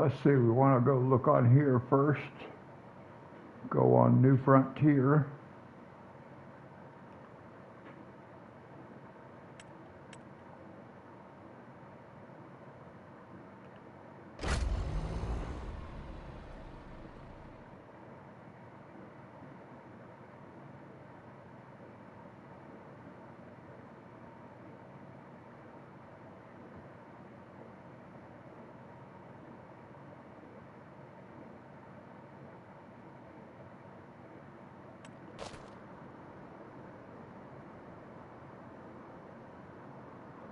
let's see, we want to go look on here first. Go on New Frontier.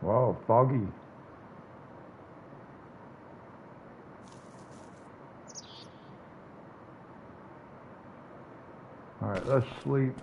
Wow, foggy. All right, let's sleep.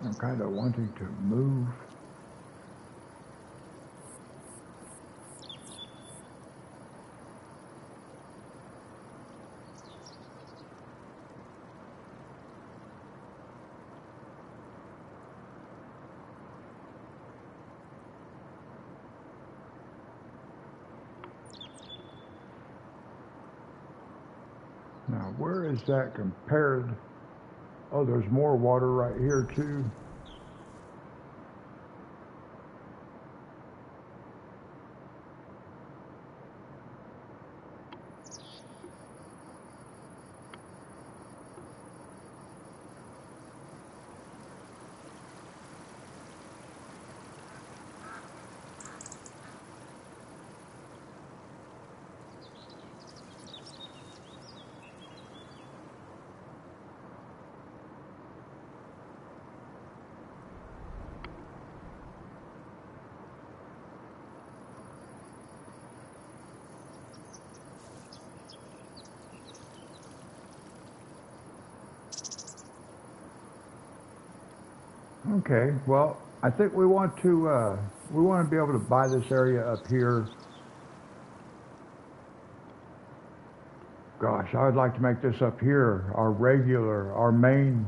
I'm kind of wanting to move. Now, where is that compared? Oh, there's more water right here too. Okay, well, I think we want to be able to buy this area up here. Gosh, I would like to make this up here our main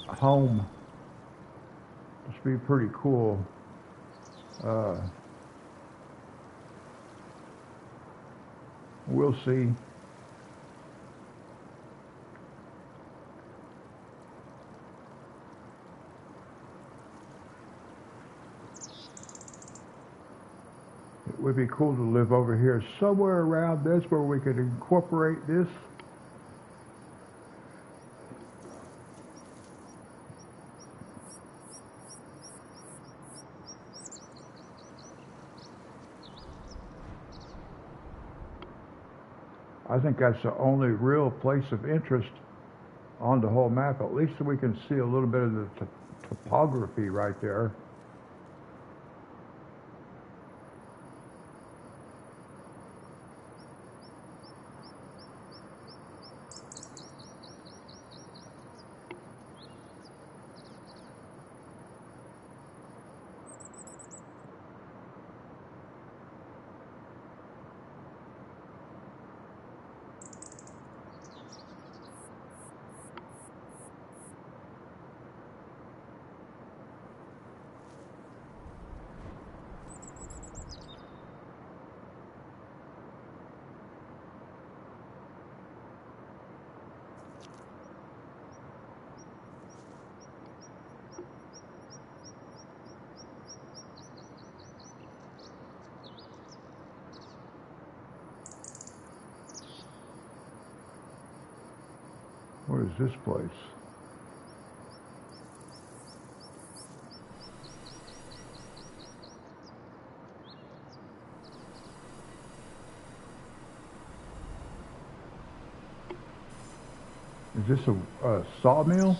home. This would be pretty cool. Uh, we'll see. It would be cool to live over here somewhere around this where we could incorporate this. I think that's the only real place of interest on the whole map. At least we can see a little bit of the topography right there. What is this place? Is this a sawmill?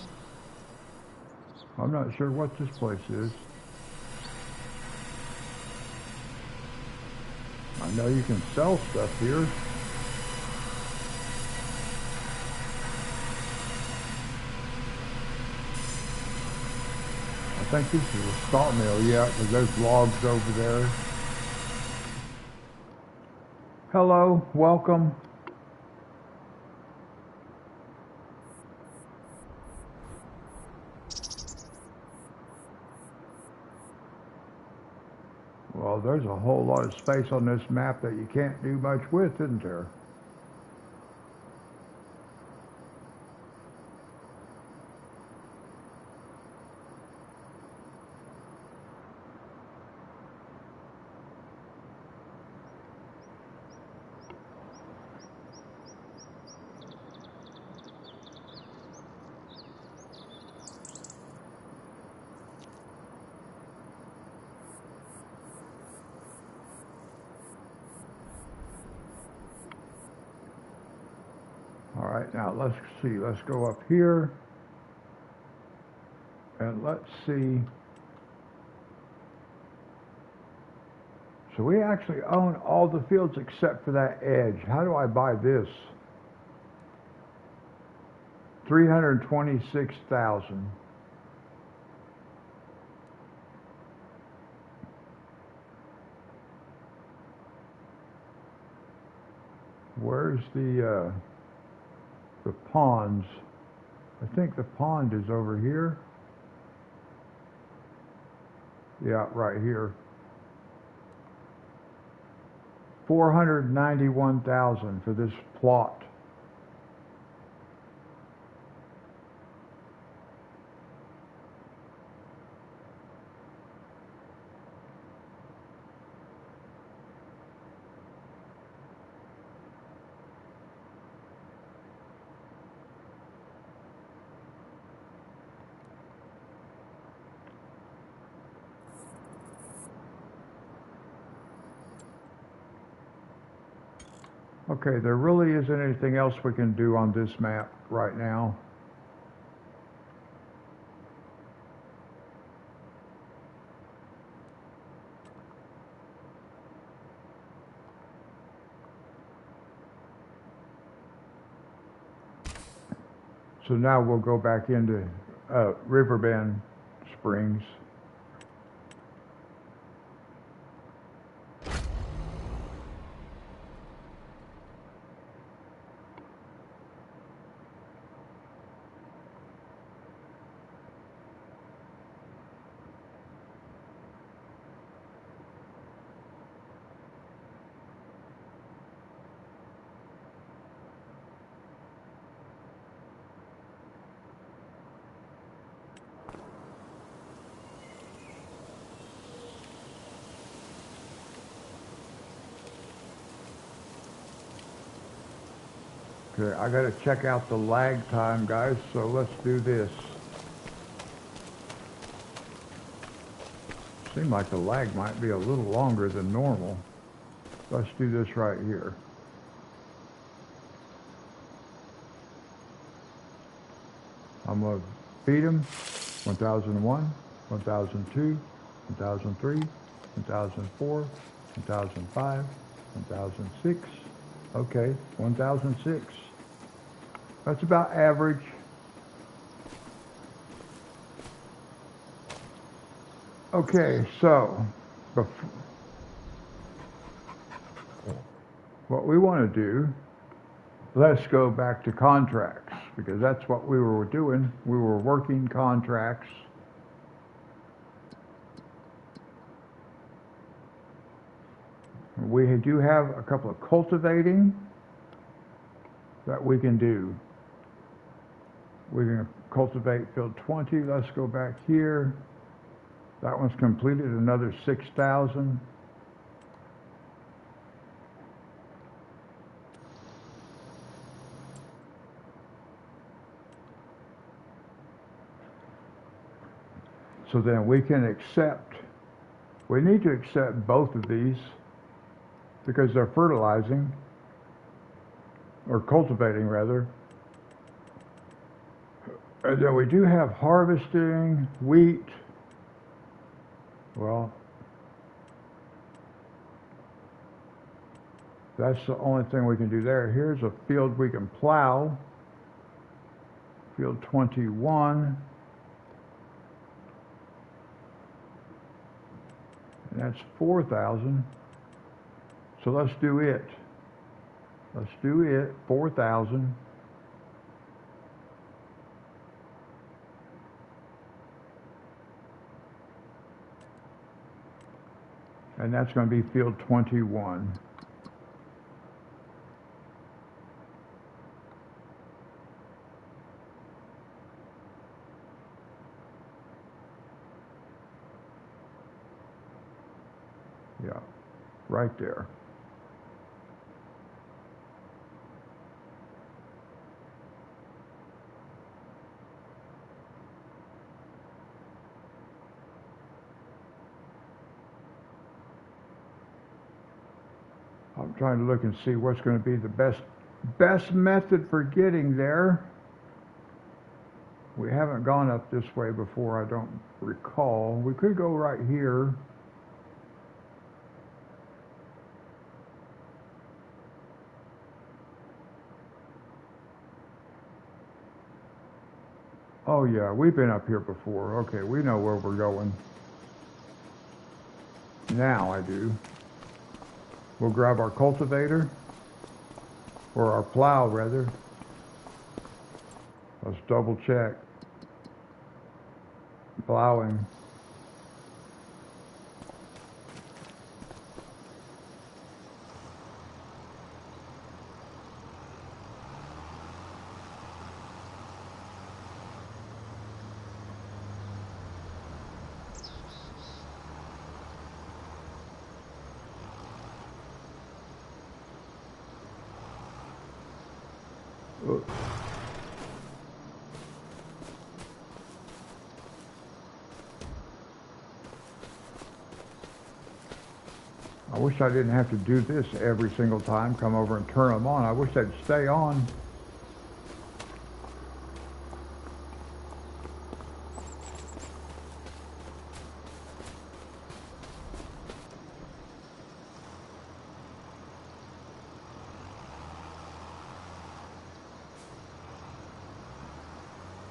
I'm not sure what this place is. I know you can sell stuff here. I think this is a sawmill, yeah, because there's logs over there. Hello, welcome. Well, there's a whole lot of space on this map that you can't do much with, isn't there? All right, now let's see. Let's go up here. And let's see. So we actually own all the fields except for that edge. How do I buy this? 326,000. Where's the ponds? I think the pond is over here. Yeah, right here. 491,000 for this plot. Okay, there really isn't anything else we can do on this map right now. So now we'll go back into Riverbend, springs. Okay, I gotta check out the lag time, guys, so let's do this. Seems like the lag might be a little longer than normal. Let's do this right here. I'm gonna beat them. 1001, 1002, 1003, 1004, 1005, 1006. Okay, 1006. That's about average. Okay, so what we want to do, let's go back to contracts, because that's what we were doing. We were working contracts. We do have a couple of cultivating that we can do. We're going to cultivate field 20. Let's go back here. That one's completed, another 6,000. So then we can accept, we need to accept both of these because they're fertilizing, or cultivating rather. And then we do have harvesting, wheat. Well, that's the only thing we can do there. Here's a field we can plow. Field 21. And that's 4,000. So let's do it. Let's do it, 4,000. And that's going to be field 21. Yeah, right there. I'm trying to look and see what's going to be the best method for getting there. We haven't gone up this way before, I don't recall. We could go right here. Oh yeah, we've been up here before. Okay, we know where we're going. Now I do. We'll grab our cultivator, or our plow rather. Let's double check. Plowing. I wish I didn't have to do this every single time, come over and turn them on. I wish they'd stay on.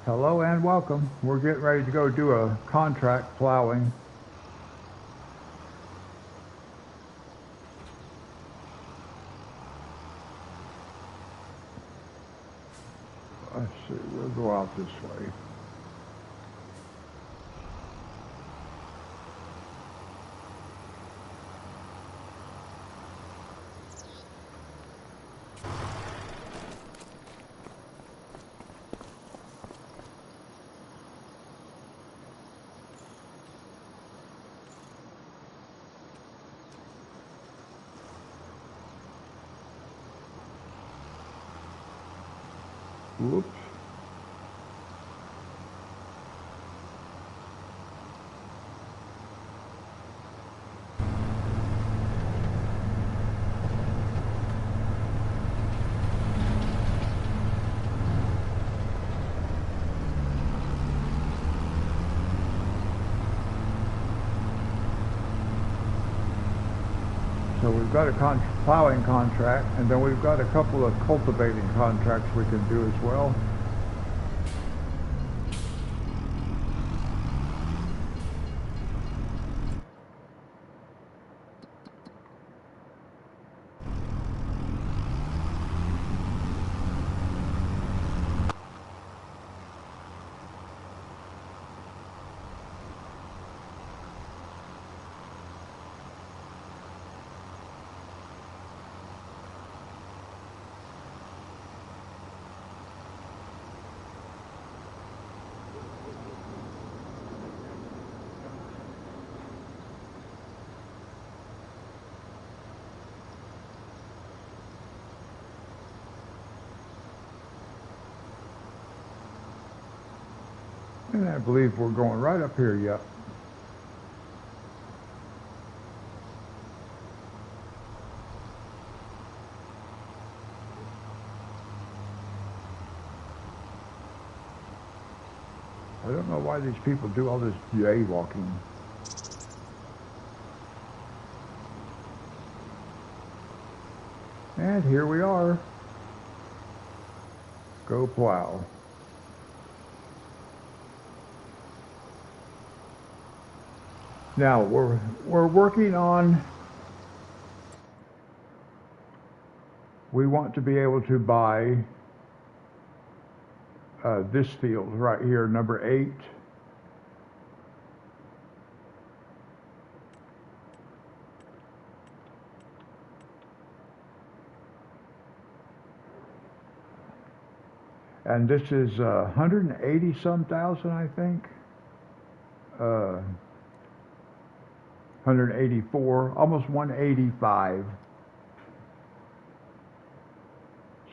Hello and welcome. We're getting ready to go do a contract plowing. Let's see, we'll go out this way. Whoops. So we've got a plowing contract, and then we've got a couple of cultivating contracts we can do as well. And I believe we're going right up here yet. I don't know why these people do all this jaywalking. And here we are. Go plow. Now we're working on, we want to be able to buy this field right here, number 8. And this is 180 some thousand, I think. 184, almost 185.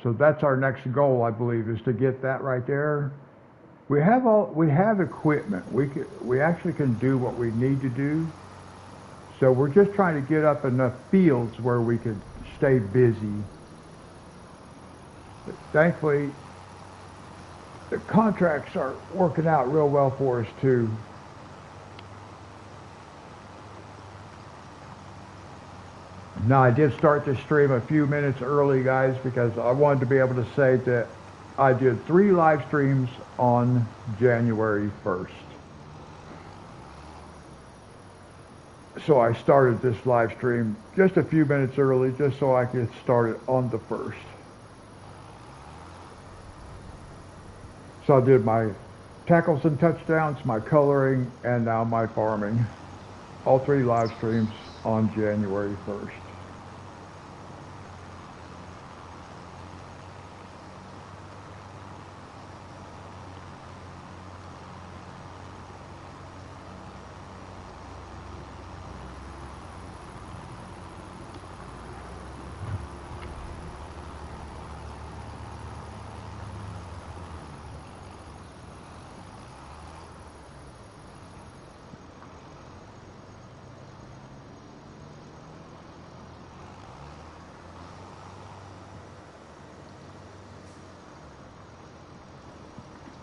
So that's our next goal, I believe, is to get that right there. We have equipment. We actually can do what we need to do. So we're just trying to get up enough fields where we can stay busy. But thankfully, the contracts are working out real well for us too. Now, I did start this stream a few minutes early, guys, because I wanted to be able to say that I did 3 live streams on January 1st. So I started this live stream just a few minutes early, just so I could start it on the 1st. So I did my tackles and touchdowns, my coloring, and now my farming. All 3 live streams on January 1st.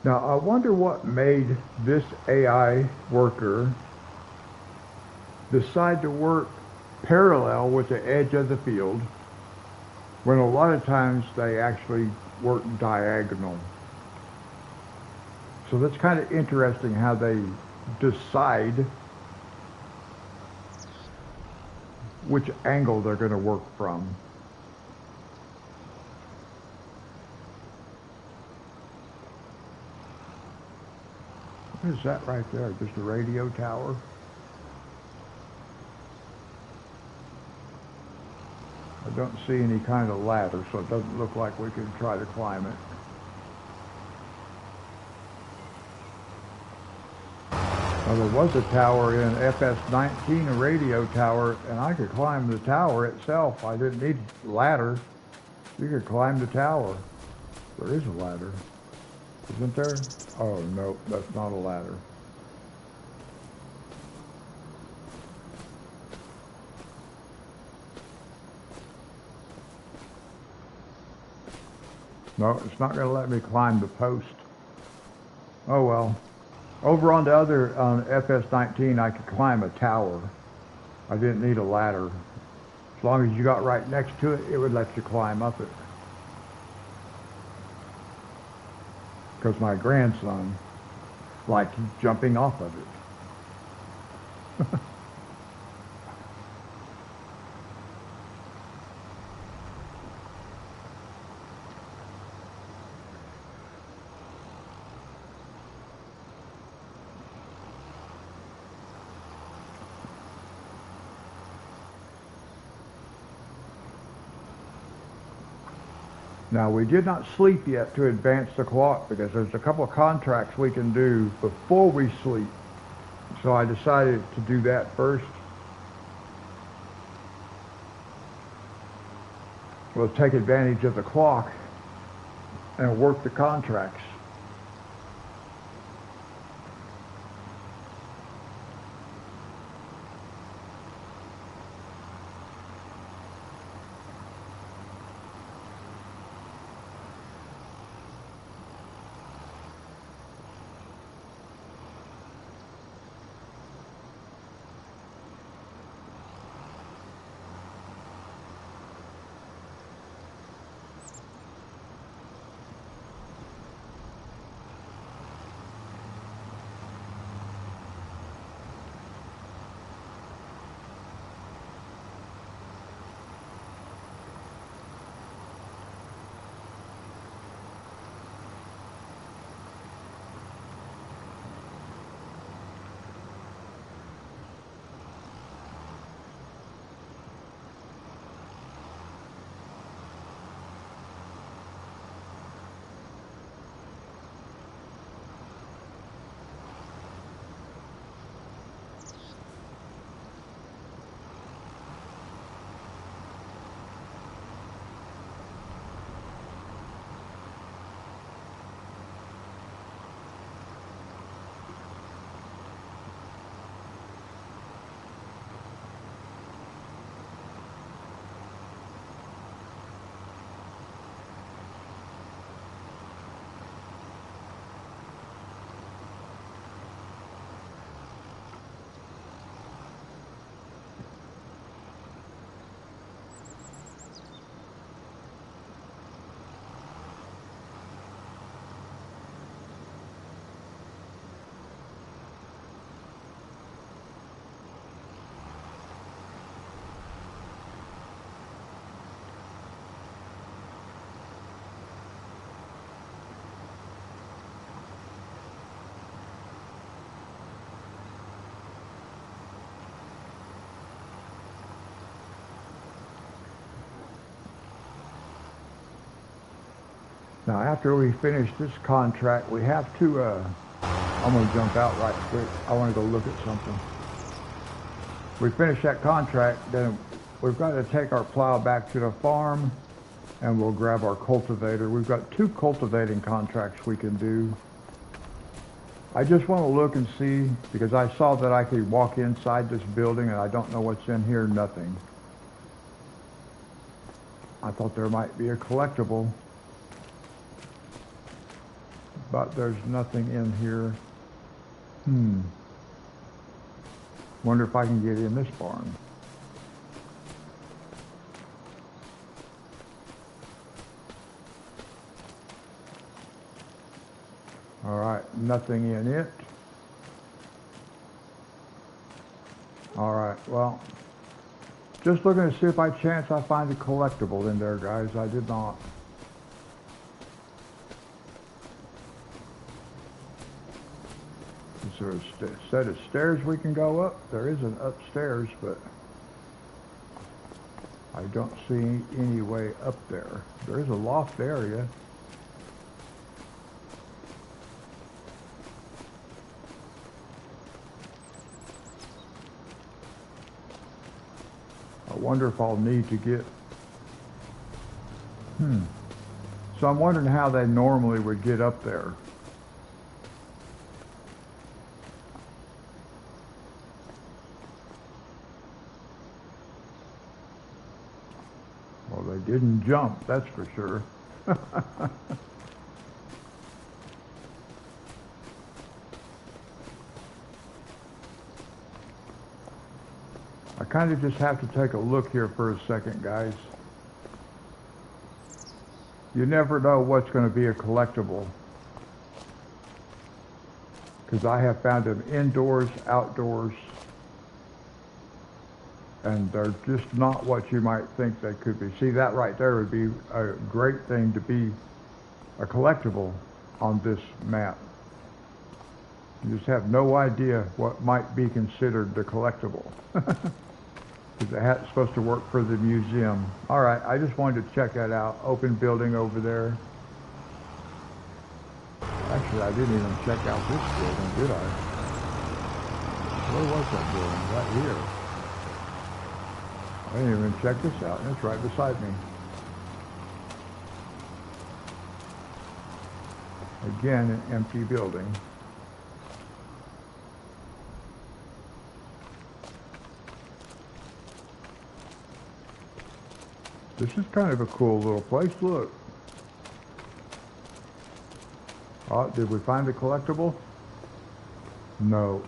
Now, I wonder what made this AI worker decide to work parallel with the edge of the field when a lot of times they actually work diagonal. So that's kind of interesting how they decide which angle they're going to work from. What is that right there? Just a radio tower? I don't see any kind of ladder, so it doesn't look like we can try to climb it. Well, there was a tower in FS19, a radio tower, and I could climb the tower itself. I didn't need a ladder. You could climb the tower. There is a ladder. Isn't there? Oh, no, that's not a ladder. No, it's not going to let me climb the post. Oh, well. Over on the other, on FS19, I could climb a tower. I didn't need a ladder. As long as you got right next to it, it would let you climb up it. Because my grandson liked jumping off of it. Now, we did not sleep yet to advance the clock because there's a couple of contracts we can do before we sleep. So I decided to do that first. We'll take advantage of the clock and work the contracts. Now, after we finish this contract, we have to, I'm going to jump out right quick. I want to go look at something. We finish that contract, then we've got to take our plow back to the farm, and we'll grab our cultivator. We've got 2 cultivating contracts we can do. I just want to look and see, because I saw that I could walk inside this building, and I don't know what's in here, nothing. I thought there might be a collectible, but there's nothing in here. Wonder if I can get in this barn. All right, nothing in it. All right, well, just looking to see if by chance I find a collectible in there, guys. I did not. Is there a set of stairs we can go up? There is an upstairs, but I don't see any way up there. There is a loft area. I wonder if I'll need to get... So I'm wondering how they normally would get up there. Well, they didn't jump, that's for sure. I kind of just have to take a look here for a second, guys. You never know what's going to be a collectible. Because I have found them indoors, outdoors, and they're just not what you might think they could be. See, that right there would be a great thing to be a collectible on this map. You just have no idea what might be considered the collectible. Because it's supposed to work for the museum. All right, I just wanted to check that out. Open building over there. Actually, I didn't even check out this building, did I? Where was that building? Right here. I didn't even check this out, and it's right beside me. Again, an empty building. This is kind of a cool little place. Look. Oh, did we find a collectible? No.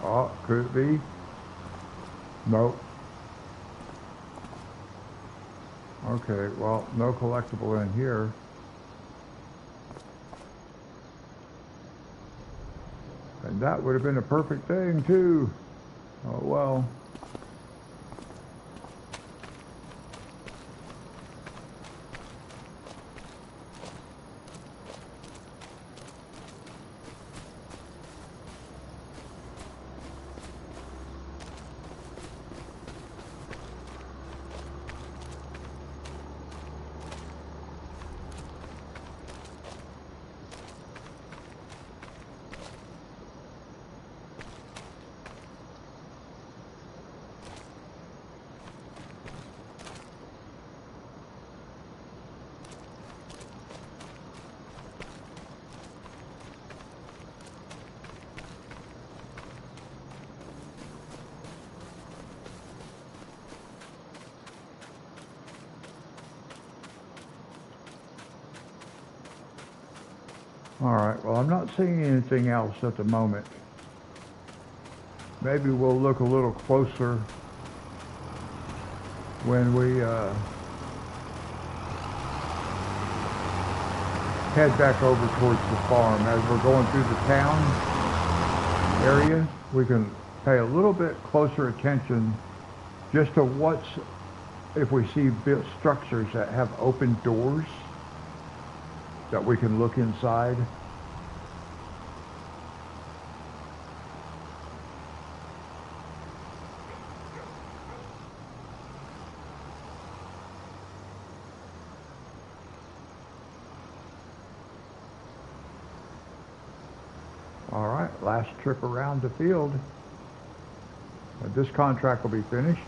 Oh, could it be? Nope. Okay, well, no collectible in here. And that would have been a perfect thing, too. Oh, well. All right, well, I'm not seeing anything else at the moment. Maybe we'll look a little closer when we head back over towards the farm. As we're going through the town area, we can pay a little bit closer attention just to what's, if we see built structures that have open doors that we can look inside. All right, last trip around the field. This contract will be finished.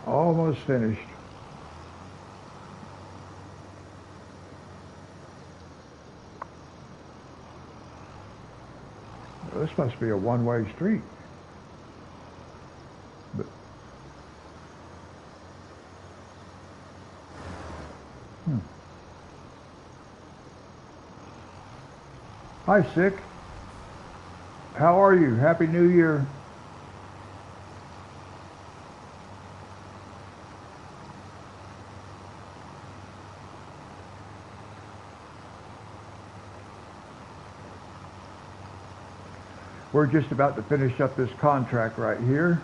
Almost finished. This must be a one-way street. But, Hi, Sick. How are you? Happy New Year. We're just about to finish up this contract right here.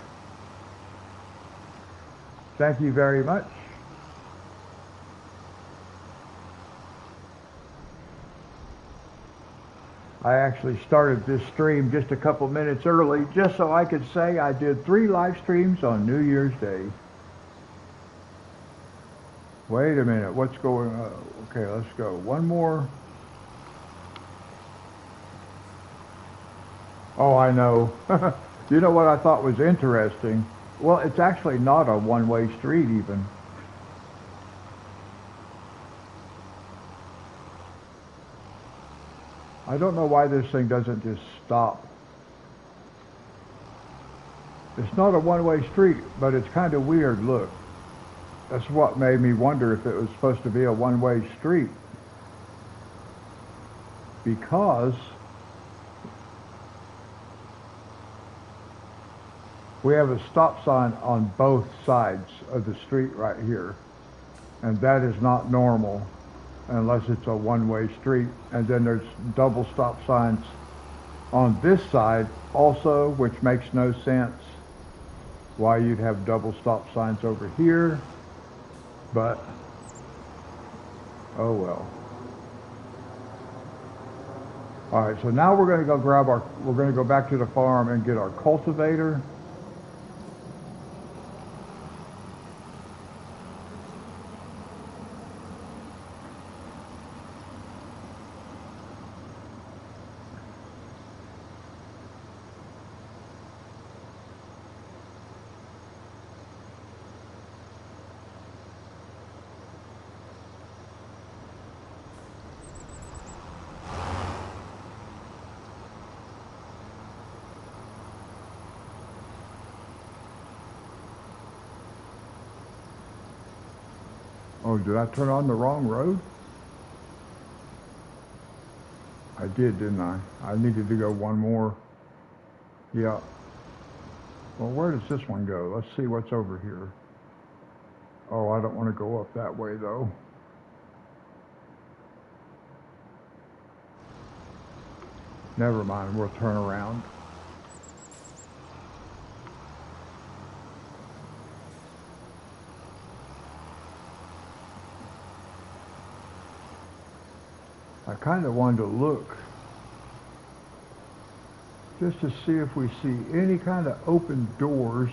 Thank you very much. I actually started this stream just a couple minutes early just so I could say I did 3 live streams on New Year's Day. Wait a minute, what's going on? Okay, let's go. One more. Oh, I know. You know what I thought was interesting? Well, it's actually not a one-way street even. I don't know why this thing doesn't just stop. It's not a one-way street, but it's kind of weird, look. That's what made me wonder if it was supposed to be a one-way street. Because we have a stop sign on both sides of the street right here. And that is not normal unless it's a one-way street. And then there's double stop signs on this side also, which makes no sense why you'd have double stop signs over here. But, oh well. All right, so now we're going to go we're going to go back to the farm and get our cultivator. Oh, did I turn on the wrong road? I did, didn't I? I needed to go one more. Yeah. Well, where does this one go? Let's see what's over here. Oh, I don't want to go up that way, though. Never mind, we'll turn around. I kind of wanted to look just to see if we see any kind of open doors.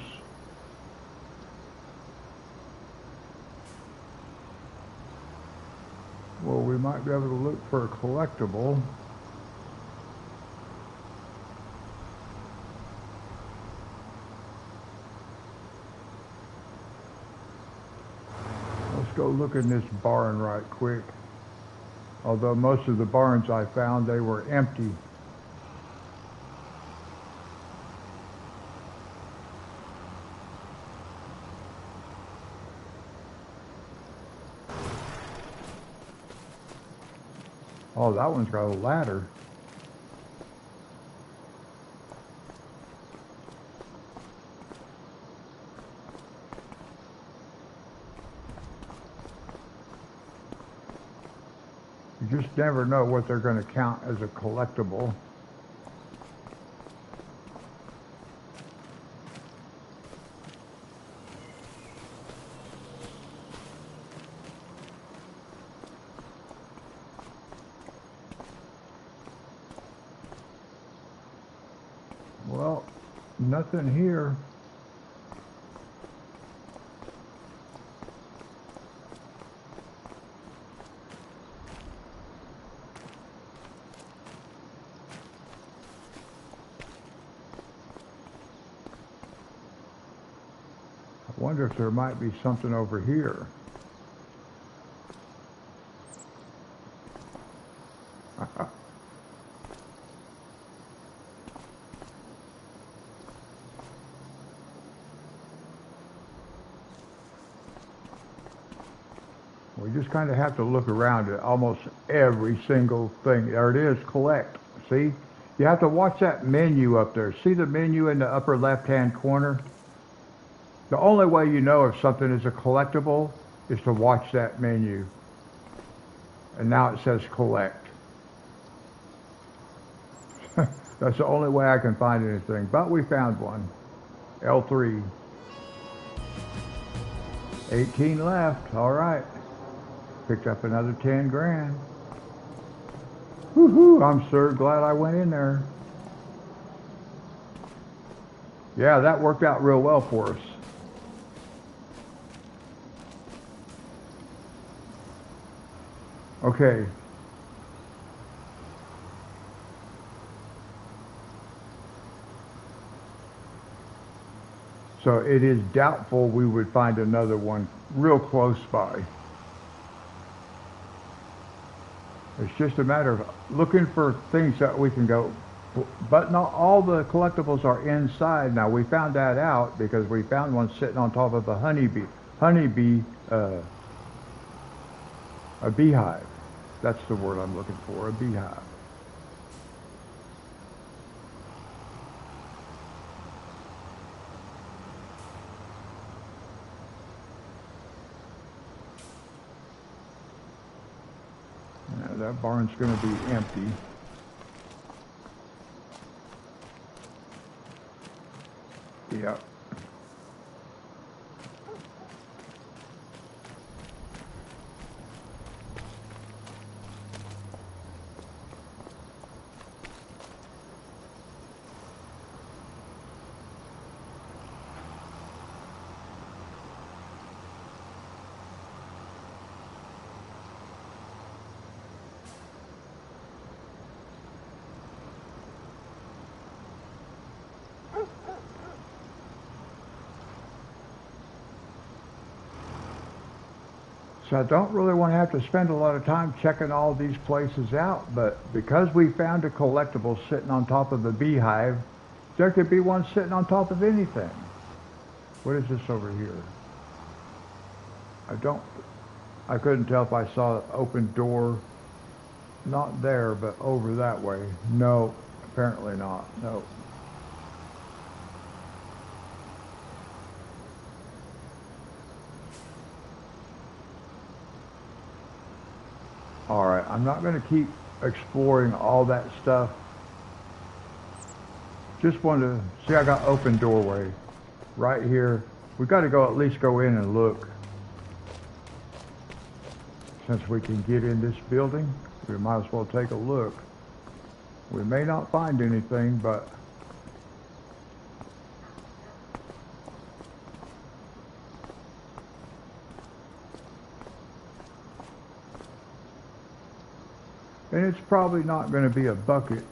Well, we might be able to look for a collectible. Let's go look in this barn right quick. Although most of the barns I found, they were empty. Oh, that one's got a ladder. You just never know what they're going to count as a collectible. Well, nothing here. Wonder if there might be something over here. We just kind of have to look around at almost every single thing. There it is, collect. See? You have to watch that menu up there. See the menu in the upper left-hand corner? The only way you know if something is a collectible is to watch that menu. And now it says collect. That's the only way I can find anything. But we found one. L3. 18 left. All right. Picked up another 10 grand. Woohoo! I'm so glad I went in there. Yeah, that worked out real well for us. Okay. So it is doubtful we would find another one real close by. It's just a matter of looking for things that we can go, but not all the collectibles are inside. Now we found that out because we found one sitting on top of a honeybee, a beehive. That's the word I'm looking for, a beehive. That barn's going to be empty. Yep. So I don't really want to have to spend a lot of time checking all these places out, but because we found a collectible sitting on top of a beehive, there could be one sitting on top of anything. What is this over here? I couldn't tell if I saw an open door. Not there, but over that way. No, apparently not. No. All right, I'm not going to keep exploring all that stuff. Just wanted to see, I got open doorway right here. We got to go at least go in and look. Since we can get in this building, we might as well take a look. We may not find anything, but and it's probably not going to be a bucket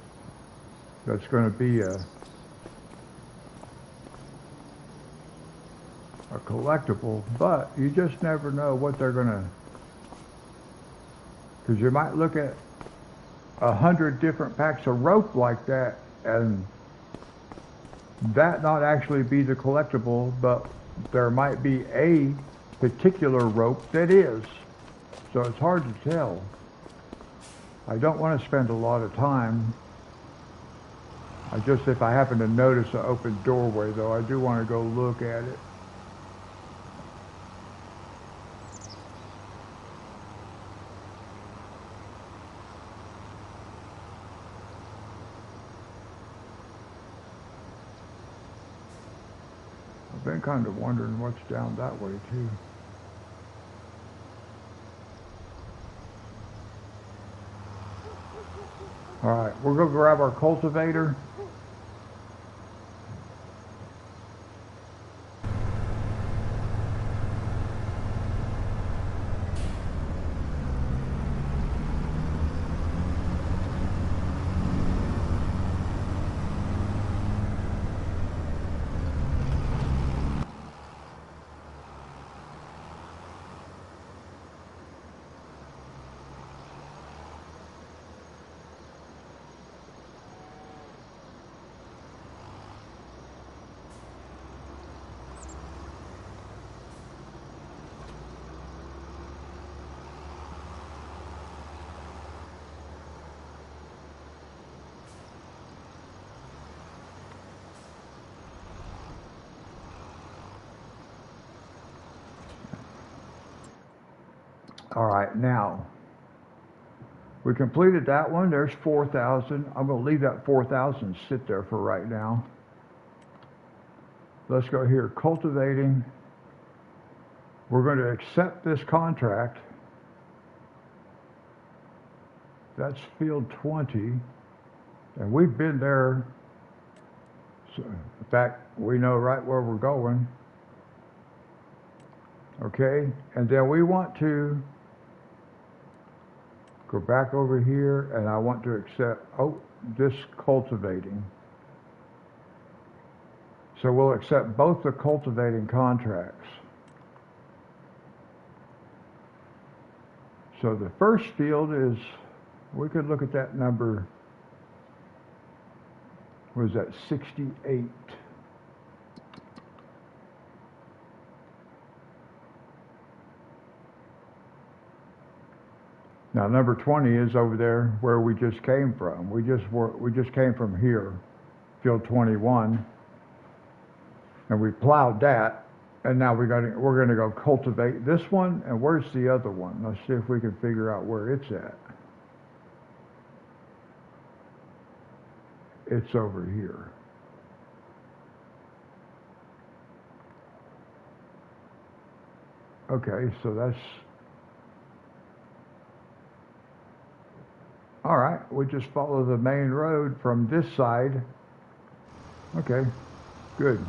that's going to be a collectible, but you just never know what they're going to, because you might look at 100 different packs of rope like that and that not actually be the collectible, but there might be a particular rope that is. So it's hard to tell. I don't want to spend a lot of time. If I happen to notice an open doorway, though, I do want to go look at it. I've been kind of wondering what's down that way, too. All right, we're going to grab our cultivator. All right, now we completed that one. There's 4,000. I'm going to leave that 4,000 sit there for right now. Let's go here, cultivating. We're going to accept this contract. That's field 20. And we've been there. So in fact, we know right where we're going. Okay, and then we want to go back over here, and I want to accept, this cultivating. So we'll accept both the cultivating contracts. So the first field is, we could look at that number, was that 68? Now number 20 is over there where we just came from. We just came from here, field 21, and we plowed that, and now we're going to go cultivate this one. And where's the other one? Let's see if we can figure out where it's at. It's over here. Okay, so that's all right. We just follow the main road from this side. Okay, good.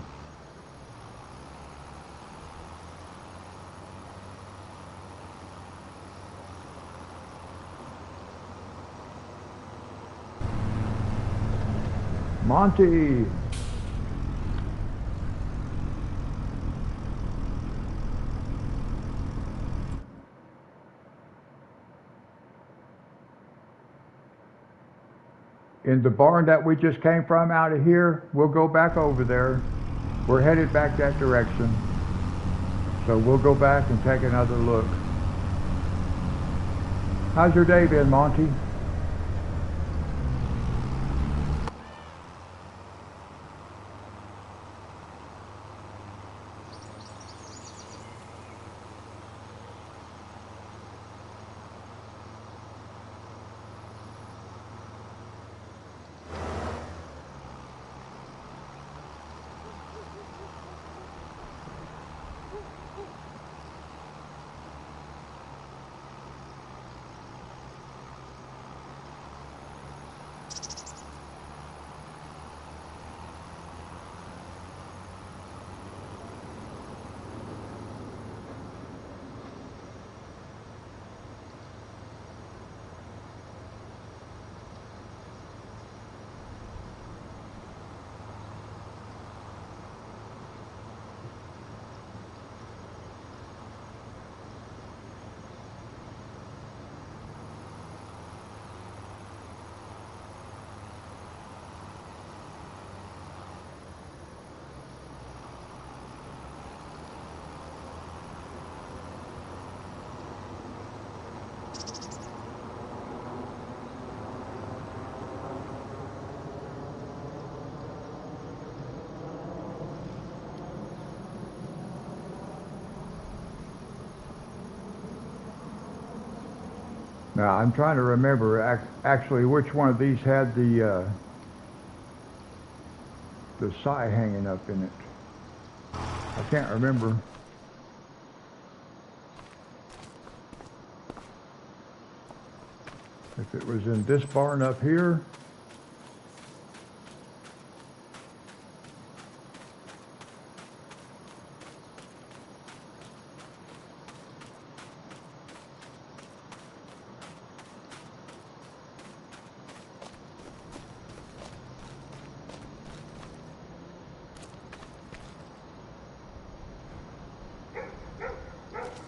Monty. In the barn that we just came from out of here, we'll go back over there. We're headed back that direction. So we'll go back and take another look. How's your day been, Monty? Now I'm trying to remember actually which one of these had the sigh hanging up in it. I can't remember. If it was in this barn up here.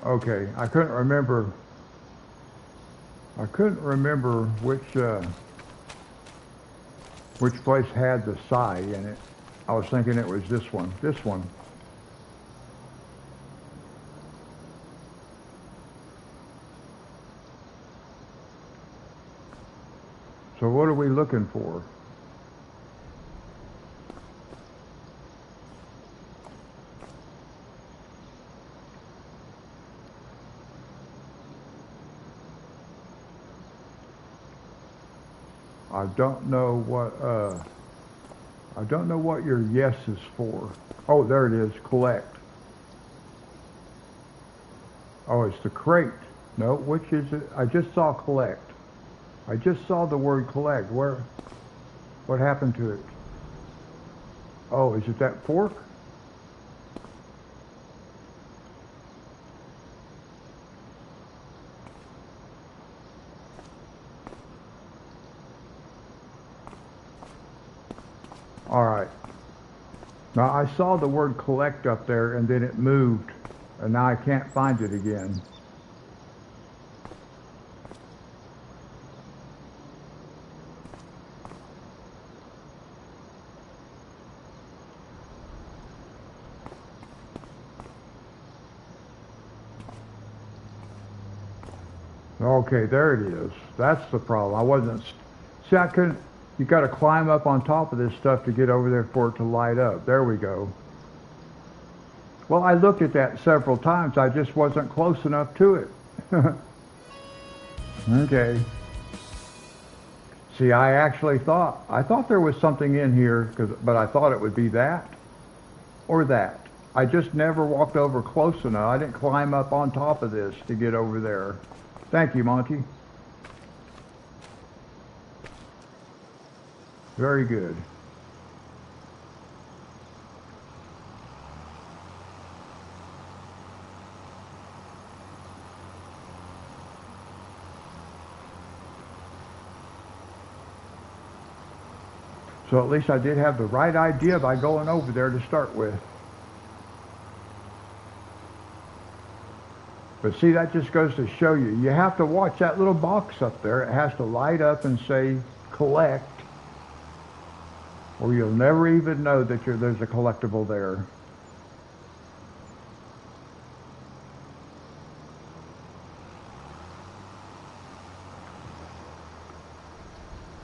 Okay, I couldn't remember which place had the sigh in it. I was thinking it was this one. This one. So what are we looking for? I don't know what your yes is for. Oh, there it is, collect. Oh, it's the crate. No, which is it? I just saw collect. I just saw the word collect. What happened to it? Oh, is it that fork? All right. Now I saw the word collect up there and then it moved and now I can't find it again. Okay, there it is. That's the problem. I wasn't, see, I couldn't, you got to climb up on top of this stuff to get over there for it to light up. There we go. Well, I looked at that several times. I just wasn't close enough to it. Okay. See, I thought there was something in here, but I thought it would be that or that. I just never walked over close enough. I didn't climb up on top of this to get over there. Thank you, Monty. Very good. So at least I did have the right idea by going over there to start with. But see, that just goes to show you, you have to watch that little box up there. It has to light up and say collect, or you'll never even know that there's a collectible there.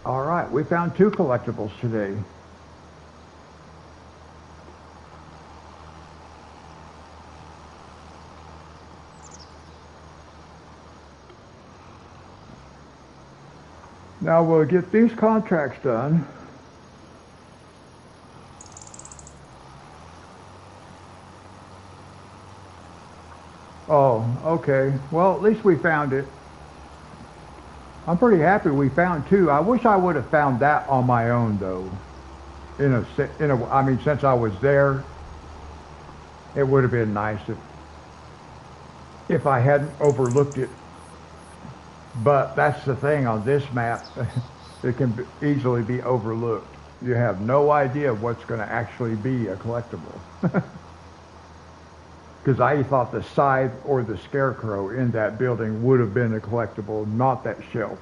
All right, we found 2 collectibles today. Now we'll get these contracts done. Oh, okay. Well, at least we found it. I'm pretty happy we found 2. I wish I would have found that on my own, though. I mean, since I was there, it would have been nice if I hadn't overlooked it. But that's the thing on this map. It can easily be overlooked. You have no idea what's going to actually be a collectible. Because I thought the scythe or the scarecrow in that building would have been a collectible, not that shelf.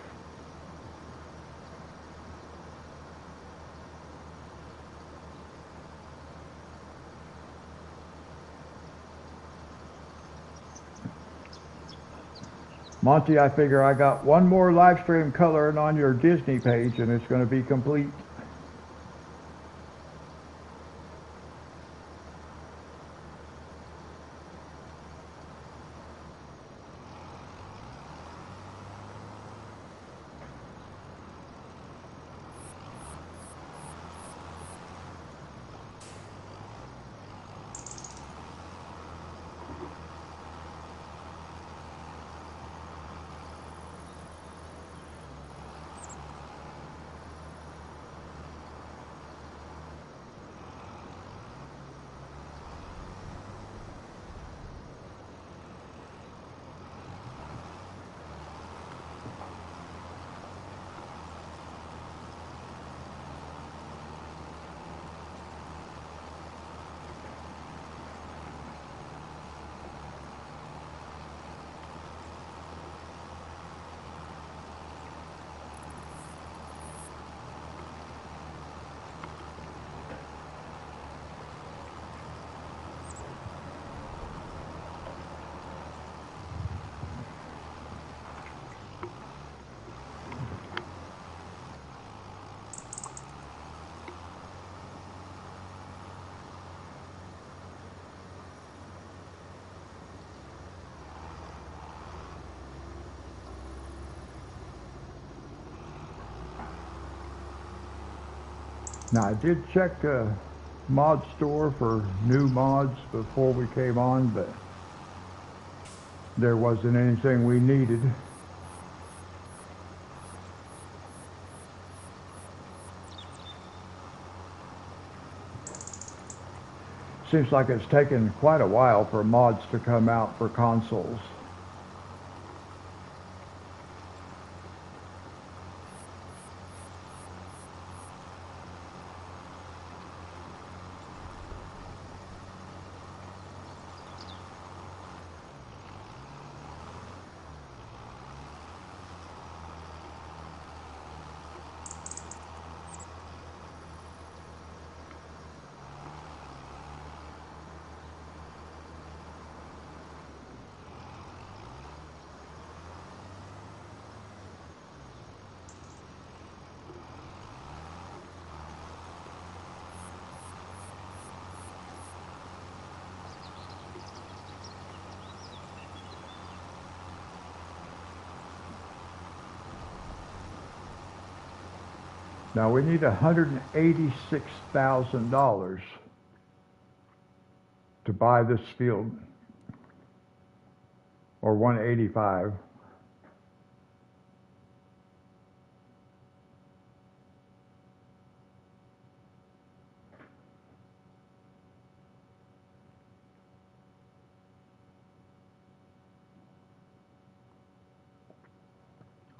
Monty, I figure I got one more live stream coloring on your Disney page and it's going to be complete. Now I did check the mod store for new mods before we came on, but there wasn't anything we needed. Seems like it's taken quite a while for mods to come out for consoles. Now we need $186,000 to buy this field, or 185.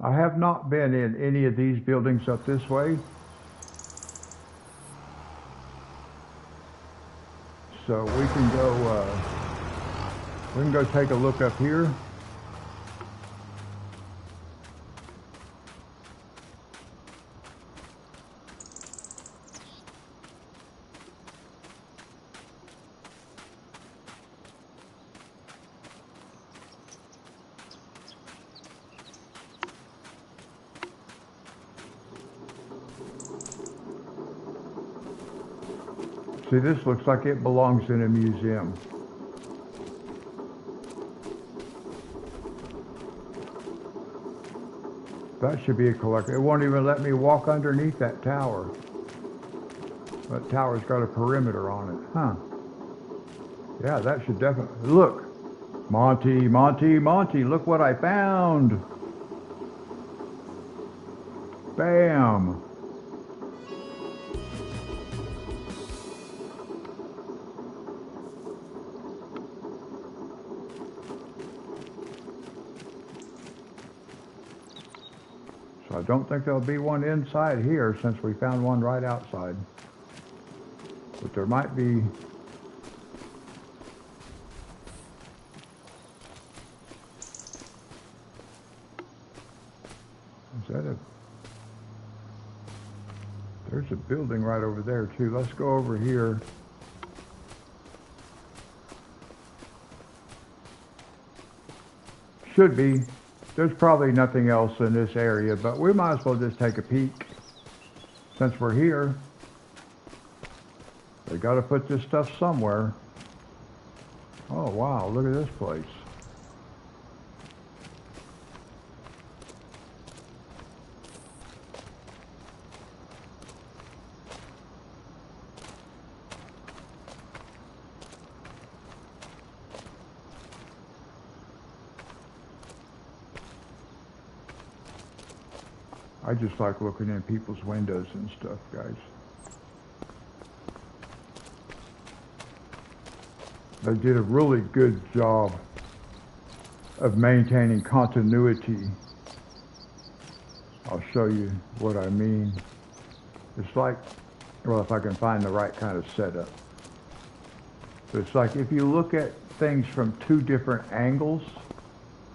I have not been in any of these buildings up this way, so we can go take a look up here. See, this looks like it belongs in a museum. That should be a collector. It won't even let me walk underneath that tower. That tower's got a perimeter on it. Huh. Yeah, that should definitely... Look! Monty, Monty, Monty, look what I found! Bam! I don't think there'll be one inside here since we found one right outside. But there might be. Is that a... There's a building right over there too. Let's go over here. Should be. There's probably nothing else in this area, but we might as well just take a peek. Since we're here, they got to put this stuff somewhere. Oh wow, look at this place. I just like looking in people's windows and stuff, guys. They did a really good job of maintaining continuity. I'll show you what I mean. It's like, well, if I can find the right kind of setup. It's like if you look at things from two different angles,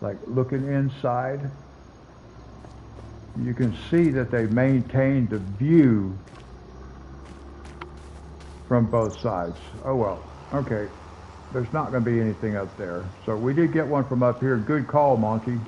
like looking inside, you can see that they maintained the view from both sides. Oh well, okay. There's not going to be anything up there. So we did get one from up here. Good call, Monty.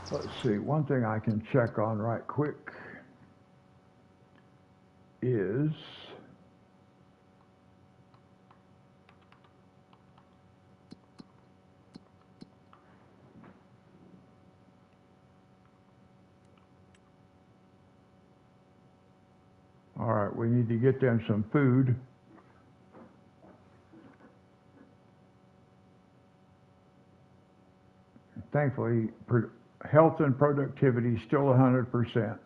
Let's see, one thing I can check on right quick is all right, we need to get them some food. Thankfully, health and productivity is still 100%.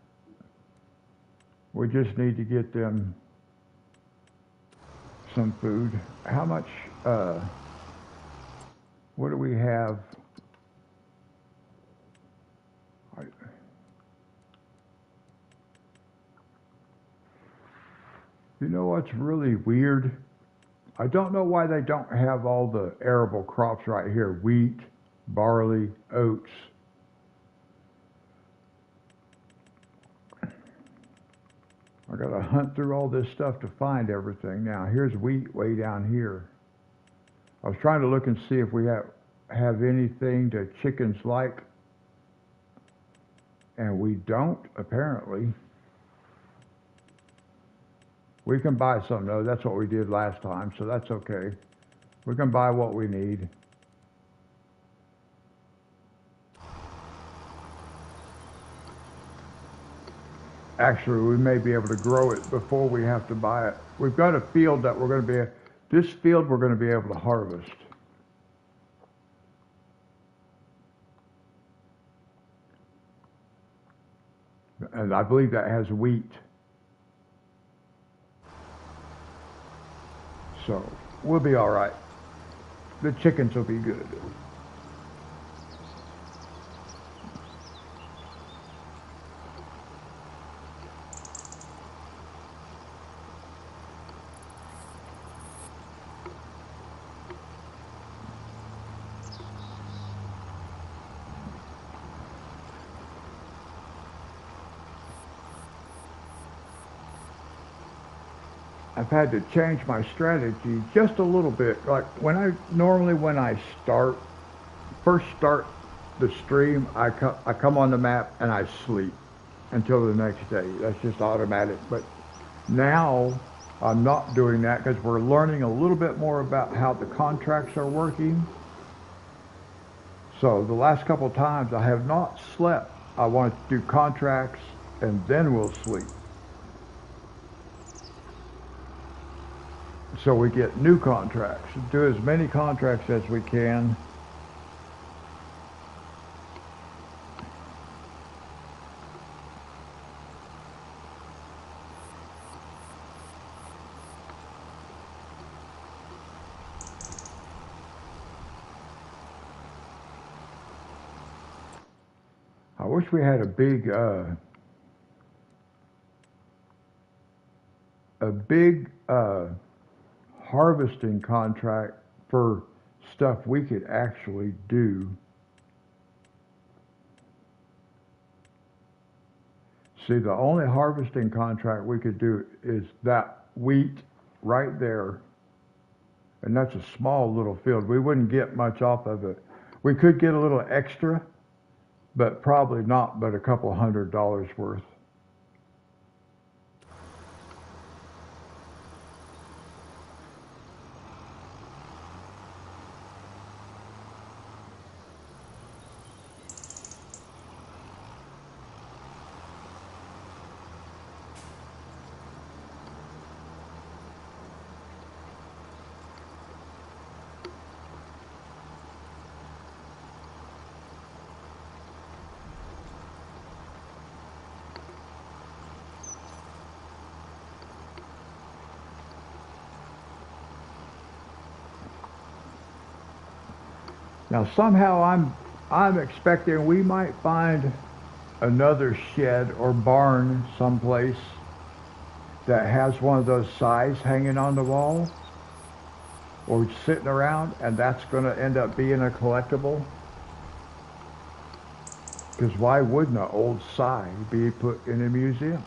We just need to get them some food. How much, what do we have? You know what's really weird? I don't know why they don't have all the arable crops right here. Wheat, barley, oats. I gotta hunt through all this stuff to find everything. Now, here's wheat way down here. I was trying to look and see if we have anything that chickens like, and we don't, apparently. We can buy some though. That's what we did last time, so that's okay. We can buy what we need. Actually, we may be able to grow it before we have to buy it. We've got a field that we're going to be, this field we're going to be able to harvest. And I believe that has wheat. So we'll be all right. The chickens will be good. I've had to change my strategy just a little bit. Like when I first start the stream, I come on the map and I sleep until the next day. That's just automatic. But now I'm not doing that because we're learning a little bit more about how the contracts are working. So the last couple of times I have not slept. I want to do contracts and then we'll sleep. So we get new contracts. Do as many contracts as we can. I wish we had a big harvesting contract for stuff we could actually do. See, the only harvesting contract we could do is that wheat right there. And that's a small little field. We wouldn't get much off of it. We could get a little extra, but probably not but a couple $100 worth. Now somehow I'm expecting we might find another shed or barn someplace that has one of those size hanging on the wall or sitting around, and that's going to end up being a collectible. Because why wouldn't an old sigh be put in a museum?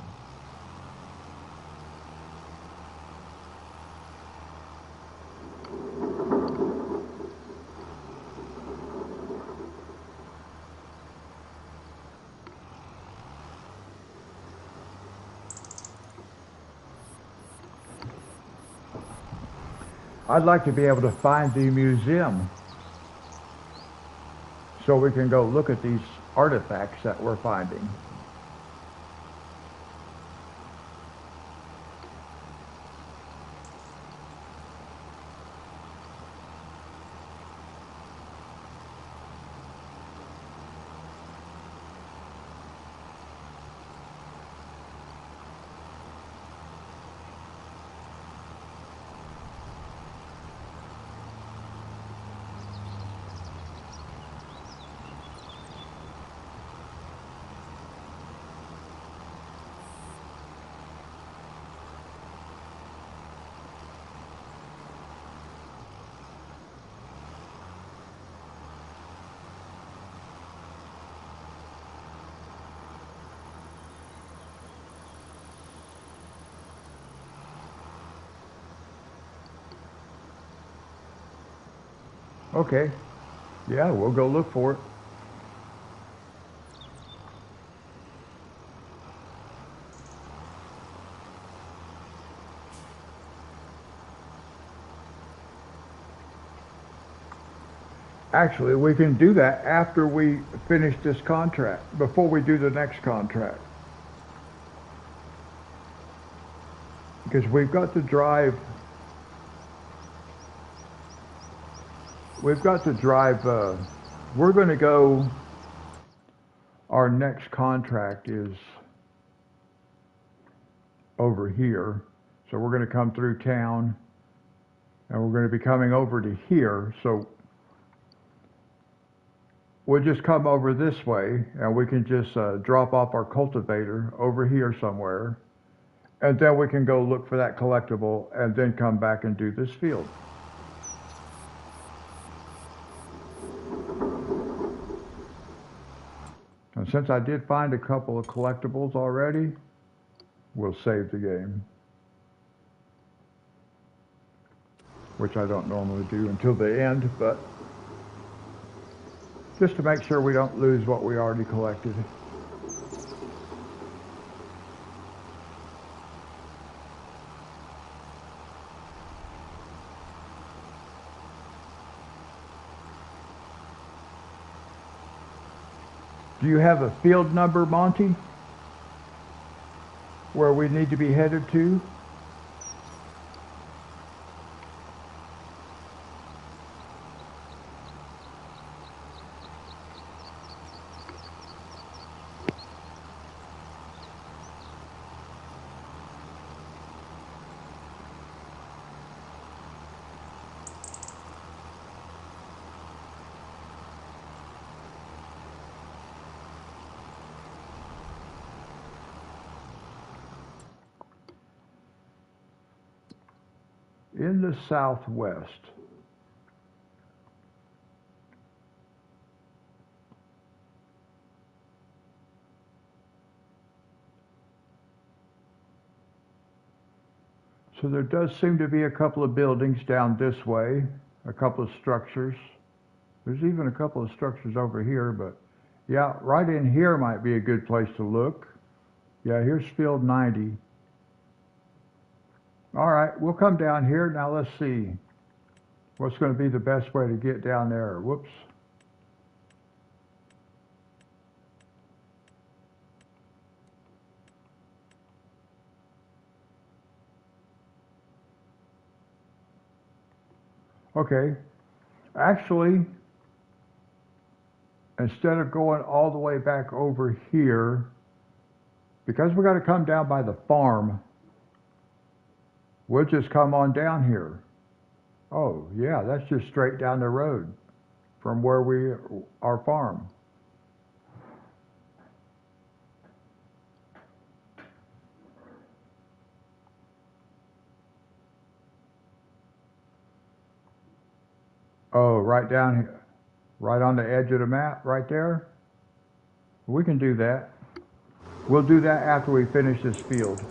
I'd like to be able to find the museum so we can go look at these artifacts that we're finding. Okay. Yeah, we'll go look for it. Actually, we can do that after we finish this contract, before we do the next contract. Because we've got to drive, we're going to go, our next contract is over here. So we're going to come through town and we're going to be coming over to here. So we'll just come over this way and we can just drop off our cultivator over here somewhere. And then we can go look for that collectible and then come back and do this field. And since I did find a couple of collectibles already, we'll save the game. Which I don't normally do until the end, but just to make sure we don't lose what we already collected. Do you have a field number, Monty, where we need to be headed to? In the southwest. So there does seem to be a couple of buildings down this way, a couple of structures. There's even a couple of structures over here, but yeah, right in here might be a good place to look. Yeah, here's field 90. All right, we'll come down here. Now let's see what's going to be the best way to get down there. Whoops. Okay, actually, instead of going all the way back over here, because we got to come down by the farm, we'll just come on down here. Oh, yeah, that's just straight down the road from where our farm. Oh, right down here, right on the edge of the map, right there. We can do that. We'll do that after we finish this field.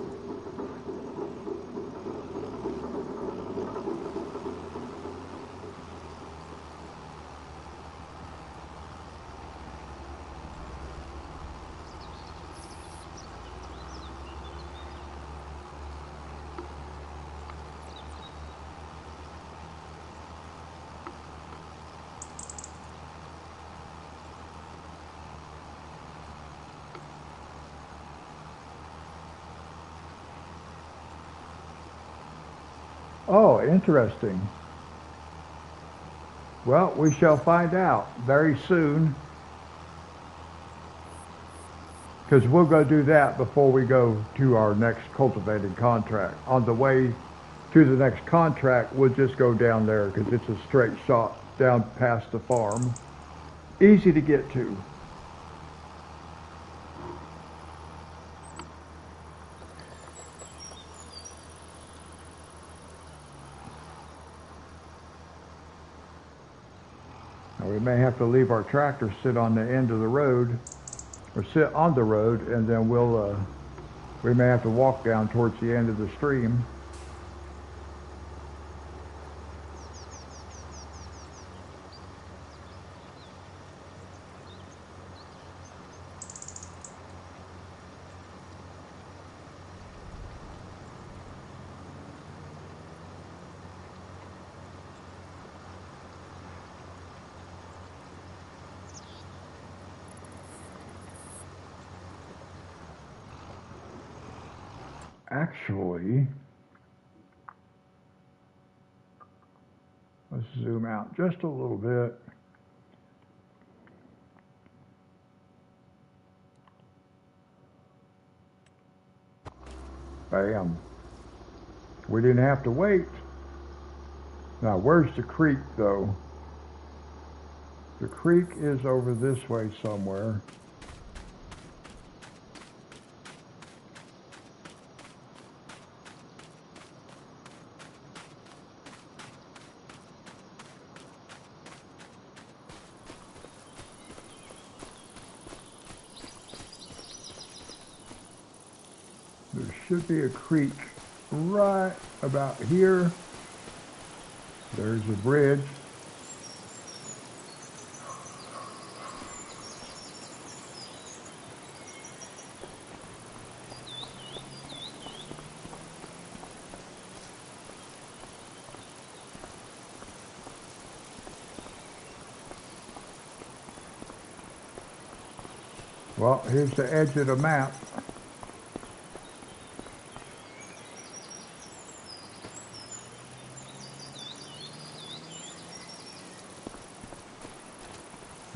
Oh, interesting. Well, we shall find out very soon, because we'll go do that before we go to our next cultivating contract. On the way to the next contract, we'll just go down there because it's a straight shot down past the farm. Easy to get to. Now, we may have to leave our tractor sit on the end of the road, or sit on the road, and then we may have to walk down towards the end of the stream. Actually, let's zoom out just a little bit. Bam. We didn't have to wait. Now, where's the creek, though? The creek is over this way somewhere. There should be a creek right about here. There's a bridge. Well, here's the edge of the map.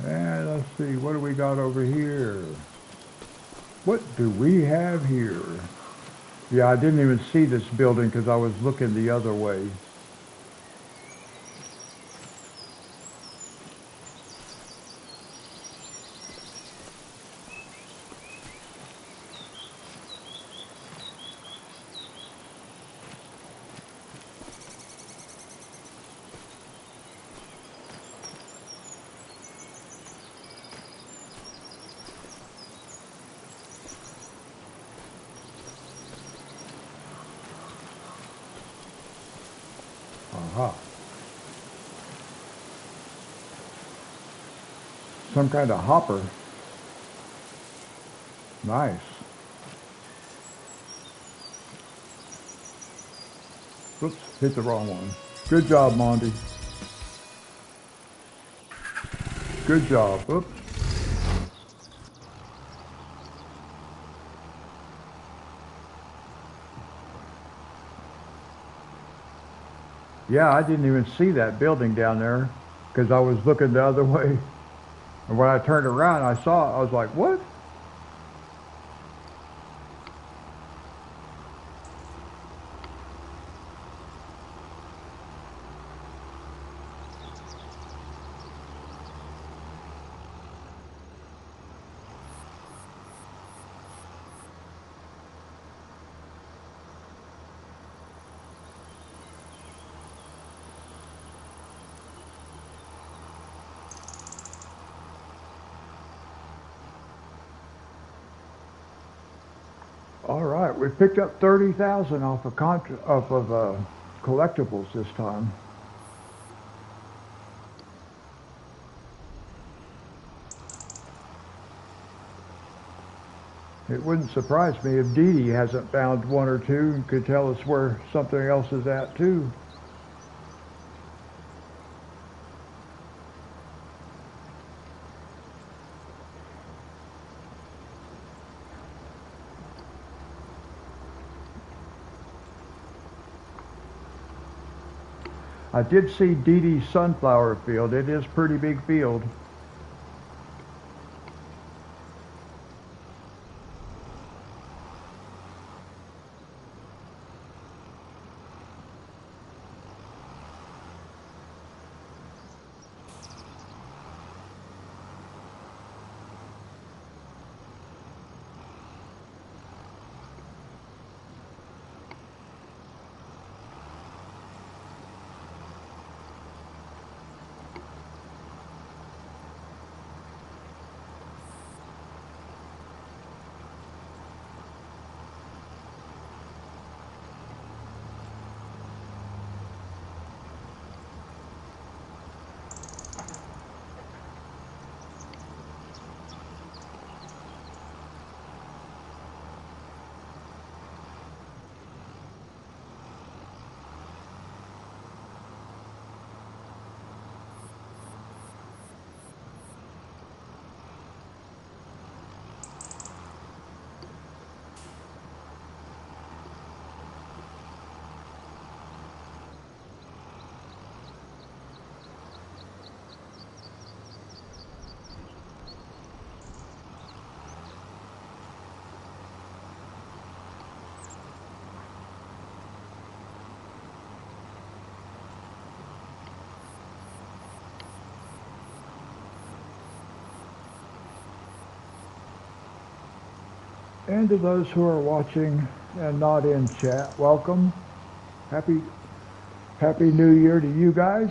And let's see, what do we got over here? What do we have here? Yeah, I didn't even see this building because I was looking the other way. Aha. Some kind of hopper. Nice. Oops, hit the wrong one. Good job, Monty. Good job. Oops. Yeah, I didn't even see that building down there because I was looking the other way. And when I turned around, I saw it. I was like, what? All right, we picked up 30,000 off of collectibles this time. It wouldn't surprise me if Dee Dee hasn't found one or two and could tell us where something else is at too. I did see Dee Dee's sunflower field. It is a pretty big field. And to those who are watching and not in chat, welcome. Happy New Year to you guys.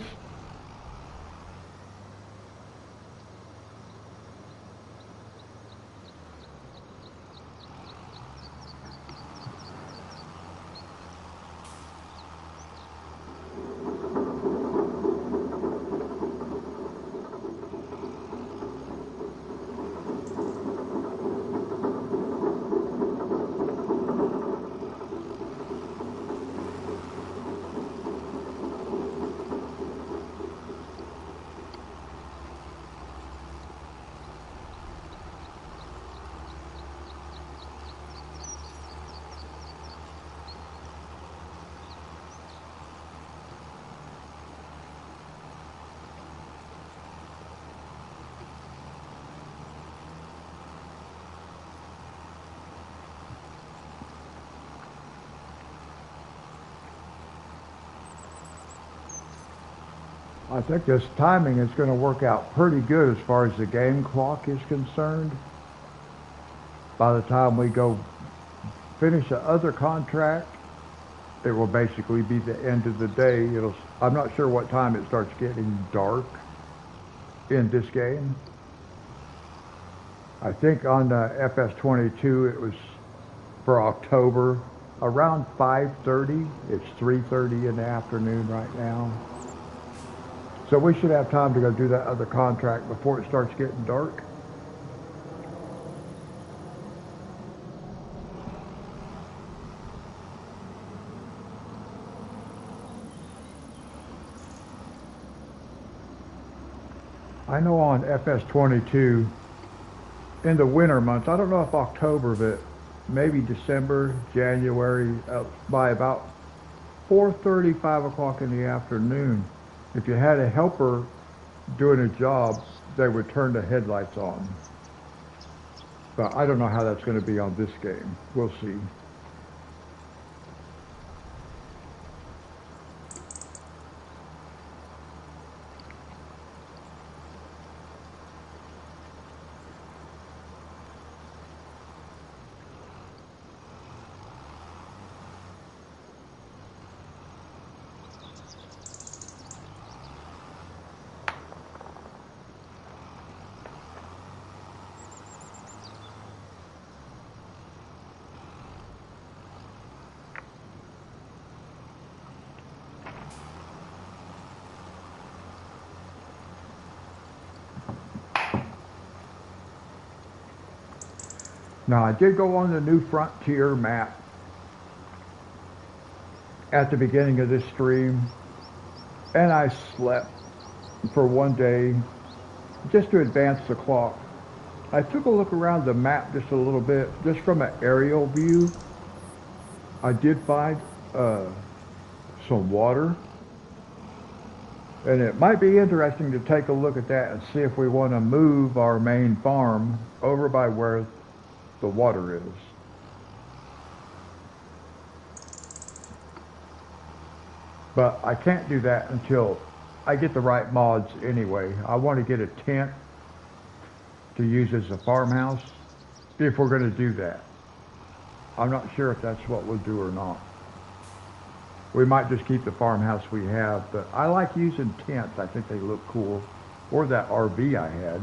I think this timing is going to work out pretty good as far as the game clock is concerned. By the time we go finish the other contract, it will basically be the end of the day. I'm not sure what time it starts getting dark in this game. I think on the FS22 it was for October around 5:30. It's 3:30 in the afternoon right now. So we should have time to go do that other contract before it starts getting dark. I know on FS22, in the winter months, I don't know if October, but maybe December, January, by about 4:30, 5 o'clock in the afternoon, if you had a helper doing a job, they would turn the headlights on. But I don't know how that's going to be on this game. We'll see. Now, I did go on the New Frontier map at the beginning of this stream, and I slept for one day just to advance the clock. I took a look around the map just a little bit, just from an aerial view. I did find some water And it might be interesting to take a look at that and see if we want to move our main farm over by where the water is. But I can't do that until I get the right mods anyway. I want to get a tent to use as a farmhouse if we're going to do that. I'm not sure if that's what we'll do or not. We might just keep the farmhouse we have, but I like using tents. I think they look cool. Or that RV I had.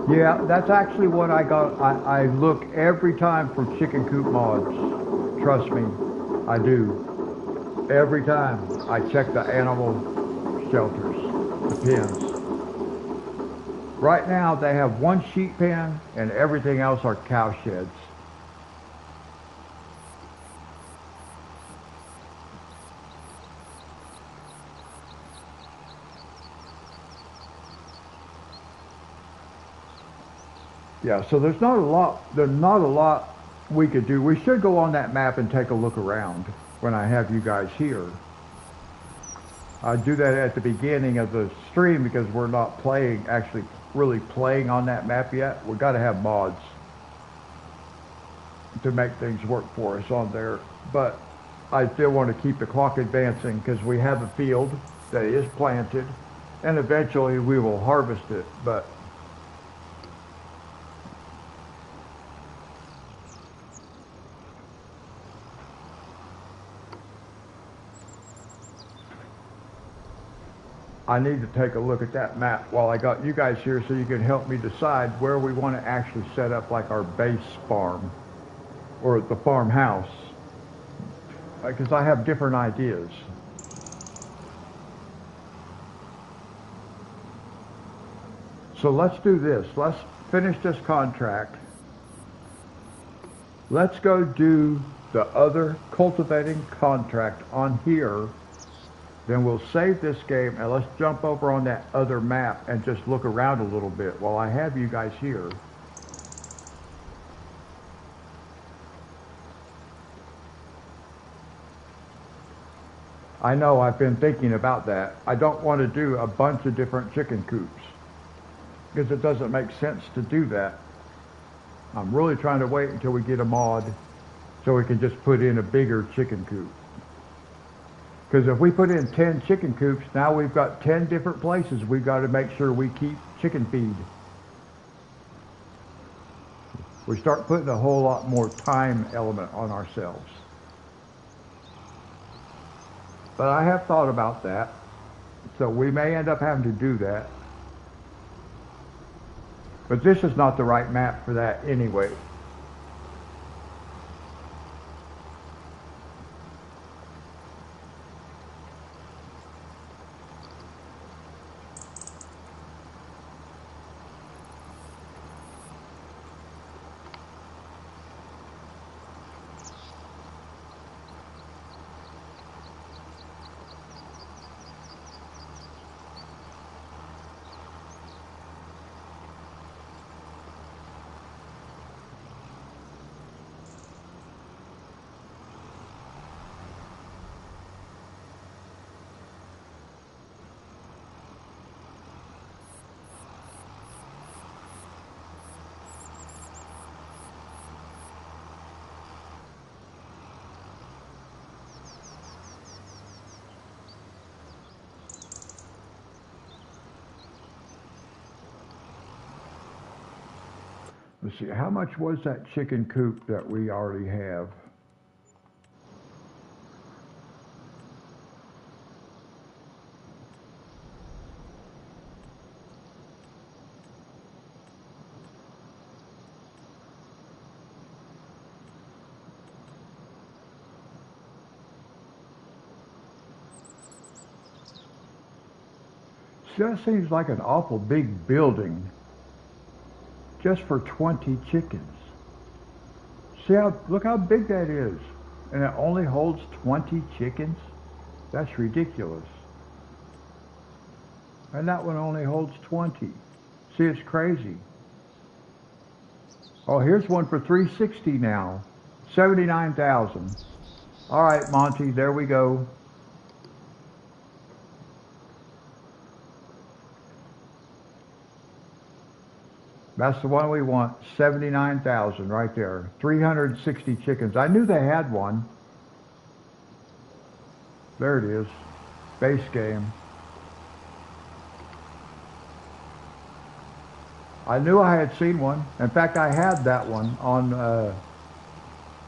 Yeah, that's actually what I got. I look every time for chicken coop mods. Trust me, I do. Every time I check the animal shelters, the pens. Right now they have one sheep pen and everything else are cow sheds. Yeah, so there's not a lot we could do. We should go on that map and take a look around when I have you guys here. I do that at the beginning of the stream because we're not actually really playing on that map yet. We've got to have mods to make things work for us on there. But I still want to keep the clock advancing because we have a field that is planted and eventually we will harvest it. But I need to take a look at that map while I got you guys here so you can help me decide where we want to actually set up like our base farm or the farmhouse, because I have different ideas. So let's do this. Let's finish this contract. Let's go do the other cultivating contract on here. Then we'll save this game and let's jump over on that other map and just look around a little bit while I have you guys here. I know I've been thinking about that. I don't want to do a bunch of different chicken coops because it doesn't make sense to do that. I'm really trying to wait until we get a mod so we can just put in a bigger chicken coop. Because if we put in 10 chicken coops, now we've got 10 different places we've got to make sure we keep chicken feed. We start putting a whole lot more time element on ourselves. But I have thought about that. So we may end up having to do that. But this is not the right map for that anyway. Let's see, how much was that chicken coop that we already have? just seems like an awful big building just for 20 chickens. Look how big that is. And it only holds 20 chickens? That's ridiculous. And that one only holds 20. See, it's crazy. Oh, here's one for 360 now. 79,000. All right, Monty, there we go. That's the one we want. 79,000 right there. 360 chickens. I knew they had one. There it is. Base game. I knew I had seen one. In fact, I had that one on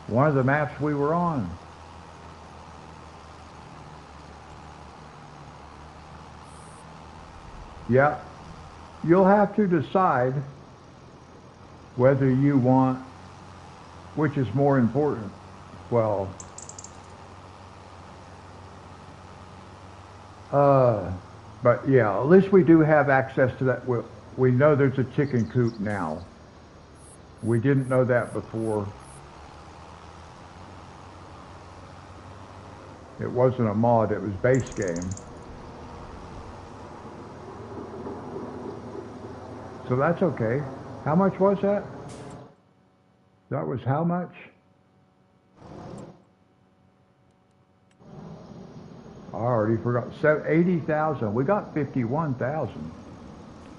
one of the maps we were on. Yeah. You'll have to decide whether you want, which is more important. Well, but yeah, at least we do have access to that. We know there's a chicken coop now. We didn't know that before. It wasn't a mod, it was base game. So that's okay. How much was that? That was how much? I already forgot. 80,000. We got 51,000.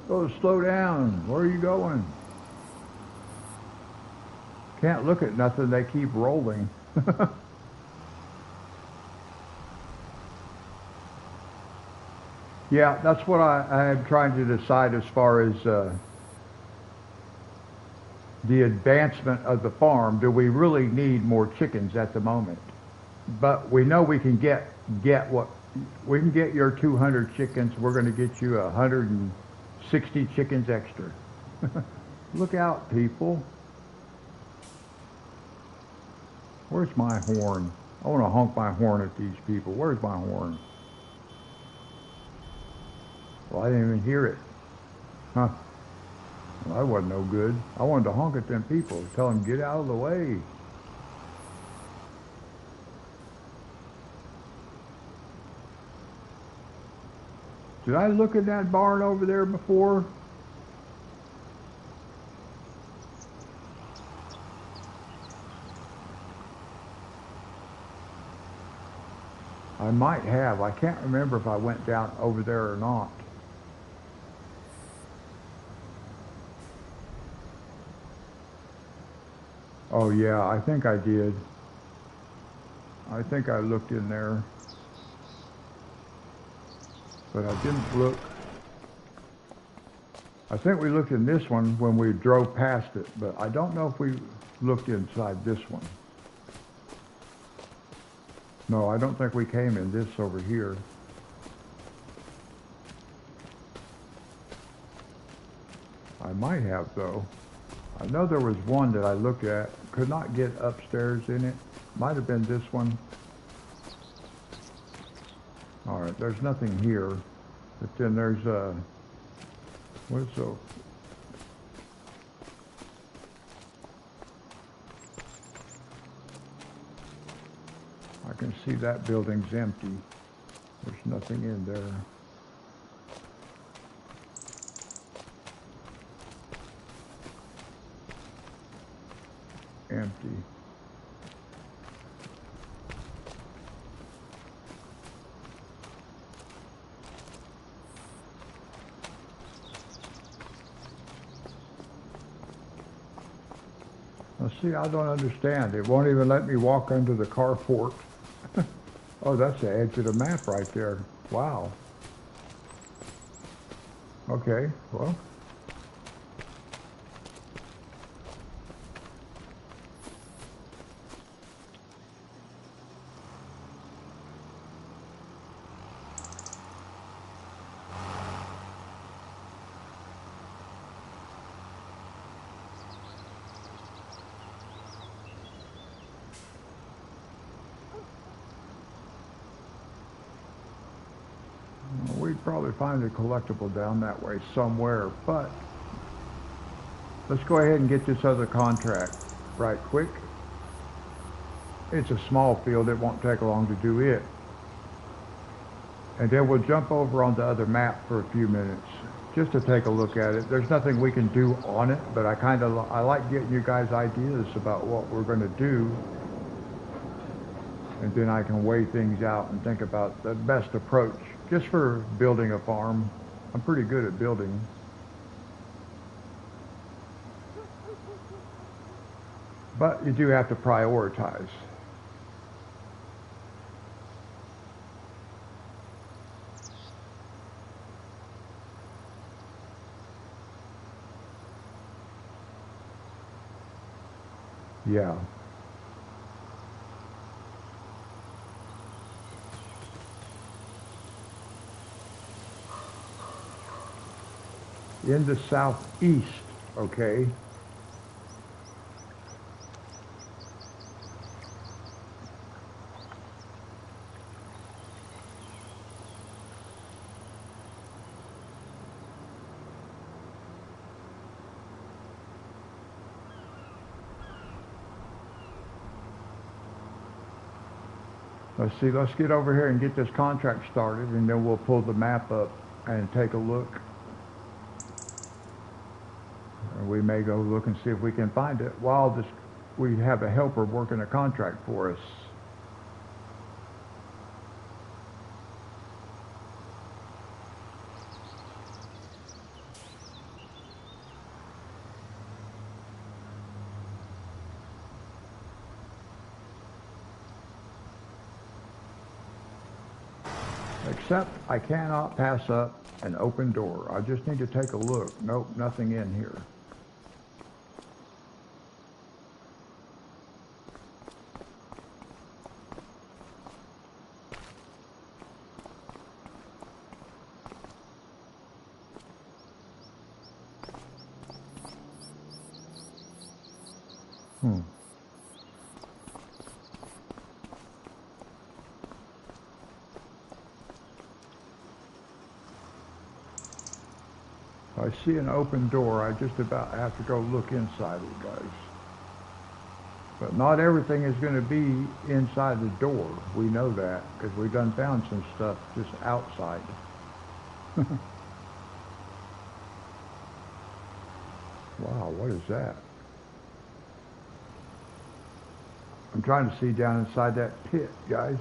Oh, slow down. Where are you going? Can't look at nothing. They keep rolling. Yeah, that's what I am trying to decide as far as the advancement of the farm. Do we really need more chickens at the moment? But we know we can get what we can get. Your 200 chickens. We're going to get you 160 chickens extra. Look out, people. Where's my horn? I want to honk my horn at these people. Where's my horn? Well, I didn't even hear it. Huh. Well, that wasn't no good. I wanted to honk at them people. Tell them, get out of the way. Did I look at that barn over there before? I might have. I can't remember if I went down over there or not. Oh yeah, I think I did. I think I looked in there. But I didn't look. I think we looked in this one when we drove past it, but I don't know if we looked inside this one. No, I don't think we came in this over here. I might have though. I know there was one that I looked at, could not get upstairs in it. Might have been this one. All right, there's nothing here. But then there's what is so? I can see that building's empty. There's nothing in there. Empty. Now see, I don't understand. It won't even let me walk under the carport. Oh, that's the edge of the map right there. Wow. Okay, well. we'd probably find a collectible down that way somewhere, but let's go ahead and get this other contract right quick. It's a small field, it won't take long to do it. And then we'll jump over on the other map for a few minutes just to take a look at it. There's nothing we can do on it, but I like getting you guys ideas about what we're going to do. And then I can weigh things out and think about the best approach just for building a farm. I'm pretty good at building. But you do have to prioritize. Yeah. In the southeast, okay? Let's get over here and get this contract started, and then we'll pull the map up and take a look. And we may go look and see if we can find it while we have a helper working a contract for us. Except I cannot pass up an open door. I just need to take a look. Nope, nothing in here. I see an open door. I just about have to go look inside it, guys. But not everything is going to be inside the door. We know that because we done found some stuff just outside. Wow, what is that? I'm trying to see down inside that pit, guys.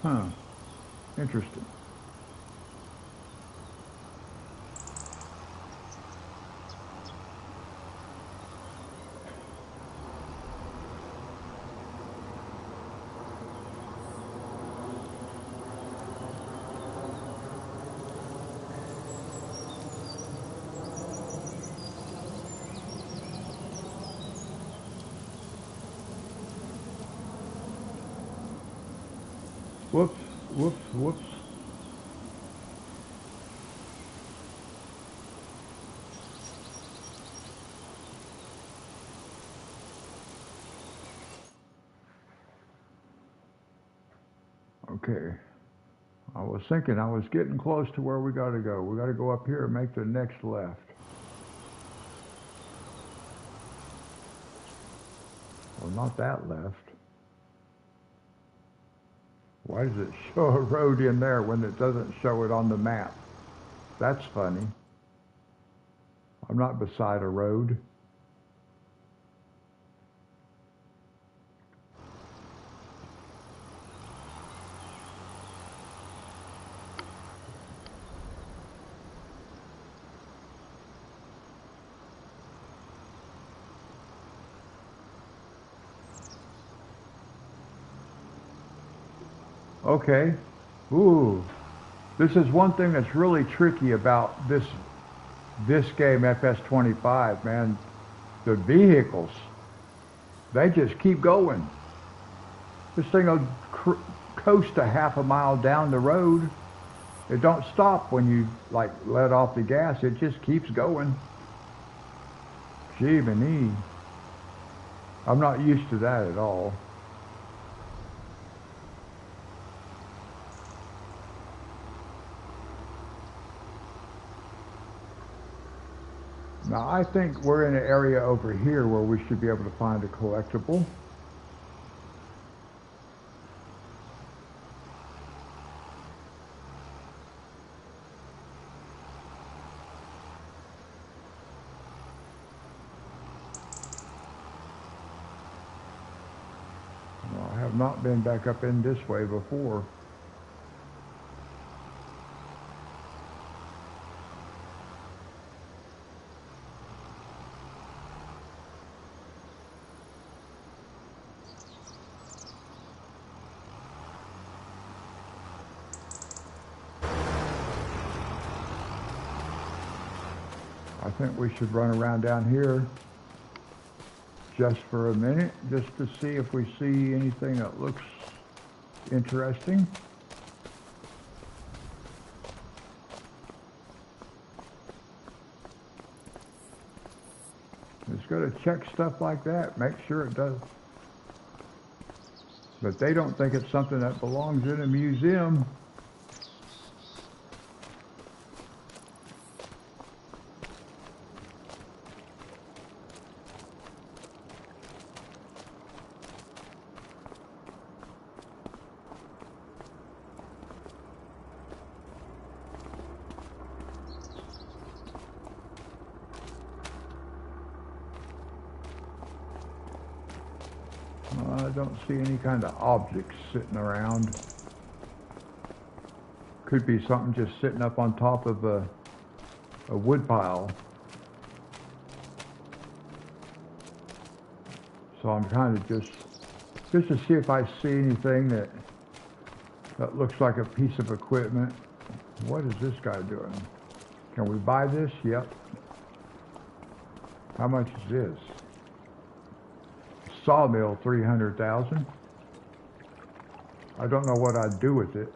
Huh. Interesting. Whoops, whoops, whoops. Okay. I was thinking I was getting close to where we got to go. We got to go up here and make the next left. Well, not that left. Why does it show a road in there when it doesn't show it on the map? That's funny. I'm not beside a road. Okay. Ooh. This is one thing that's really tricky about this game, FS25, man. The vehicles, they just keep going. This thing will coast a half a mile down the road. It don't stop when you like let off the gas. It just keeps going. Jee-miny. I'm not used to that at all. Now I think we're in an area over here where we should be able to find a collectible. Well, I have not been back up in this way before. I think we should run around down here just for a minute, just to see if we see anything that looks interesting. Just got to check stuff like that, make sure it does. But they don't think it's something that belongs in a museum. I don't see any kind of objects sitting around. Could be something just sitting up on top of a wood pile. So I'm kind of just to see if I see anything that looks like a piece of equipment. What is this guy doing? Can we buy this? Yep. How much is this? Sawmill, 300,000. I don't know what I'd do with it.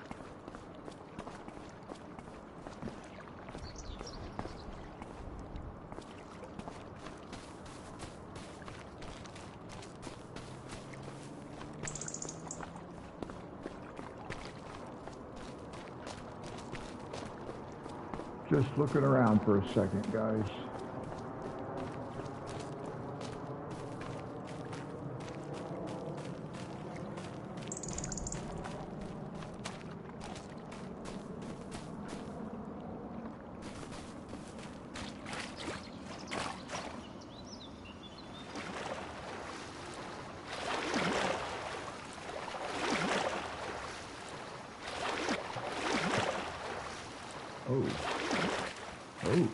Just looking around for a second, guys. Oh. Oh.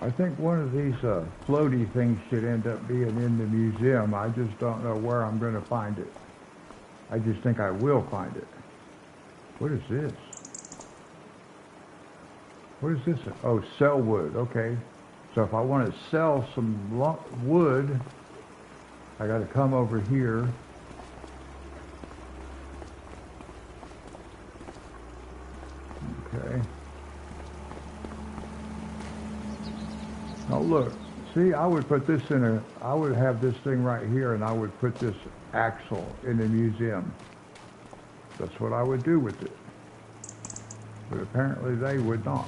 I think one of these floaty things should end up being in the museum. I just don't know where I'm going to find it. I just think I will find it. What is this? What is this? Oh, sell wood. Okay. So if I want to sell some wood, I got to come over here. Okay. Oh, look. See, I would put this I would have this thing right here, and I would put this axle in the museum. That's what I would do with it. But apparently they would not.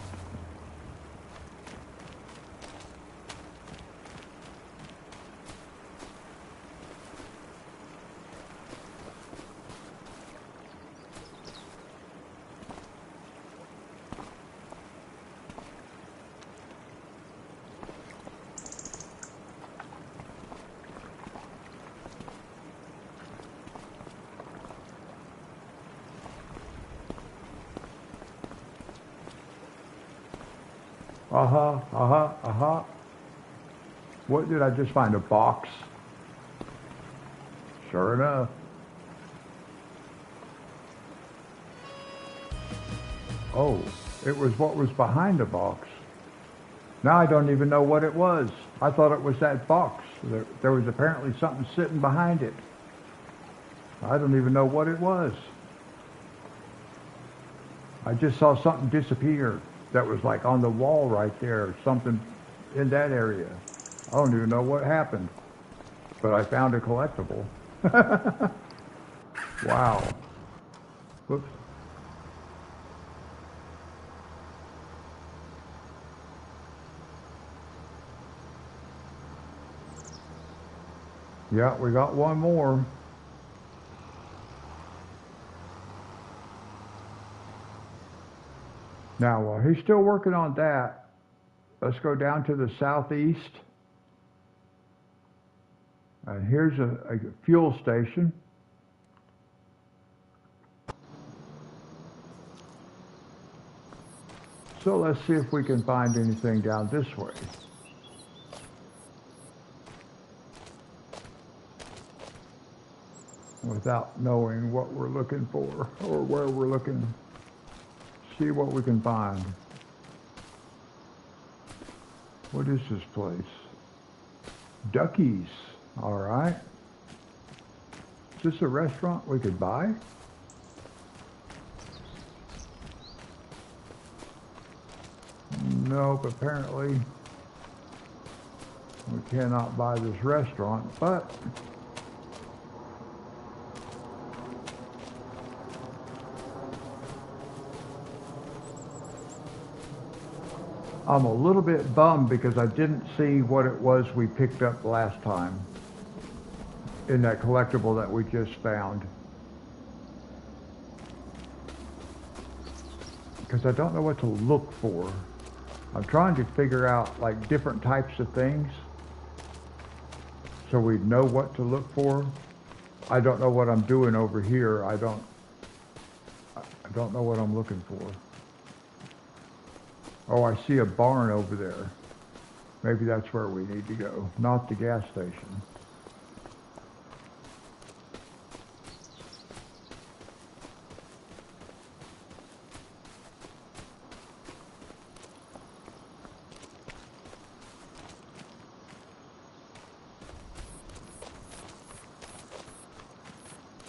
What did I just find? A box? Sure enough. Oh, it was what was behind the box. Now I don't even know what it was. I thought it was that box. There was apparently something sitting behind it. I don't even know what it was. I just saw something disappear. that was like on the wall right there, something in that area. I don't even know what happened, but I found a collectible. Wow. Whoops. Yeah, we got one more. Now, while he's still working on that, let's go down to the southeast. And here's a fuel station. So let's see if we can find anything down this way. Without knowing what we're looking for or where we're looking. See what we can find. What is this place? Ducky's. All right. Is this a restaurant we could buy? Nope, apparently we cannot buy this restaurant, but I'm a little bit bummed because I didn't see what it was we picked up last time in that collectible that we just found. Because I don't know what to look for. I'm trying to figure out like different types of things so we know what to look for. I don't know what I'm doing over here. I don't know what I'm looking for. Oh, I see a barn over there. Maybe that's where we need to go, not the gas station.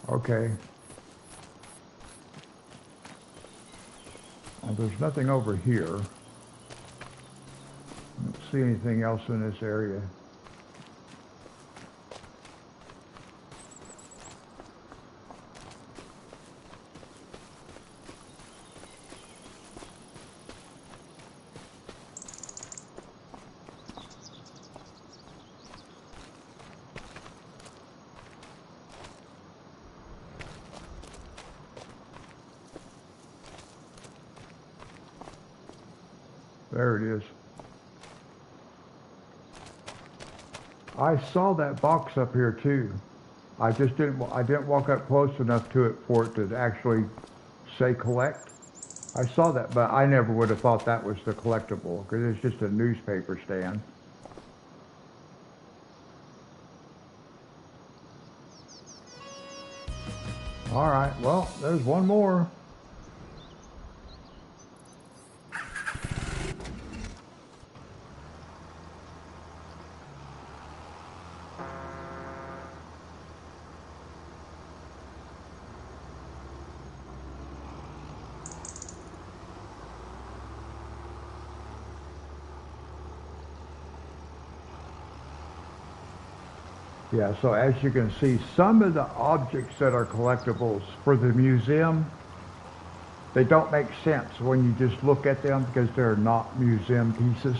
Okay. Well, there's nothing over here. I don't see anything else in this area. There it is. I saw that box up here too. I didn't walk up close enough to it for it to actually say collect. I saw that, but I never would have thought that was the collectible because it's just a newspaper stand. All right, well, there's one more. Yeah, so as you can see, some of the objects that are collectibles for the museum, they don't make sense when you just look at them because they're not museum pieces.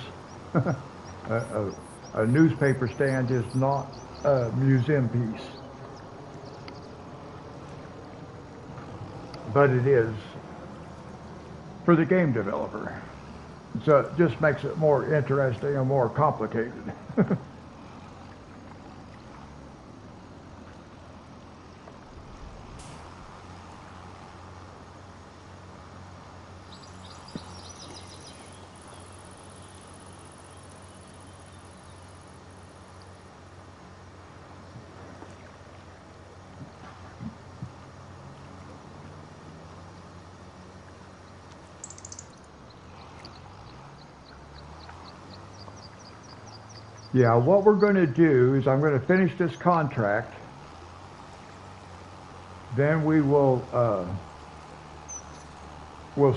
a newspaper stand is not a museum piece. But it is for the game developer. So it just makes it more interesting and more complicated. Yeah, what we're going to do is I'm going to finish this contract. Then we'll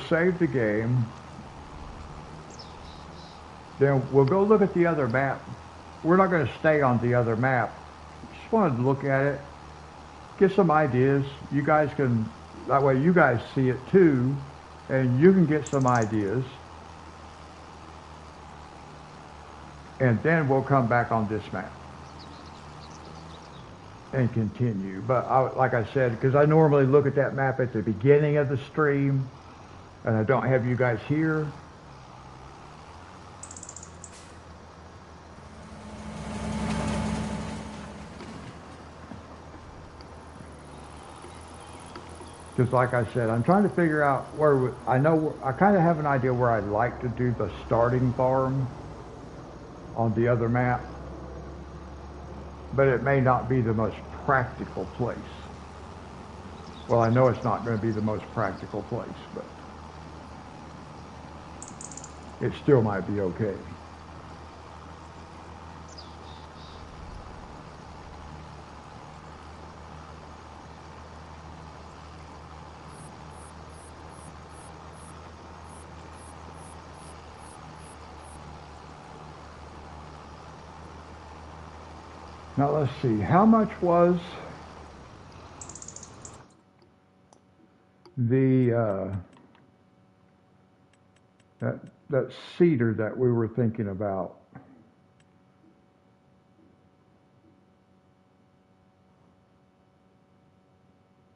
save the game. Then we'll go look at the other map. We're not going to stay on the other map. Just wanted to look at it, get some ideas. You guys can, that way you guys see it too, and you can get some ideas. And then we'll come back on this map and continue. But like I said, because I normally look at that map at the beginning of the stream, and I don't have you guys here. Because like I said, I'm trying to figure out where, I know, I kind of have an idea where I'd like to do the starting farm on the other map, but it may not be the most practical place. Well, I know it's not going to be the most practical place, but it still might be okay. Now let's see, how much was the that cedar that we were thinking about?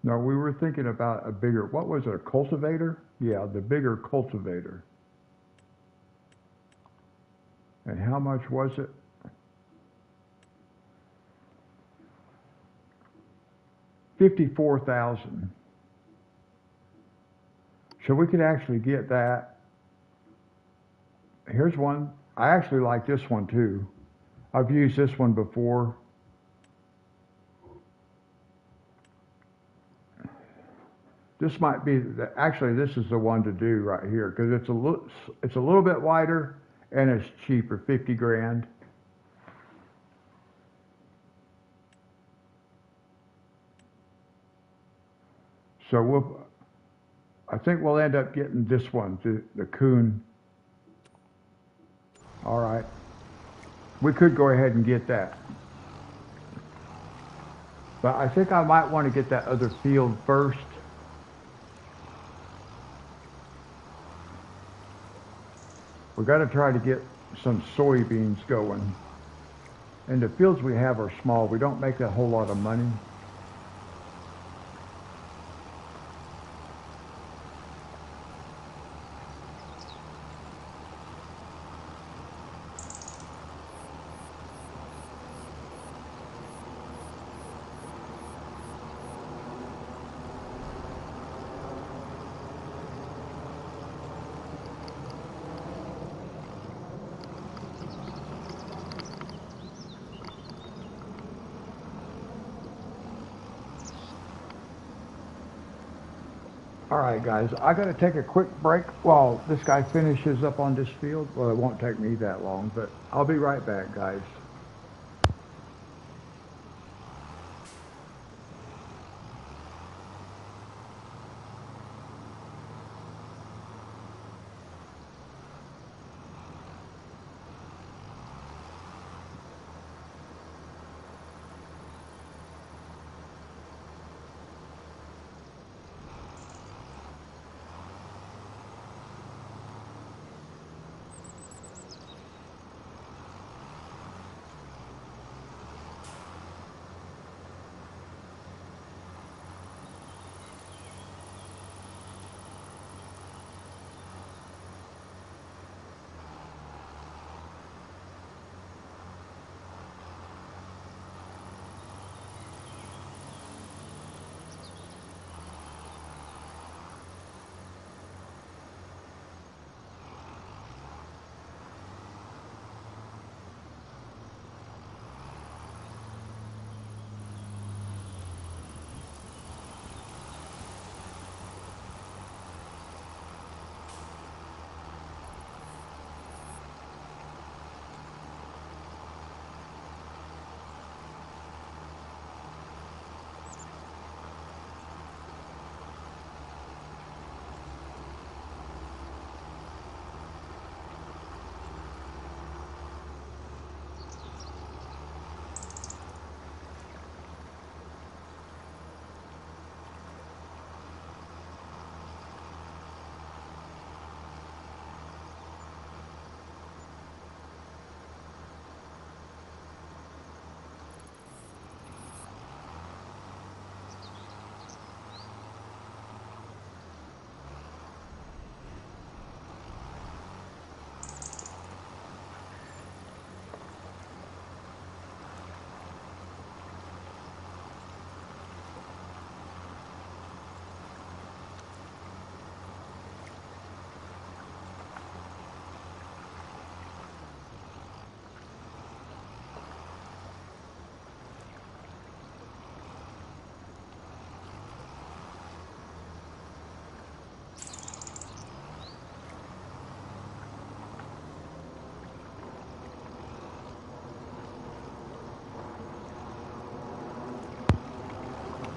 No, we were thinking about a bigger, what was it, a cultivator? Yeah, the bigger cultivator. And how much was it? $54,000. So we could actually get that. Here's one. I actually like this one too. I've used this one before. This might be actually this is the one to do right here because it's a little bit wider and it's cheaper, 50 grand. So I think we'll end up getting this one, the coon. All right. We could go ahead and get that. But I think I might want to get that other field first. We've got to try to get some soybeans going. And the fields we have are small. We don't make a whole lot of money. All right, guys, I got to take a quick break while this guy finishes up on this field. Well, it won't take me that long, but I'll be right back, guys.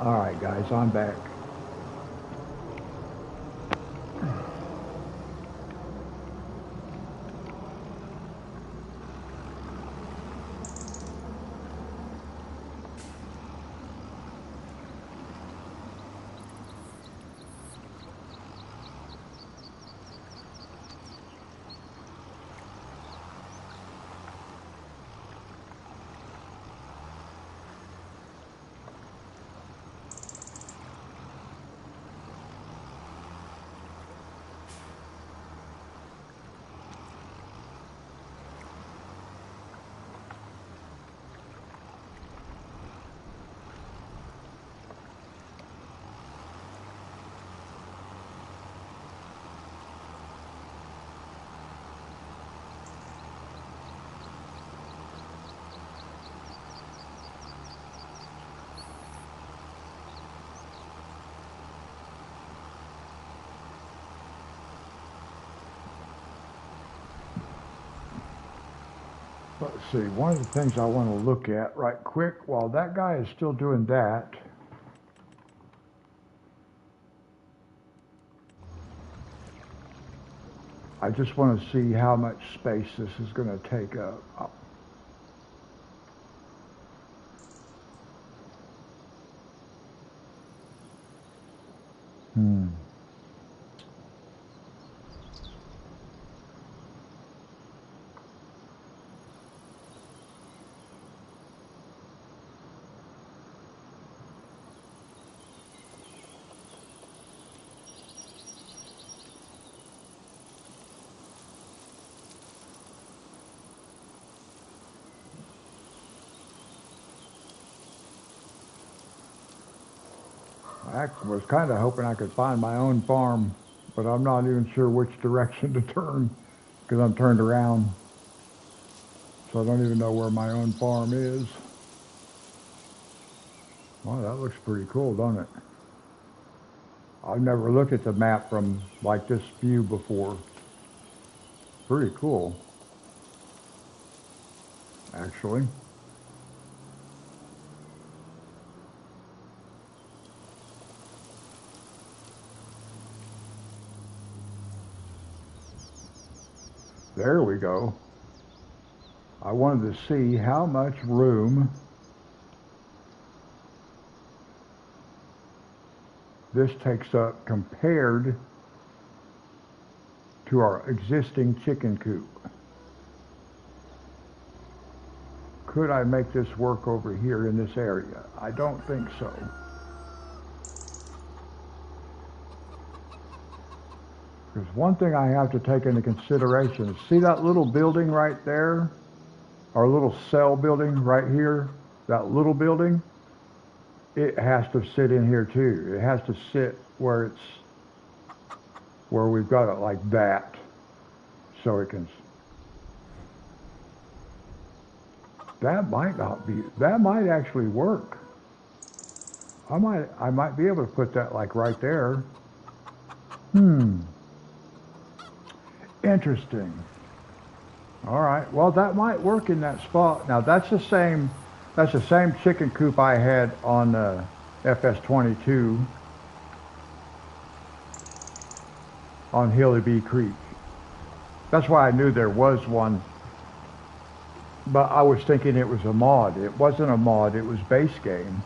All right, guys, I'm back. Let's see, one of the things I want to look at right quick while that guy is still doing that. I just want to see how much space this is going to take up. I was kind of hoping I could find my own farm, but I'm not even sure which direction to turn because I'm turned around. So I don't even know where my own farm is. Well, that looks pretty cool, doesn't it? I've never looked at the map from like this view before. Pretty cool, actually. There we go. I wanted to see how much room this takes up compared to our existing chicken coop. Could I make this work over here in this area? I don't think so. There's one thing I have to take into consideration. See that little building right there? Our little cell building right here? That little building? It has to sit in here too. It has to sit where we've got it like that. So it can, that might actually work. I might be able to put that like right there. Interesting. All right, well that might work in that spot. Now that's the same chicken coop I had on FS22 on Hilly B Creek. That's why I knew there was one, but I was thinking it was a mod. It wasn't a mod, it was base game.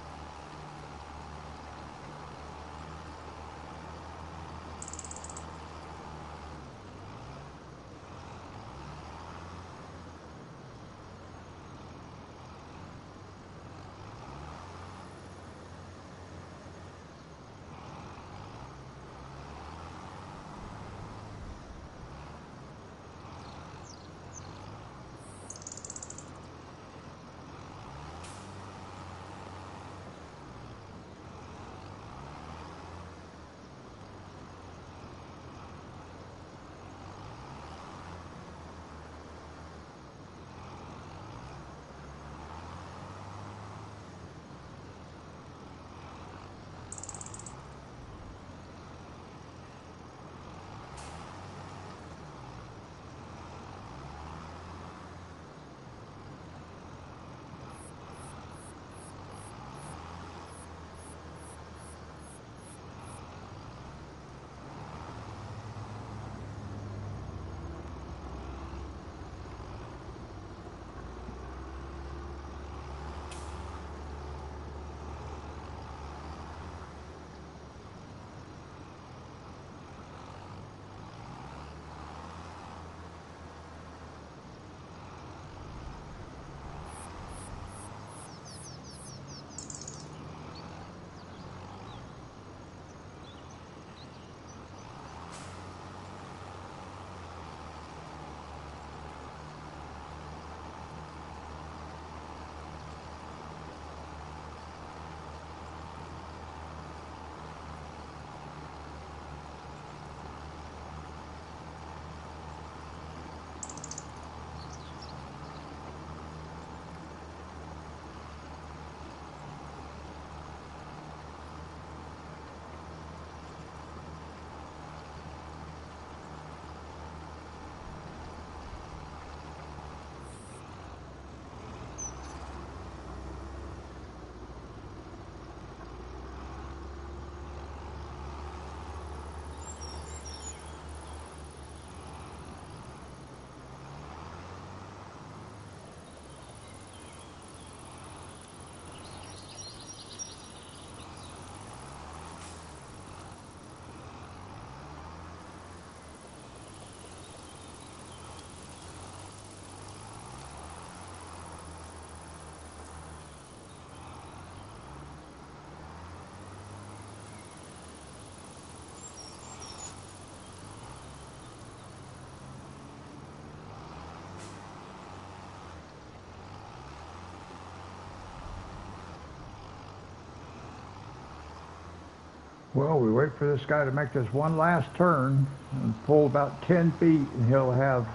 Well, we wait for this guy to make this one last turn and pull about 10 feet, and he'll have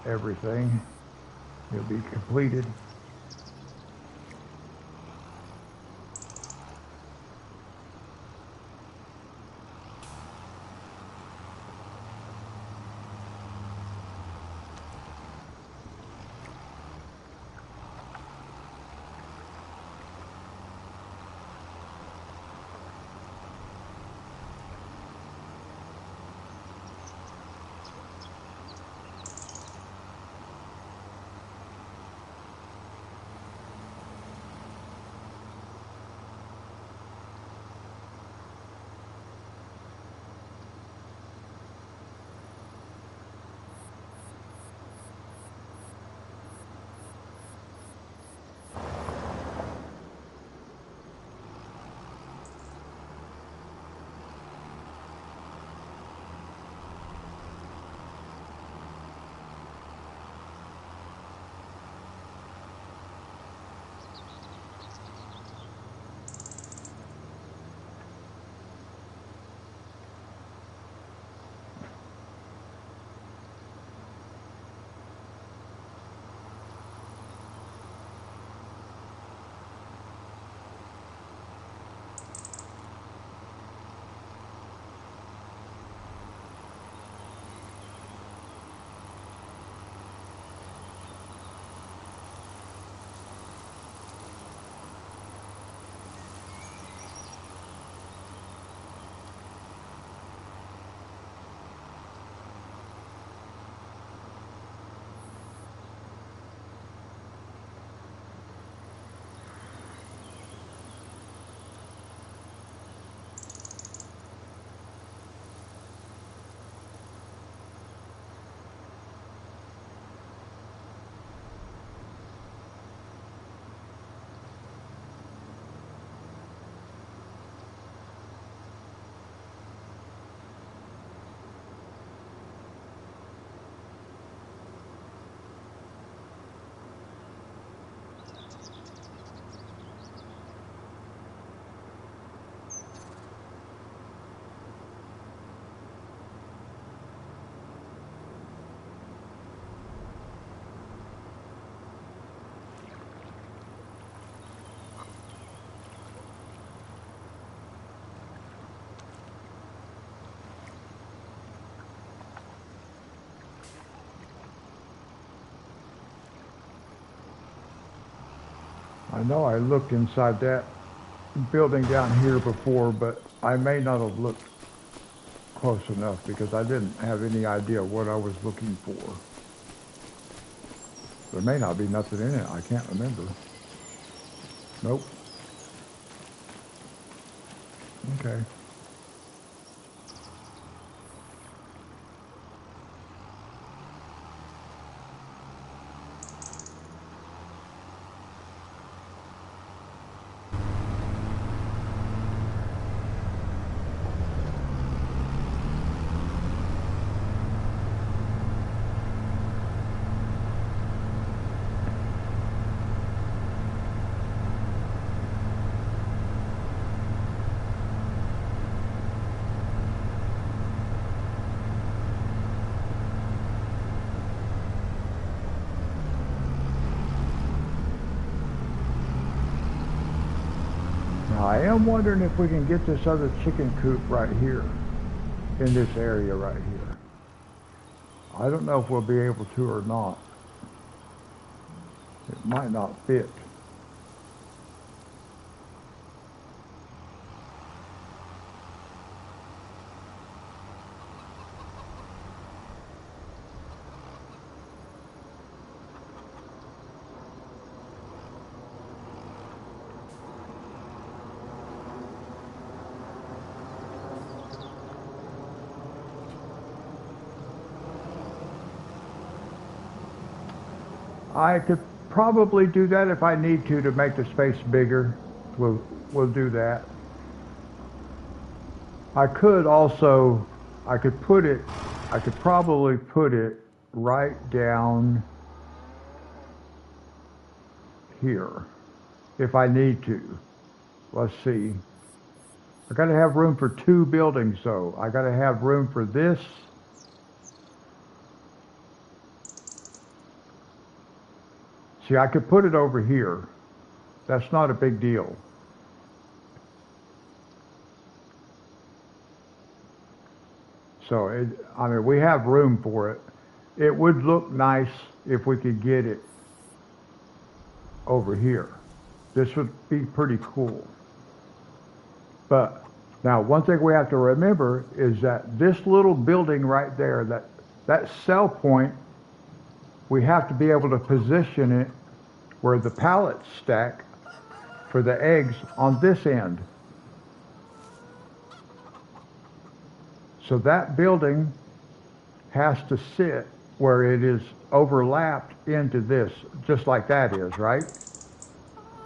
everything. He'll be completed. I know I looked inside that building down here before, but I may not have looked close enough because I didn't have any idea what I was looking for. There may not be nothing in it. I can't remember. Nope. Okay. Now, I am wondering if we can get this other chicken coop right here, in this area right here. I don't know if we'll be able to or not. It might not fit. I could probably do that if I need to make the space bigger. We'll do that. I could also, I could probably put it right down here if I need to. Let's see. I got to have room for two buildings, though. I got to have room for this. See, I could put it over here. That's not a big deal. So, I mean, we have room for it. It would look nice if we could get it over here. This would be pretty cool. But now, one thing we have to remember is that this little building right there, that cell point, we have to be able to position it where the pallets stack for the eggs on this end. So that building has to sit where it is overlapped into this, just like that is, right?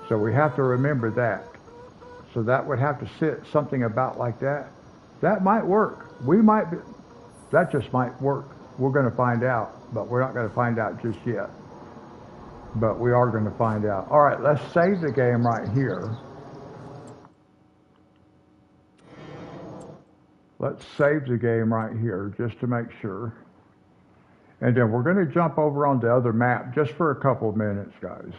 So we have to remember that. So that would have to sit something about like that. That might work. That just might work. We're going to find out, but we're not going to find out just yet. But we are going to find out. All right, let's save the game right here. Let's save the game right here just to make sure. And then we're going to jump over on the other map just for a couple of minutes, guys.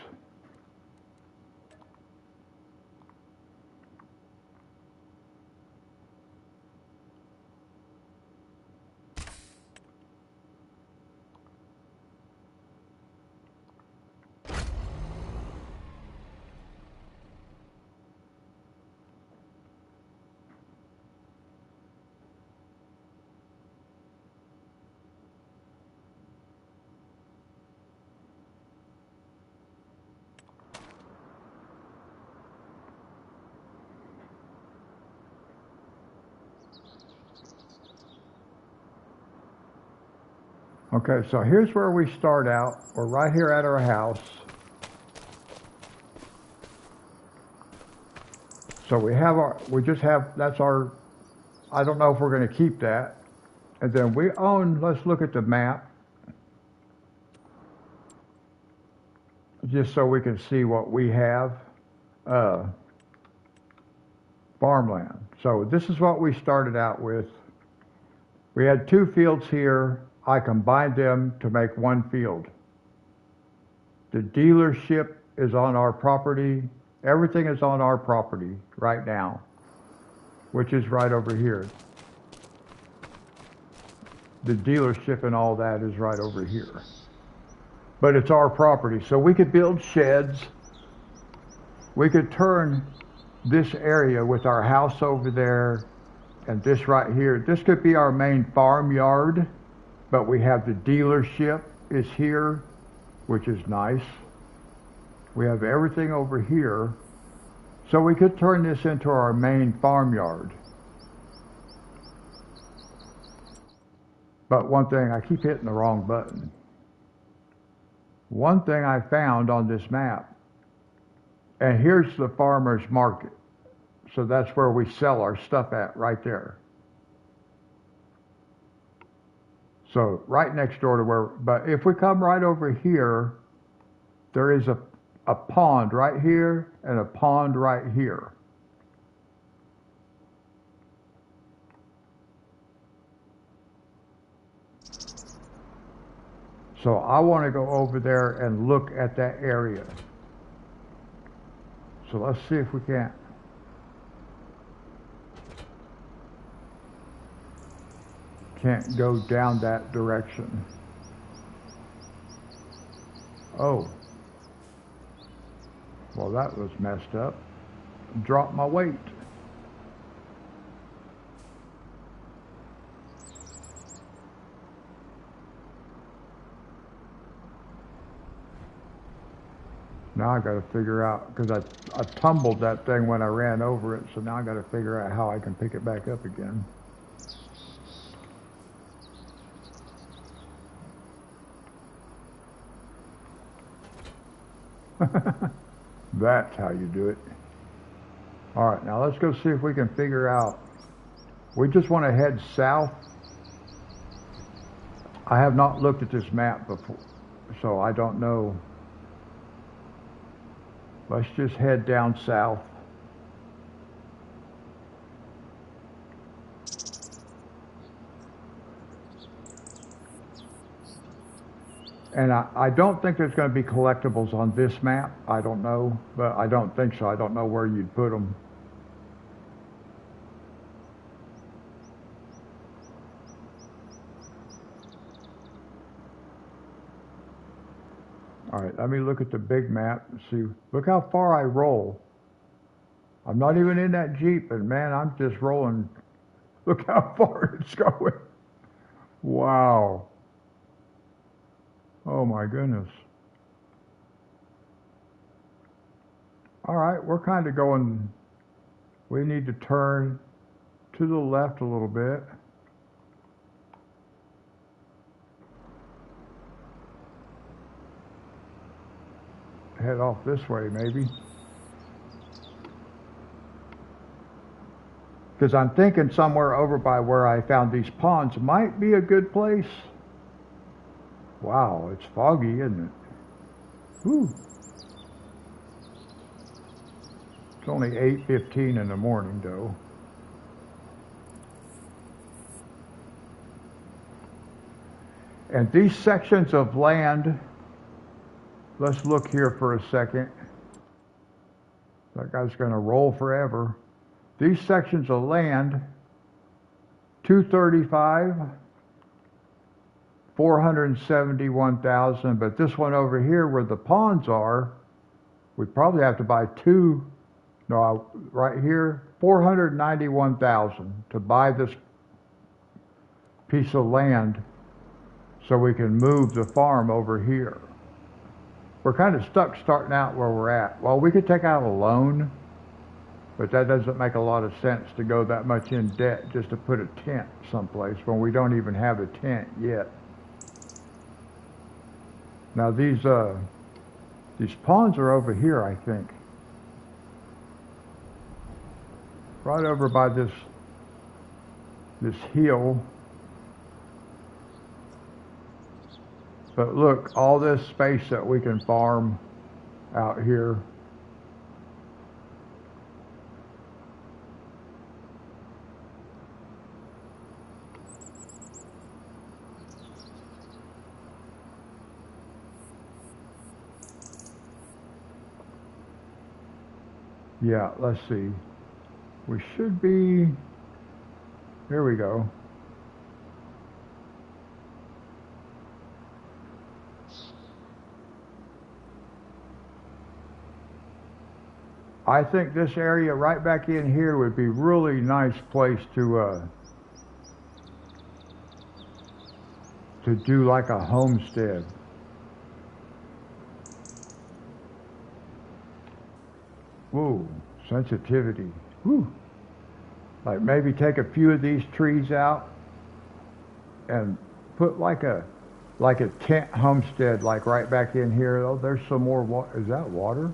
Okay, so here's where we start out. We're right here at our house. So that's our, I don't know if we're going to keep that. And then let's look at the map. Just so we can see what we have. Farmland. So this is what we started out with. We had 2 fields here. I combined them to make 1 field. The dealership is on our property. Everything is on our property right now, which is right over here. The dealership and all that is right over here. But it's our property, so we could build sheds. We could turn this area with our house over there and this right here. This could be our main farmyard. But we have the dealership is here, which is nice. We have everything over here. So we could turn this into our main farmyard. But one thing, I keep hitting the wrong button. One thing I found on this map, and here's the farmer's market. So that's where we sell our stuff at, right there. So right next door to where, but if we come right over here, there is a pond right here and a pond right here. So I want to go over there and look at that area. So let's see if we can't go down that direction. Oh. Well, that was messed up. Dropped my weight. Now I got to figure out, because I tumbled that thing when I ran over it, so now I got to figure out how I can pick it back up again. That's how you do it. All right, now let's go see if we can figure out. We just want to head south. I have not looked at this map before, so I don't know. Let's just head down south. And I don't think there's going to be collectibles on this map. I don't know, but I don't think so. I don't know where you'd put them. All right, let me look at the big map and see. Look how far I roll. I'm not even in that Jeep, and man, I'm just rolling. Look how far it's going. Wow. Oh my goodness. All right, we're kind of going, we need to turn to the left a little bit. Head off this way maybe. Because I'm thinking somewhere over by where I found these ponds might be a good place. Wow, it's foggy, isn't it? Whew. It's only 8:15 in the morning, though. And these sections of land, let's look here for a second. That guy's going to roll forever. These sections of land, 235, 471,000, but this one over here where the ponds are, we probably have to buy two. No, right here, 491,000 to buy this piece of land so we can move the farm over here. We're kind of stuck starting out where we're at. Well, we could take out a loan, but that doesn't make a lot of sense to go that much in debt just to put a tent someplace when we don't even have a tent yet. Now these ponds are over here, I think. Right over by this hill. But look, all this space that we can farm out here. Yeah, let's see. We should be, here we go. I think this area right back in here would be a really nice place to do like a homestead. Whoa, sensitivity. Whew. Like maybe take a few of these trees out and put like a tent homestead like right back in here. Oh, there's some more water. Is that water?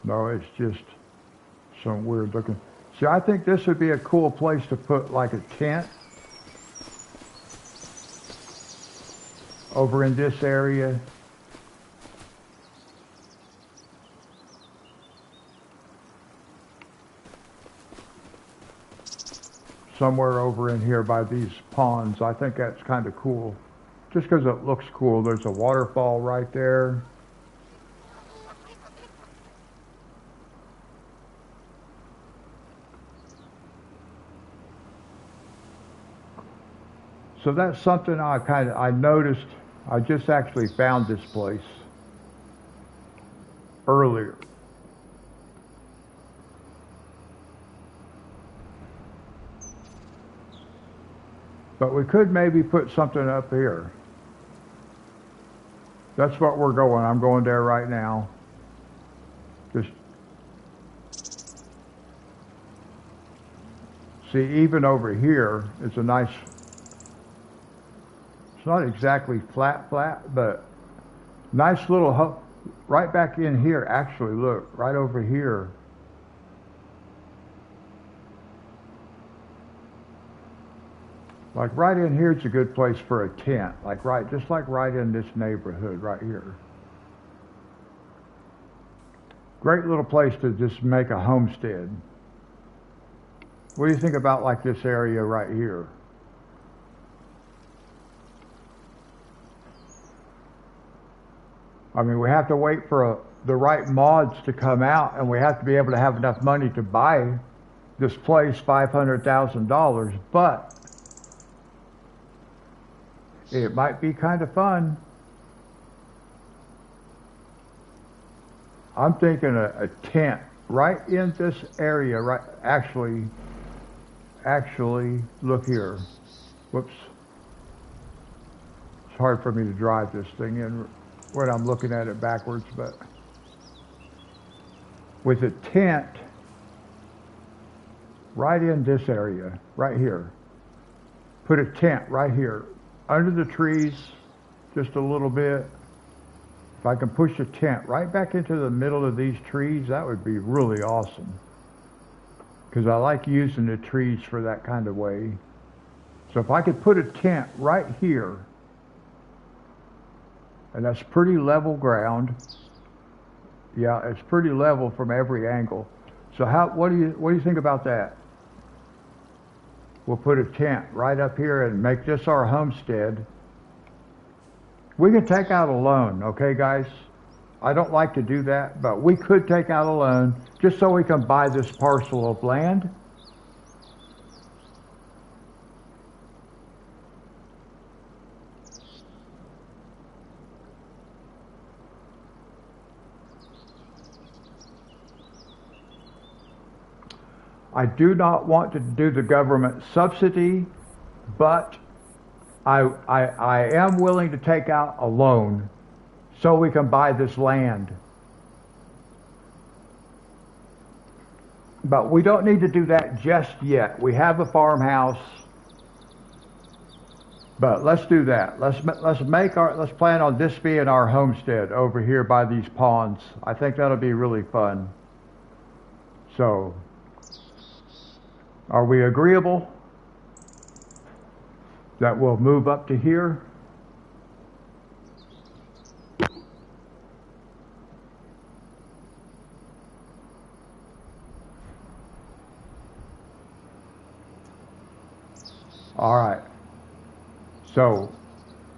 No, it's just some weird looking. See, I think this would be a cool place to put like a tent over in this area. Somewhere over in here by these ponds. I think that's kind of cool. Just because it looks cool. There's a waterfall right there. So that's something I noticed. I just actually found this place earlier. But we could maybe put something up here. That's what we're going. I'm going there right now. Just see, even over here, it's a nice. It's not exactly flat, but nice little right back in here. Actually, look, right over here. Like right in here, it's a good place for a tent. Like just like right in this neighborhood right here. Great little place to just make a homestead. What do you think about like this area right here? I mean, we have to wait for the right mods to come out, and we have to be able to have enough money to buy this place $500,000, but it might be kind of fun. I'm thinking a tent right in this area, right, actually, look here. Whoops. It's hard for me to drive this thing in when I'm looking at it backwards, but with a tent right in this area, right here. Put a tent right here, under the trees, just a little bit. If I can push a tent right back into the middle of these trees, that would be really awesome. Because I like using the trees for that kind of way. So if I could put a tent right here, and that's pretty level ground. Yeah, it's pretty level from every angle. So what do you think about that? We'll put a tent right up here and make this our homestead. We can take out a loan, okay, guys? I don't like to do that, but we could take out a loan just so we can buy this parcel of land. I do not want to do the government subsidy, but I am willing to take out a loan so we can buy this land. But we don't need to do that just yet. We have a farmhouse, but let's do that. Let's plan on this being our homestead over here by these ponds. I think that'll be really fun. So, are we agreeable that we'll move up to here? All right. So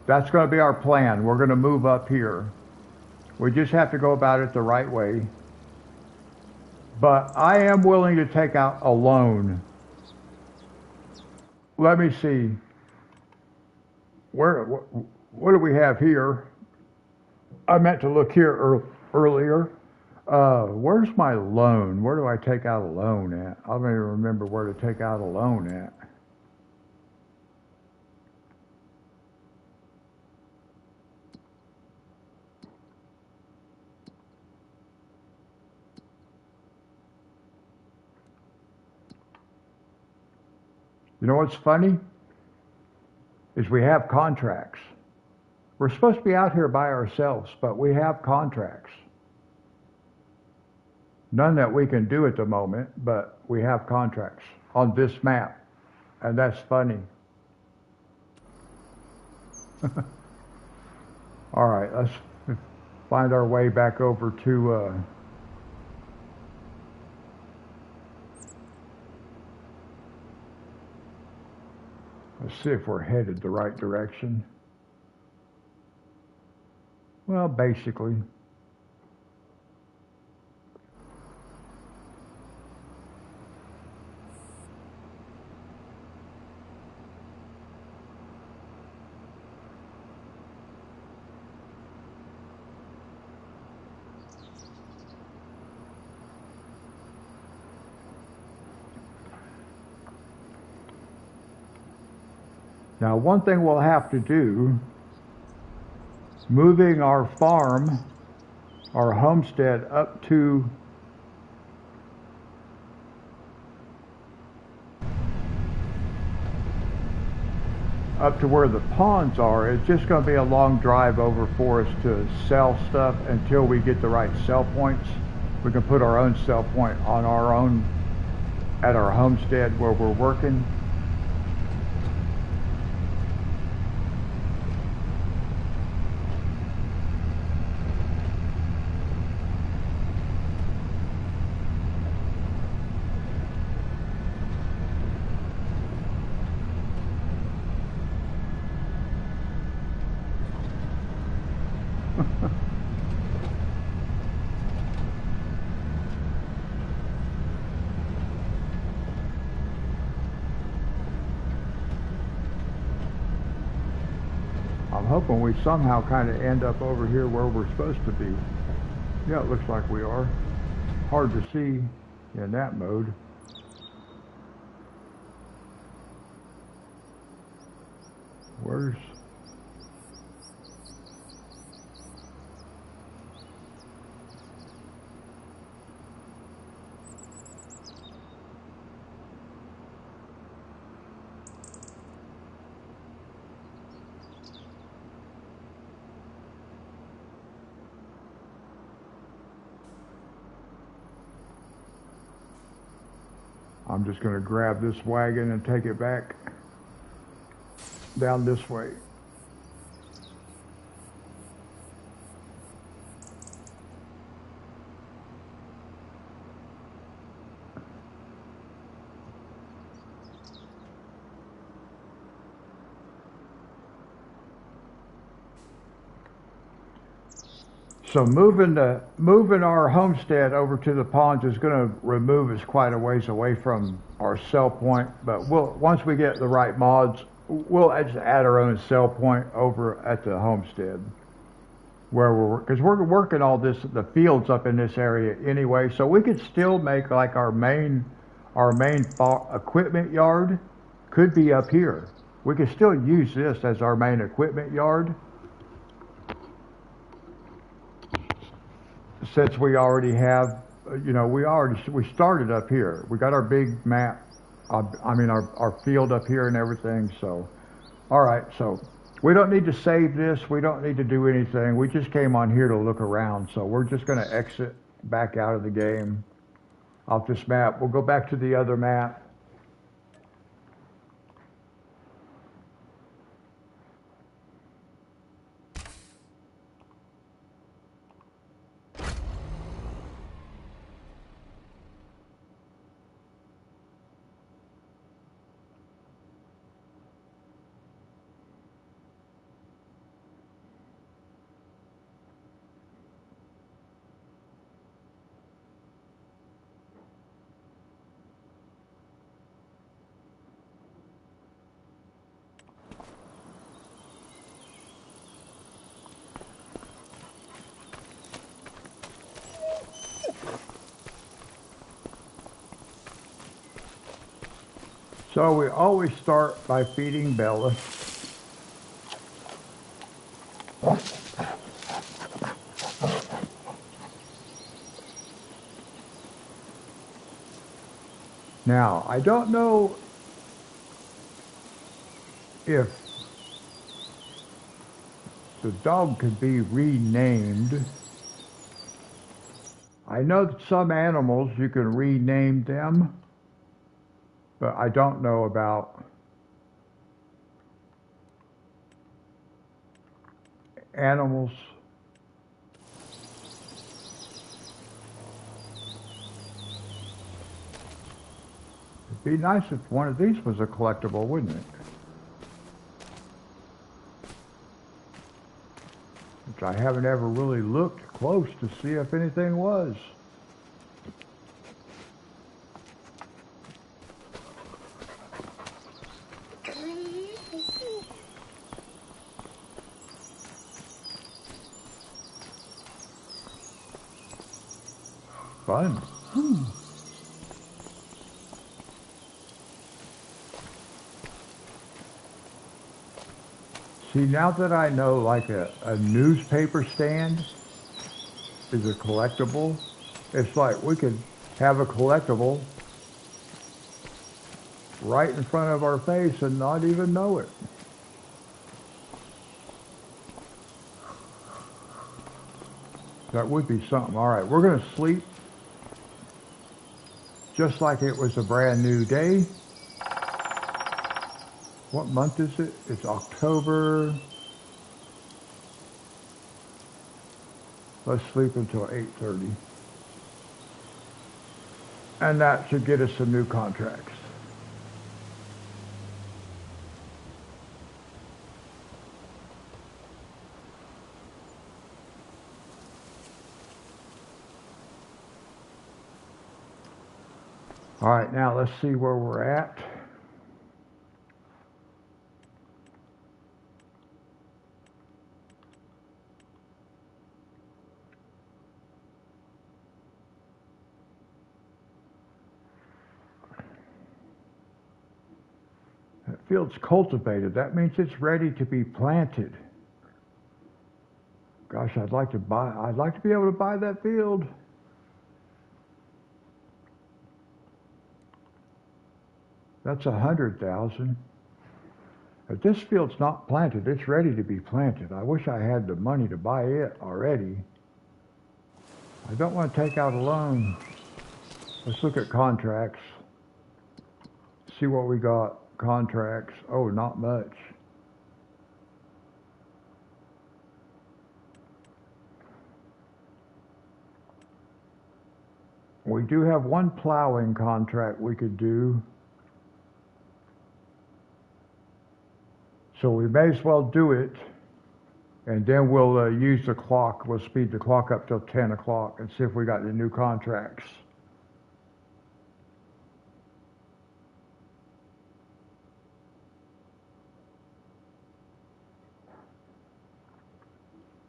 that's going to be our plan. We're going to move up here. We just have to go about it the right way. But I am willing to take out a loan. Let me see. What do we have here? I meant to look here earlier. Where's my loan? Where do I take out a loan at? I don't even remember where to take out a loan at. You know what's funny? Is we have contracts. We're supposed to be out here by ourselves, but we have contracts. None that we can do at the moment, but we have contracts on this map. And that's funny. All right, let's find our way back over to let's see if we're headed the right direction. Well, basically. Now, one thing we'll have to do, moving our farm, our homestead up to where the ponds are, it's just going to be a long drive over for us to sell stuff until we get the right sell points. We can put our own sell point on our own at our homestead where we're working. hoping we somehow kind of end up over here where we're supposed to be. Yeah, it looks like we are. Hard to see in that mode. Where's... I'm just going to grab this wagon and take it back down this way. So moving our homestead over to the ponds is going to remove us quite a ways away from our sell point. But once we get the right mods, we'll just add our own sell point over at the homestead, where because we're working all the fields up in this area anyway. So we could still make like our main equipment yard could be up here. We could still use this as our main equipment yard, since we already have, we started up here. We got our big map, our field up here and everything. So, all right, so we don't need to save this. We don't need to do anything. We just came on here to look around. So we're just going to exit back out of the game off this map. We'll go back to the other map. So we always start by feeding Bella. Now, I don't know if the dog could be renamed. I know that some animals you can rename them, but I don't know about animals. It'd be nice if one of these was a collectible, wouldn't it? Which I haven't ever really looked close to see if anything was. Fun. See, now that I know like a newspaper stand is a collectible, it's like we could have a collectible right in front of our face and not even know it. That would be something. All right, we're going to sleep just like it was a brand new day. What month is it? It's October. Let's sleep until 8:30. And that should get us some new contracts. All right, now let's see where we're at. field's cultivated. That means it's ready to be planted. Gosh, I'd like to be able to buy that field. That's 100,000. If this field's not planted, it's ready to be planted. I wish I had the money to buy it already. I don't want to take out a loan. Let's look at contracts. See what we got. Contracts. Oh, not much. We do have one plowing contract we could do. So we may as well do it, and then we'll use the clock. We'll speed the clock up till 10 o'clock and see if we got any new contracts.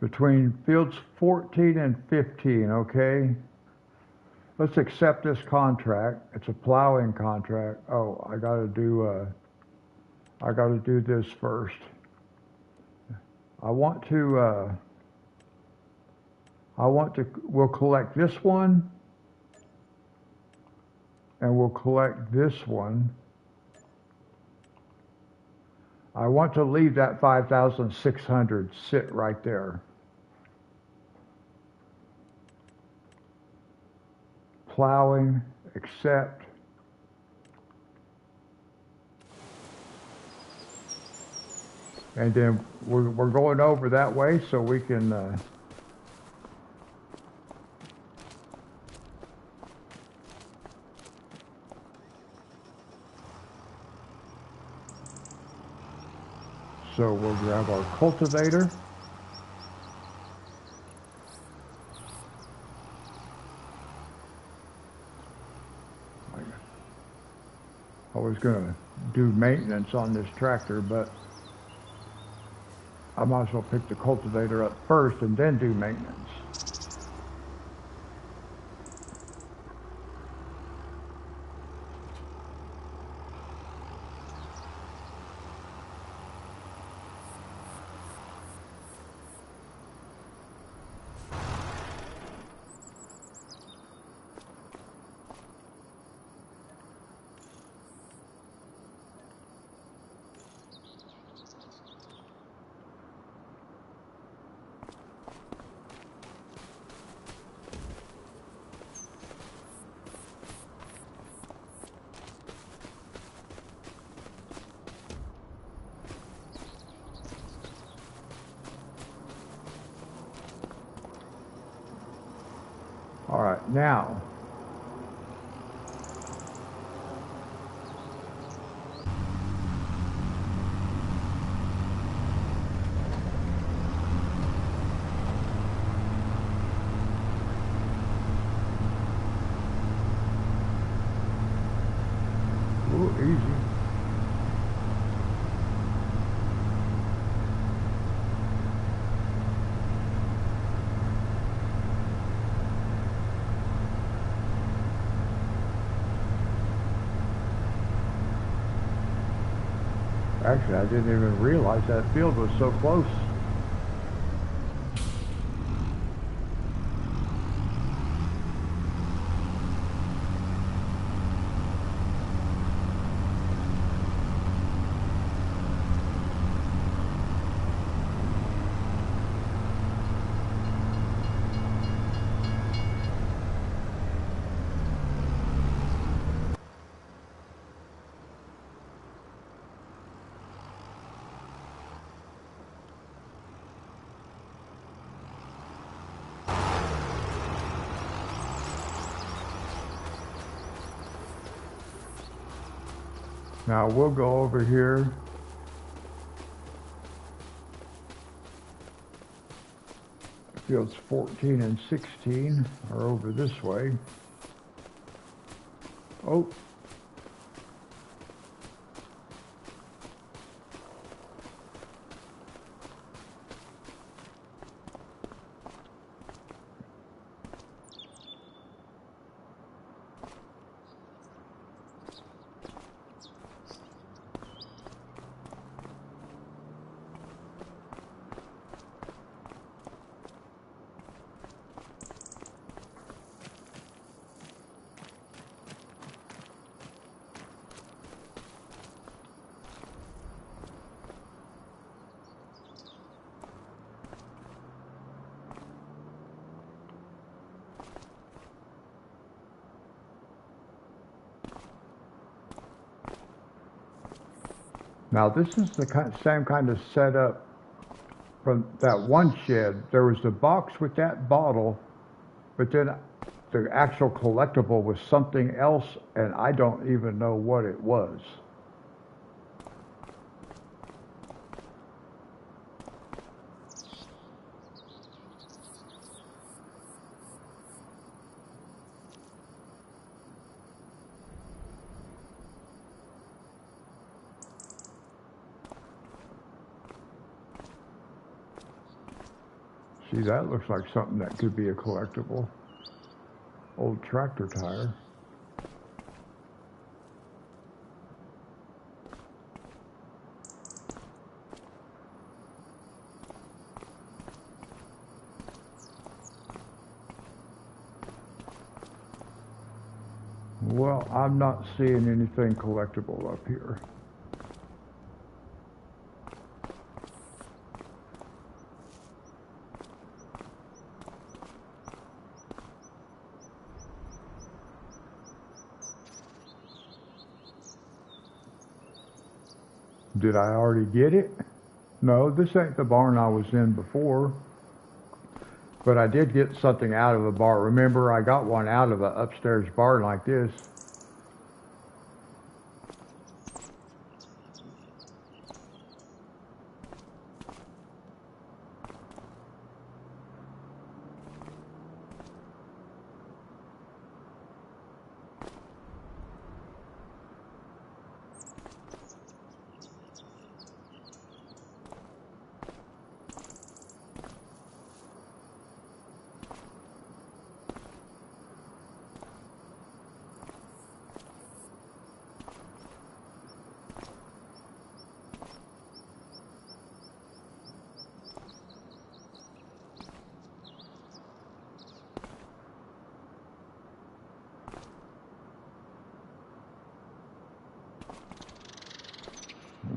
Between fields 14 and 15, okay? Let's accept this contract. It's a plowing contract. Oh, I gotta do this first. We'll collect this one, and we'll collect this one. I want to leave that 5,600 sit right there. Plowing, accept. And then we're going over that way so we can so we'll grab our cultivator. I was going to do maintenance on this tractor, but I might as well pick the cultivator up first and then do maintenance. All right, now, ooh, easy. Actually, I didn't even realize that field was so close. Now we'll go over here. Fields 14 and 16 are over this way. Oh. Now this is the same kind of setup from that one shed. There was the box with that bottle, but then the actual collectible was something else, and I don't even know what it was. See, that looks like something that could be a collectible. Old tractor tire. Well, I'm not seeing anything collectible up here. Did I already get it? No, this ain't the barn I was in before. But I did get something out of a barn. Remember, I got one out of an upstairs barn like this.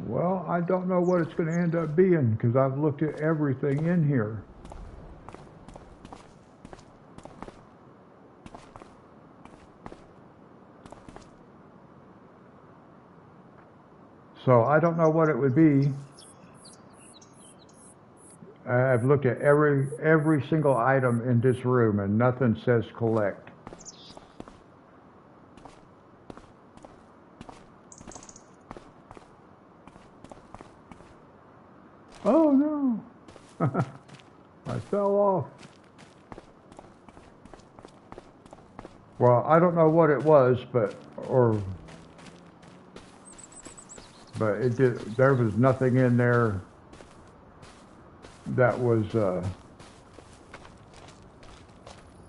Well, I don't know what it's going to end up being because I've looked at everything in here. So I don't know what it would be. I've looked at every single item in this room and nothing says collect. Oh no, I fell off. Well, I don't know what it was, but it did. There was nothing in there that was.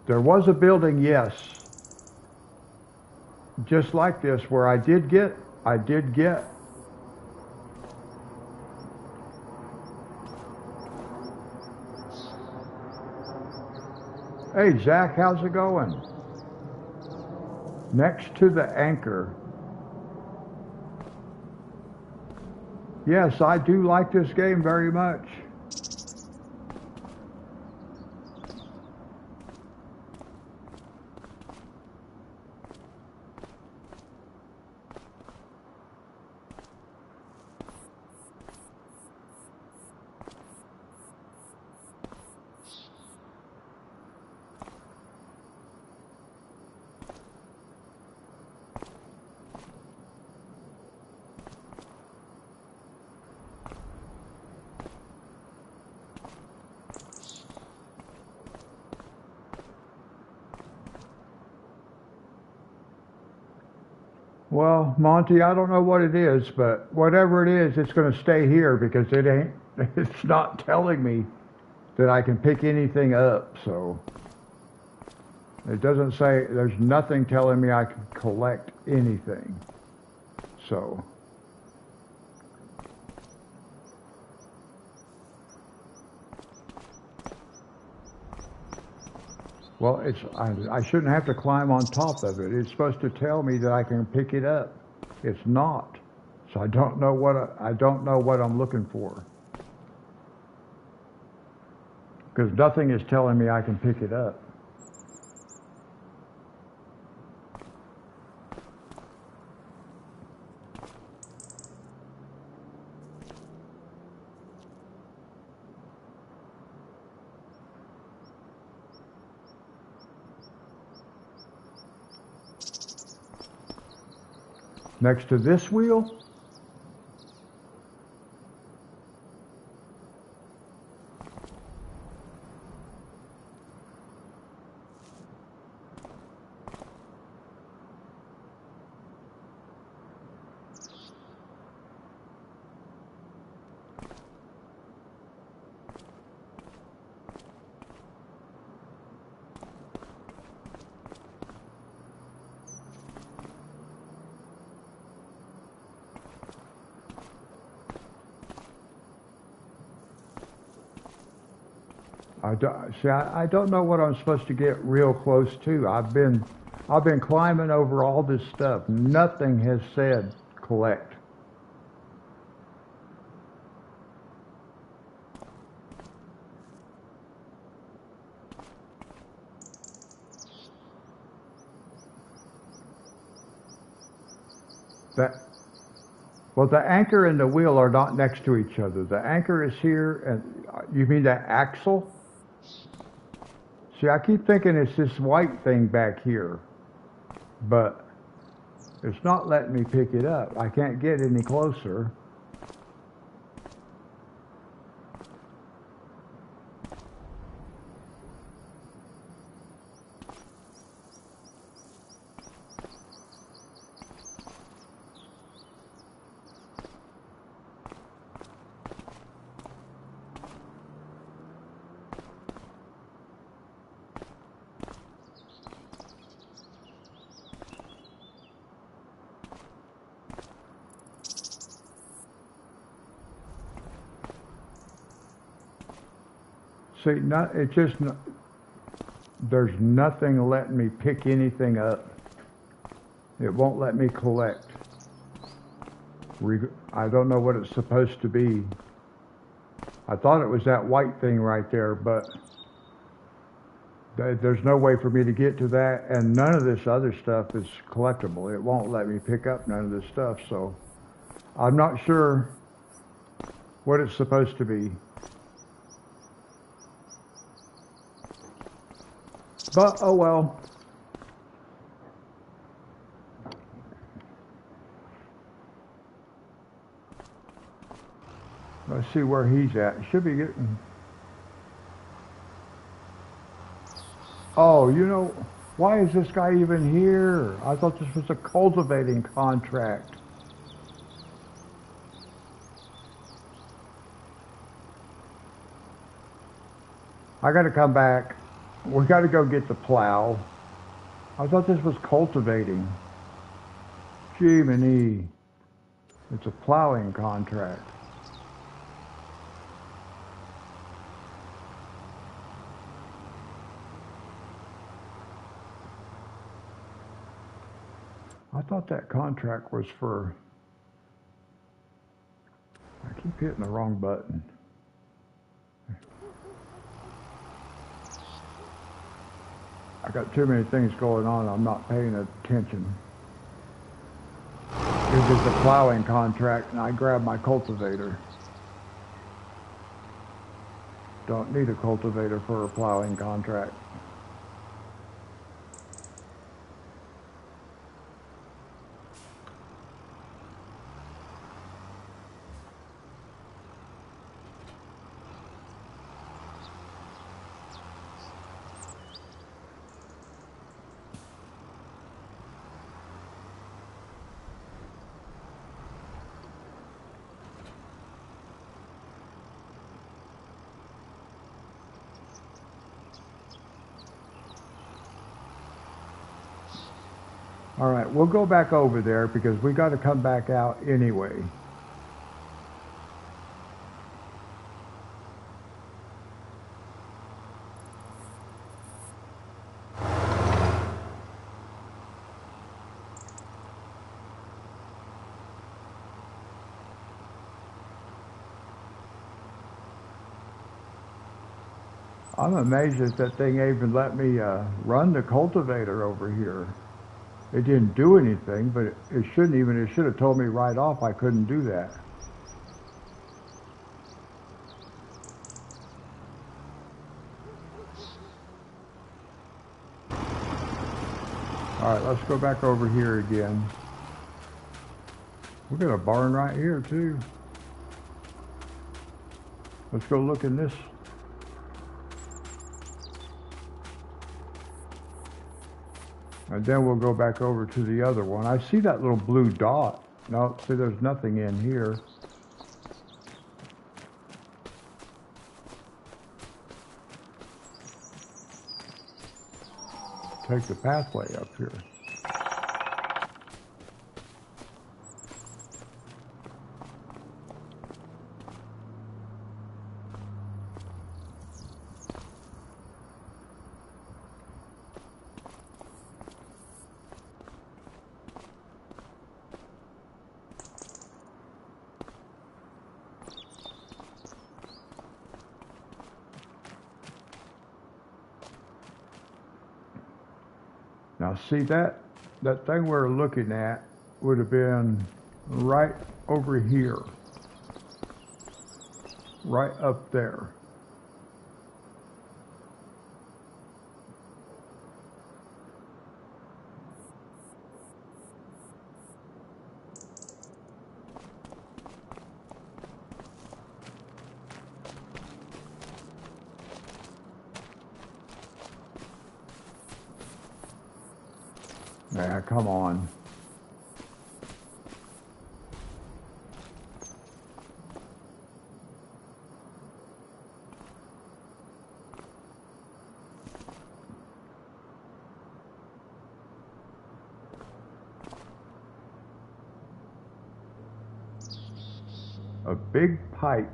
There was a building, yes, just like this, where I did get. Hey, Zach, how's it going? Next to the anchor. Yes, I do like this game very much. Well, Monty, I don't know what it is, but whatever it is, it's going to stay here because it's not telling me that I can pick anything up. So it doesn't say, there's nothing telling me I can collect anything. So. Well, I shouldn't have to climb on top of it. It's supposed to tell me that I can pick it up. It's not. So I don't know what I'm looking for. Because nothing is telling me I can pick it up. Next to this wheel? I don't know what I'm supposed to get real close to. I've been climbing over all this stuff. Nothing has said collect. Well, the anchor and the wheel are not next to each other. The anchor is here, and you mean that axle? See, I keep thinking it's this white thing back here, but it's not letting me pick it up. I can't get any closer. See, there's nothing letting me pick anything up. It won't let me collect. I don't know what it's supposed to be. I thought it was that white thing right there, but there's no way for me to get to that, and none of this other stuff is collectible. It won't let me pick up none of this stuff, so I'm not sure what it's supposed to be. But, oh well. Let's see where he's at. Should be getting... Oh, you know, why is this guy even here? I thought this was a cultivating contract. I gotta come back. We gotta go get the plow. I thought this was cultivating. Jiminy. It's a plowing contract. I thought that contract was for... I keep hitting the wrong button. I got too many things going on. I'm not paying attention. This is a plowing contract, and I grabbed my cultivator. Don't need a cultivator for a plowing contract. All right, we'll go back over there because we got to come back out anyway. I'm amazed that that thing even let me run the cultivator over here. It didn't do anything, but it shouldn't even. It should have told me right off I couldn't do that. All right, let's go back over here again. We got a barn right here too. Let's go look in this. And then we'll go back over to the other one. I see that little blue dot. No, see there's nothing in here. Take the pathway up here. Now see that thing we're looking at would have been right over here, right up there. Yeah, come on. A big pipe.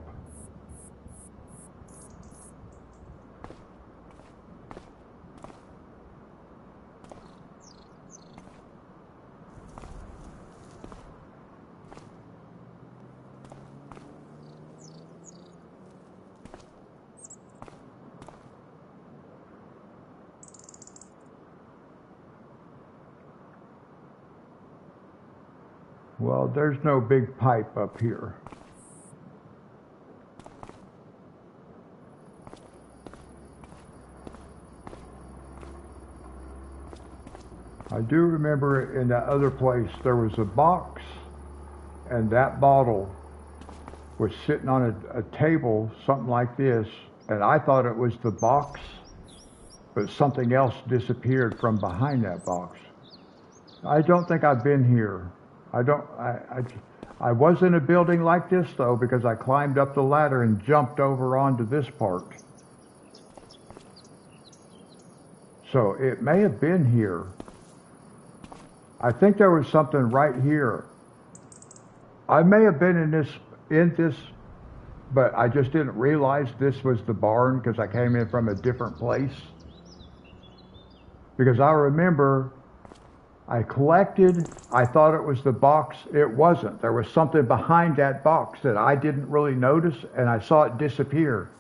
Well, there's no big pipe up here. I do remember in that other place there was a box, and that bottle was sitting on a table, something like this, and I thought it was the box, but something else disappeared from behind that box. I don't think I've been here. I was in a building like this though, because I climbed up the ladder and jumped over onto this part. So it may have been here. I think there was something right here. I may have been in this, but I just didn't realize this was the barn because I came in from a different place. Because I remember I collected, I thought it was the box. It wasn't. There was something behind that box that I didn't really notice, and I saw it disappear.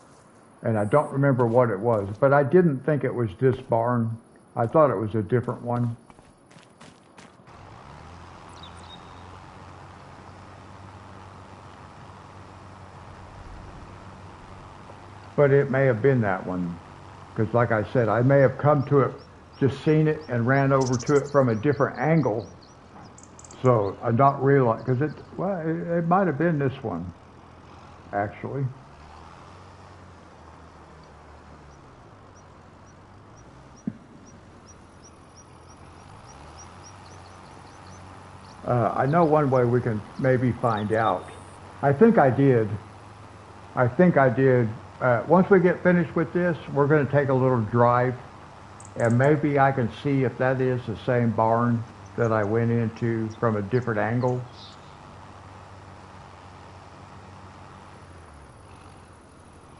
And I don't remember what it was, but I didn't think it was this barn. I thought it was a different one. But it may have been that one, because like I said, I may have come to it, just seen it and ran over to it from a different angle. So I not realize, because it might have been this one, actually. I know one way we can maybe find out. I think I did. Once we get finished with this, we're going to take a little drive, and maybe I can see if that is the same barn that I went into from a different angle.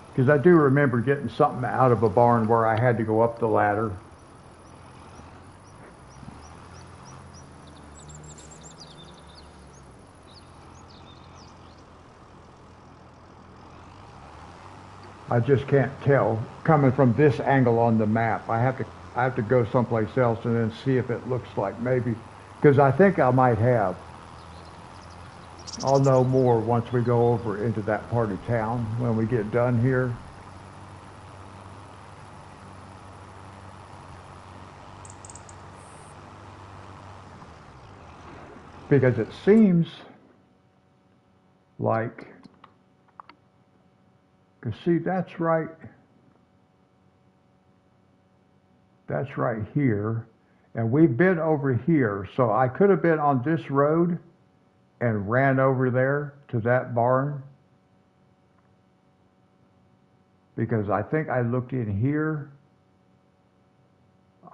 Because I do remember getting something out of a barn where I had to go up the ladder. I just can't tell coming from this angle on the map. I have to go someplace else and then see if it looks like maybe, because I think I might have. I'll know more once we go over into that part of town when we get done here. Because it seems like, cause see, that's right here, and we've been over here, so I could have been on this road and ran over there to that barn, because I think I looked in here.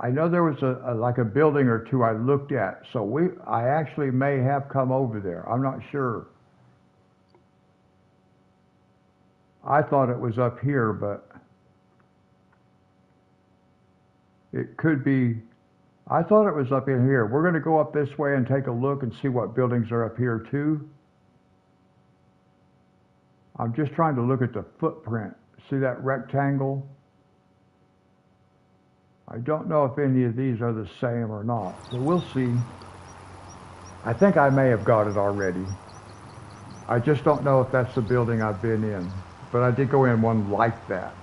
I know there was like a building or two I looked at, so I actually may have come over there. I'm not sure. I thought it was up here, but it could be. I thought it was up in here. We're going to go up this way and take a look and see what buildings are up here too. I'm just trying to look at the footprint. See that rectangle? I don't know if any of these are the same or not, but we'll see. I think I may have got it already. I just don't know if that's the building I've been in, but I did go in one like that.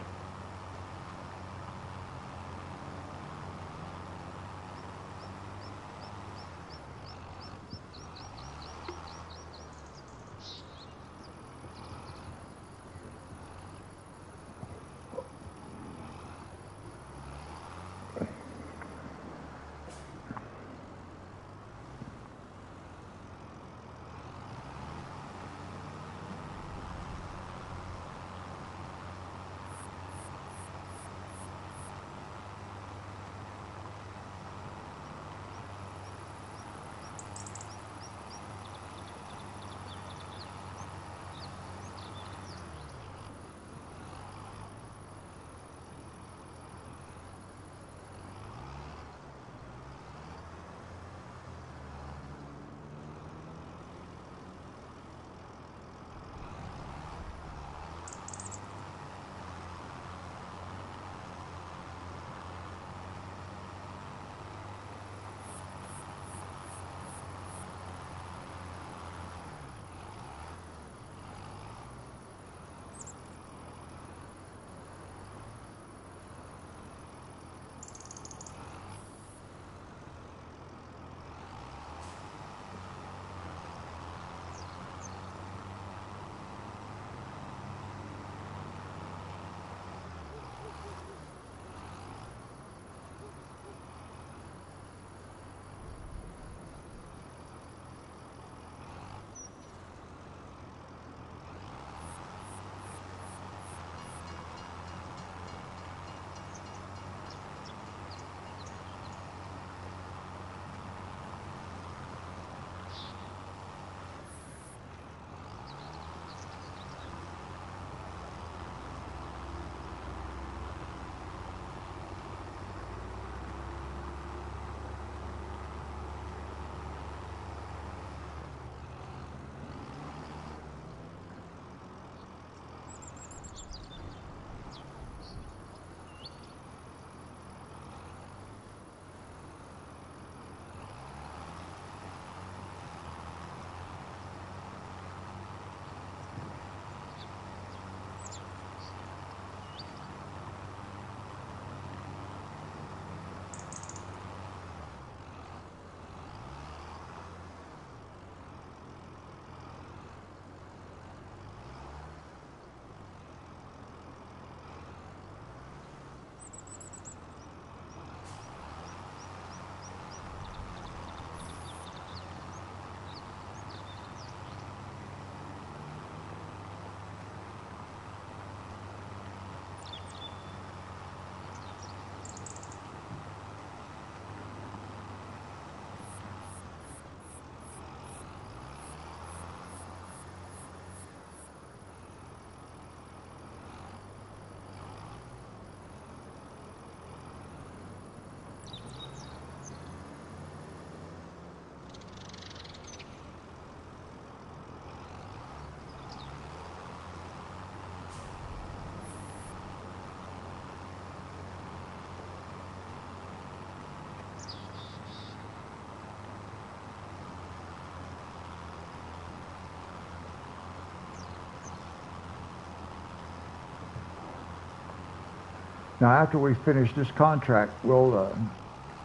Now, after we finish this contract, we'll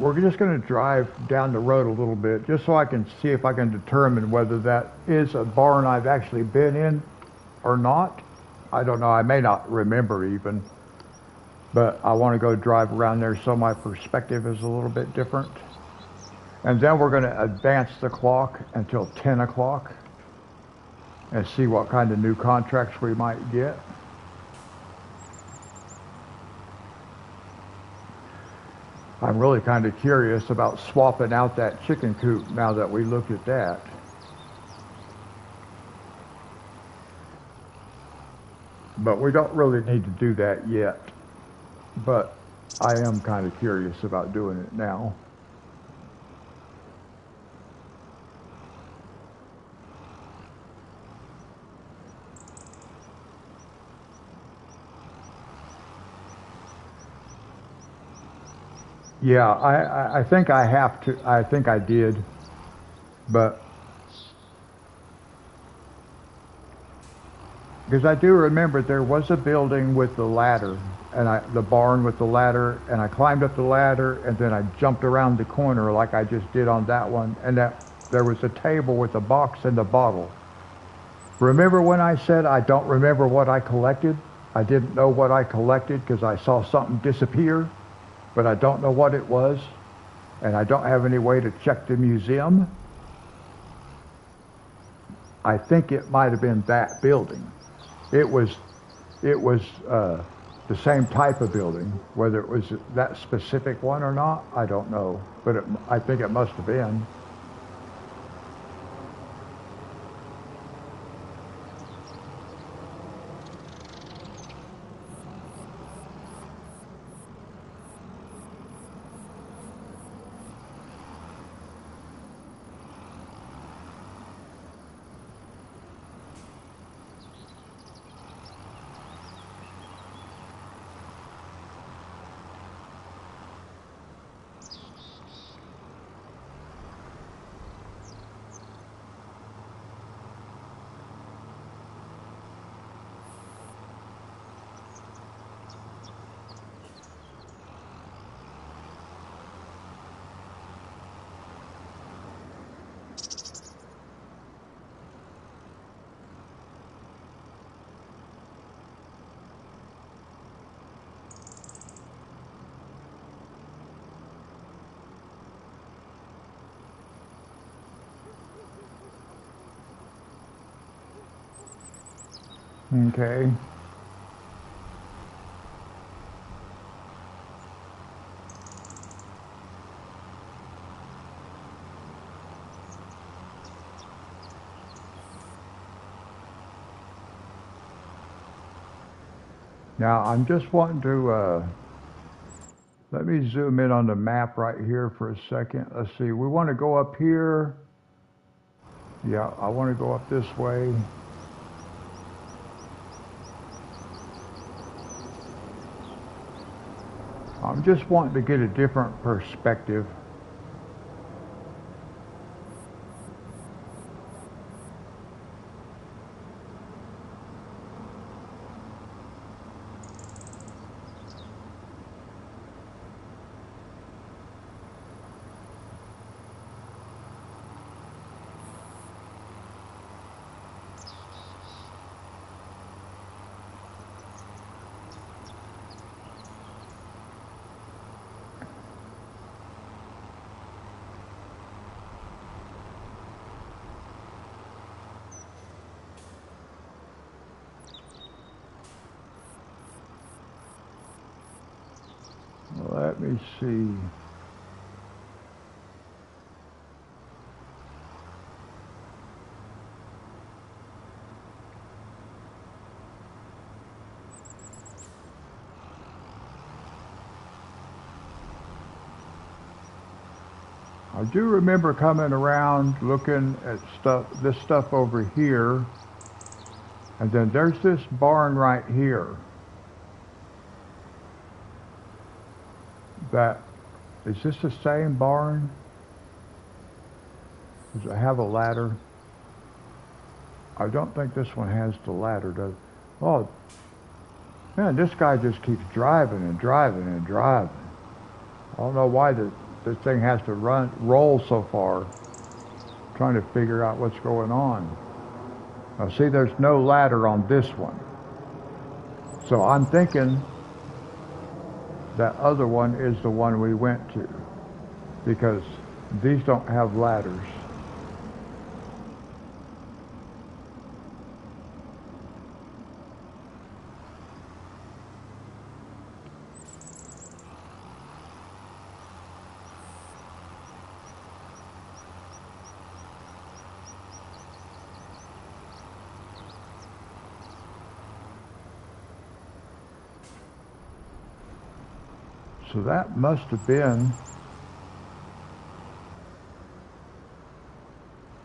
we're just going to drive down the road a little bit just so I can see if I can determine whether that is a barn I've actually been in or not. I don't know. I may not remember even. But I want to go drive around there so my perspective is a little bit different. And then we're going to advance the clock until 10 o'clock and see what kind of new contracts we might get. I'm really kind of curious about swapping out that chicken coop now that we looked at that. But we don't really need to do that yet. But I am kind of curious about doing it now. Yeah, I think I have to. I think I did. But because I do remember there was a building with the ladder, and the barn with the ladder, and I climbed up the ladder, and then I jumped around the corner like I just did on that one, and that there was a table with a box and a bottle. Remember when I said I don't remember what I collected? I didn't know what I collected because I saw something disappear, but I don't know what it was, and I don't have any way to check the museum. I think it might have been that building. It was the same type of building. Whether it was that specific one or not, I don't know. But I think it must have been. Okay. Now I'm just wanting to let me zoom in on the map right here for a second. Let's see. We want to go up here. Yeah, I want to go up this way. I'm just wanting to get a different perspective. Let me see. I do remember coming around looking at this stuff over here, and then there's this barn right here. Is this the same barn? Does it have a ladder? I don't think this one has the ladder, does it? Oh, man, this guy just keeps driving and driving and driving. I don't know why this thing has to roll so far, trying to figure out what's going on. Now see, there's no ladder on this one. So I'm thinking that other one is the one we went to, because these don't have ladders. So that must have been,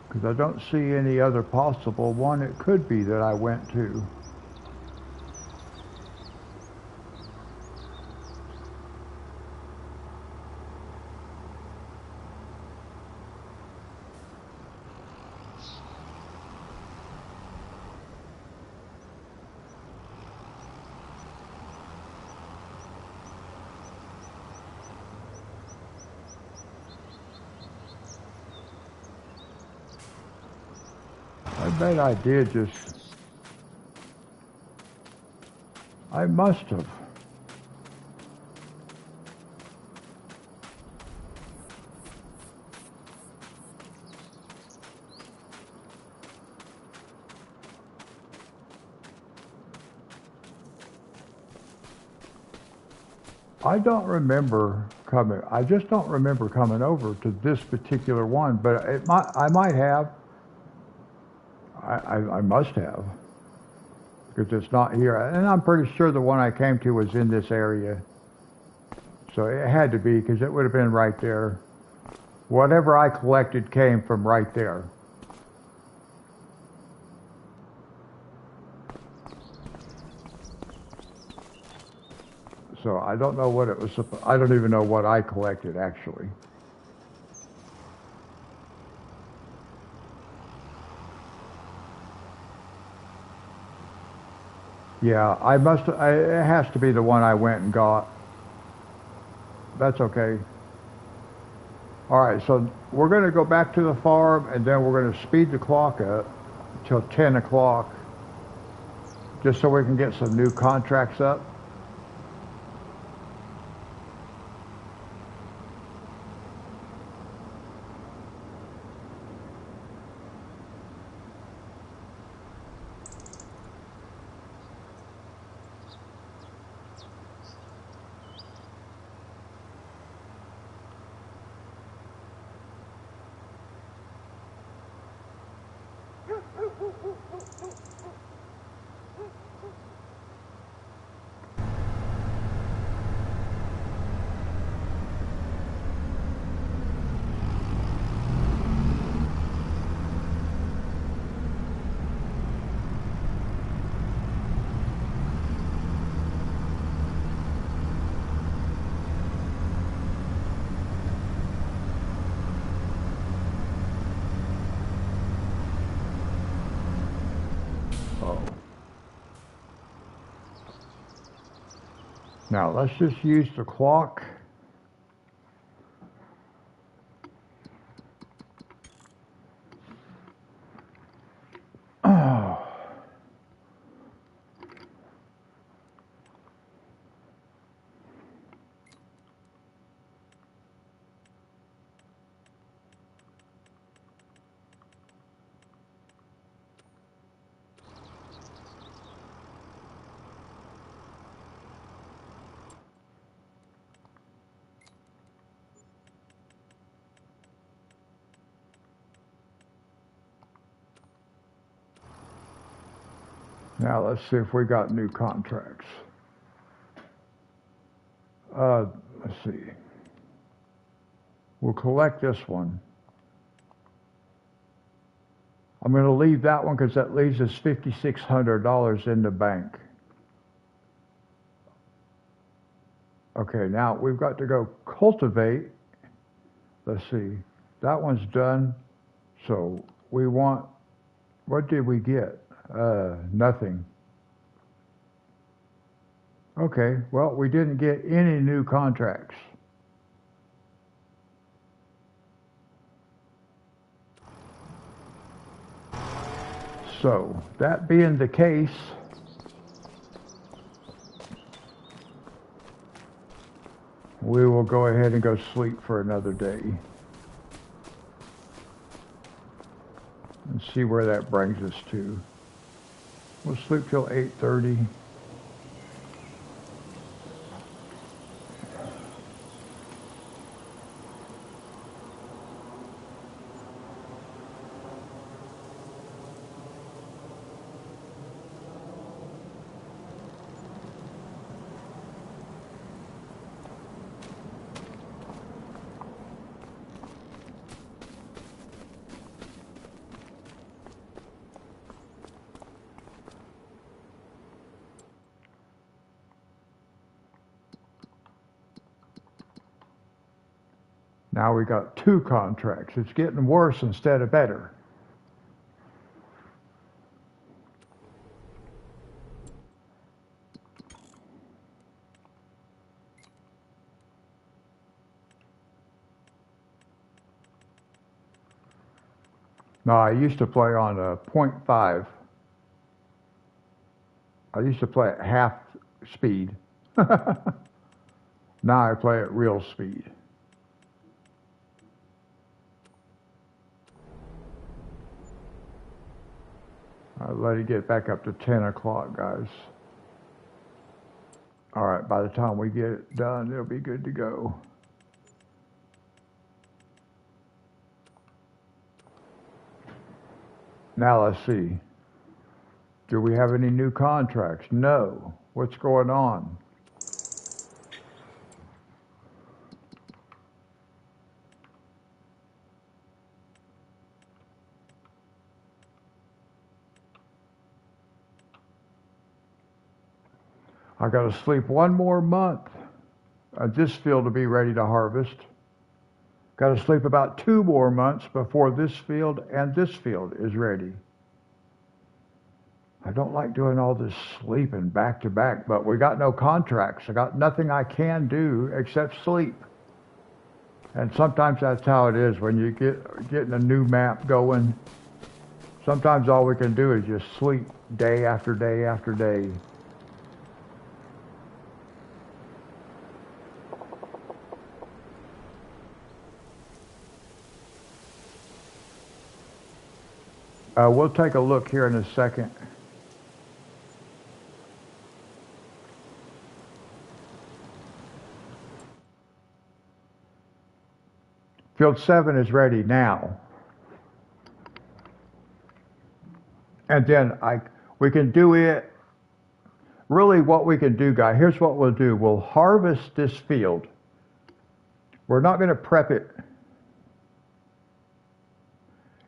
because I don't see any other possible one it could be that I went to. I bet I did just, I must have. I don't remember coming, I just don't remember coming over to this particular one, but I might have. I must have, because it's not here. And I'm pretty sure the one I came to was in this area. So it had to be, because it would have been right there. Whatever I collected came from right there. So I don't know what it was, I don't even know what I collected actually. Yeah, it has to be the one I went and got. That's okay. All right, so we're going to go back to the farm, and then we're going to speed the clock up till 10 o'clock, just so we can get some new contracts up. Oh. Now let's just use the clock. Oh. Now let's see if we got new contracts. Let's see. We'll collect this one. I'm going to leave that one because that leaves us $5,600 in the bank. Okay, now we've got to go cultivate. Let's see. That one's done. So we want, what did we get? Nothing. Okay, well, we didn't get any new contracts. So, that being the case, we will go ahead and go sleep for another day. And see where that brings us to. We'll sleep till 8:30. Now we got 2 contracts. It's getting worse instead of better. Now I used to play on a 0.5. I used to play at half speed. Now I play at real speed. I'll let it get back up to 10 o'clock, guys. All right, by the time we get it done, it'll be good to go. Now let's see. Do we have any new contracts? No. What's going on? I got to sleep 1 more month. This field to be ready to harvest. Got to sleep about 2 more months before this field and this field is ready. I don't like doing all this sleeping back to back, but we got no contracts. I got nothing I can do except sleep. And sometimes that's how it is when you getting a new map going. Sometimes all we can do is just sleep day after day after day. We'll take a look here in a second. Field 7 is ready now. And then we can do it. Really what we can do, guys, here's what we'll do. We'll harvest this field. We're not going to prep it.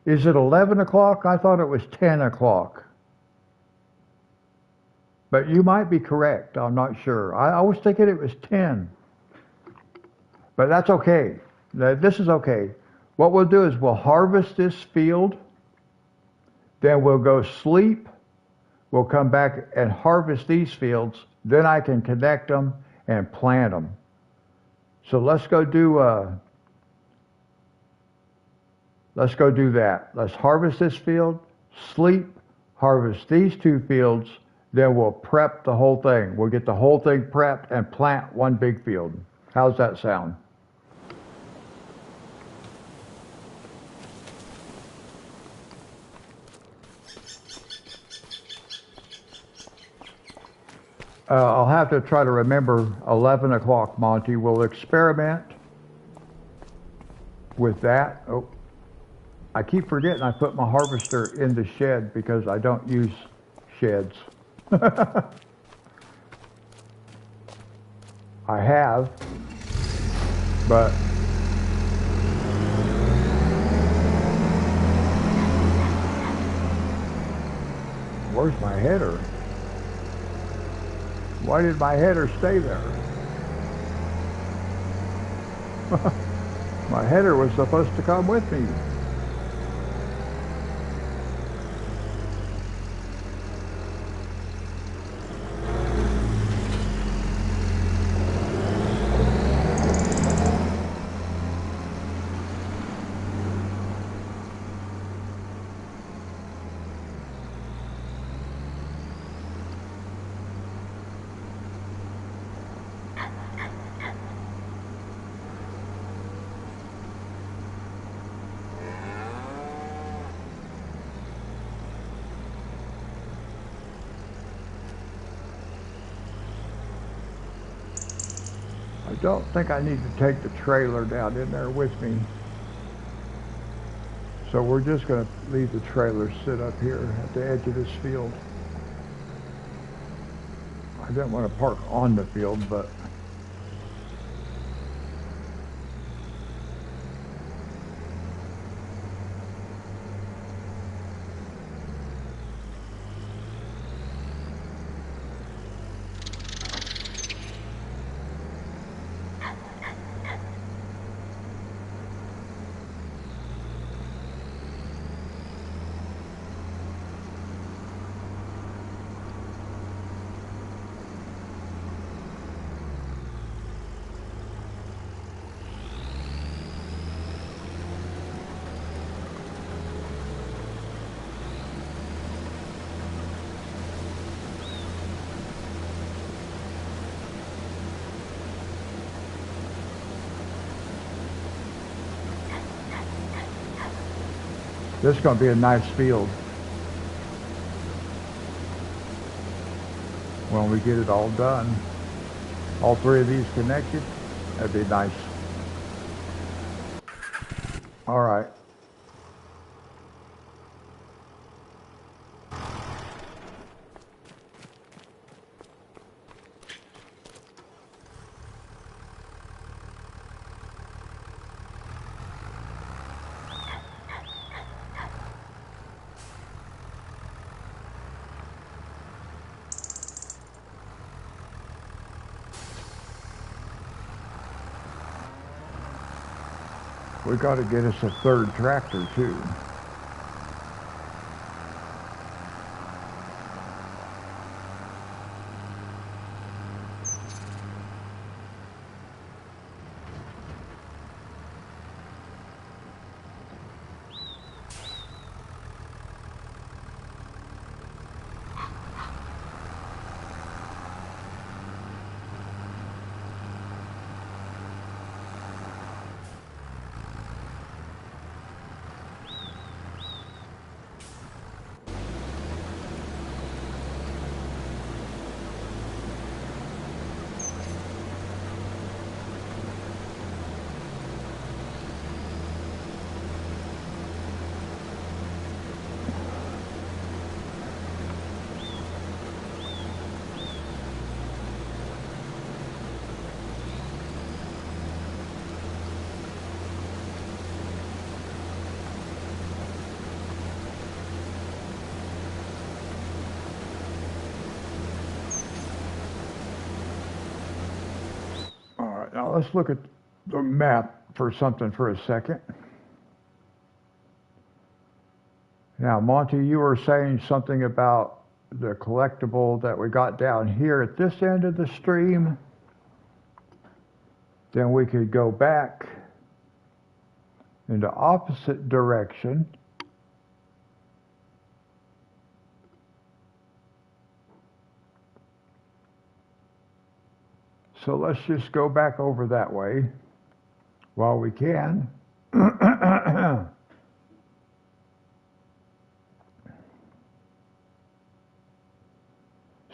Is it 11 o'clock? I thought it was 10 o'clock. But you might be correct. I'm not sure. I was thinking it was 10. But that's okay. This is okay. What we'll do is we'll harvest this field. Then we'll go sleep. We'll come back and harvest these fields. Then I can connect them and plant them. So let's go do that. Let's harvest this field, sleep, harvest these 2 fields, then we'll prep the whole thing. We'll get the whole thing prepped and plant one big field. How's that sound? I'll have to try to remember 11 o'clock, Monty. We'll experiment with that. Oh, I keep forgetting I put my harvester in the shed because I don't use sheds. I have, but where's my header? Why did my header stay there? My header was supposed to come with me. don't think I need to take the trailer down in there with me. So we're just going to leave the trailer sit up here at the edge of this field. I didn't want to park on the field, but this is going to be a nice field when we get it all done. All three of these connected, that'd be nice. All right. We got to get us a third tractor too. Now let's look at the map for something for a second. Now, Monty, you were saying something about the collectible that we got down here at this end of the stream. Then we could go back in the opposite direction. So let's just go back over that way while we can.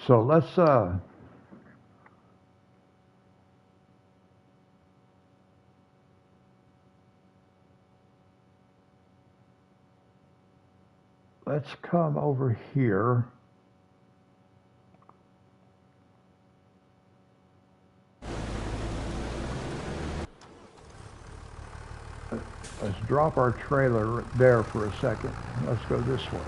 So let's come over here. Let's drop our trailer there for a second. Let's go this way.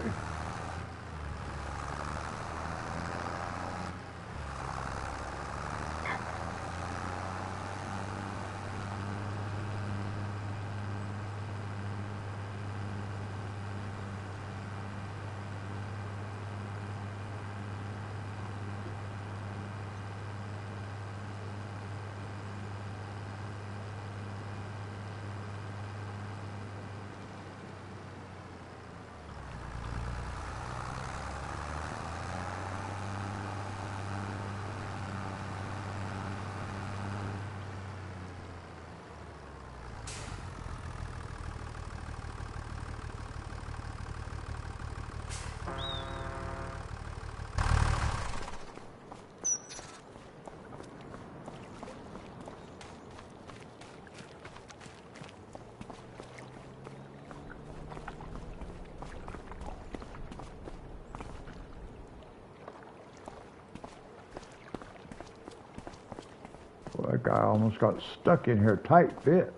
Well, that guy almost got stuck in here tight fit.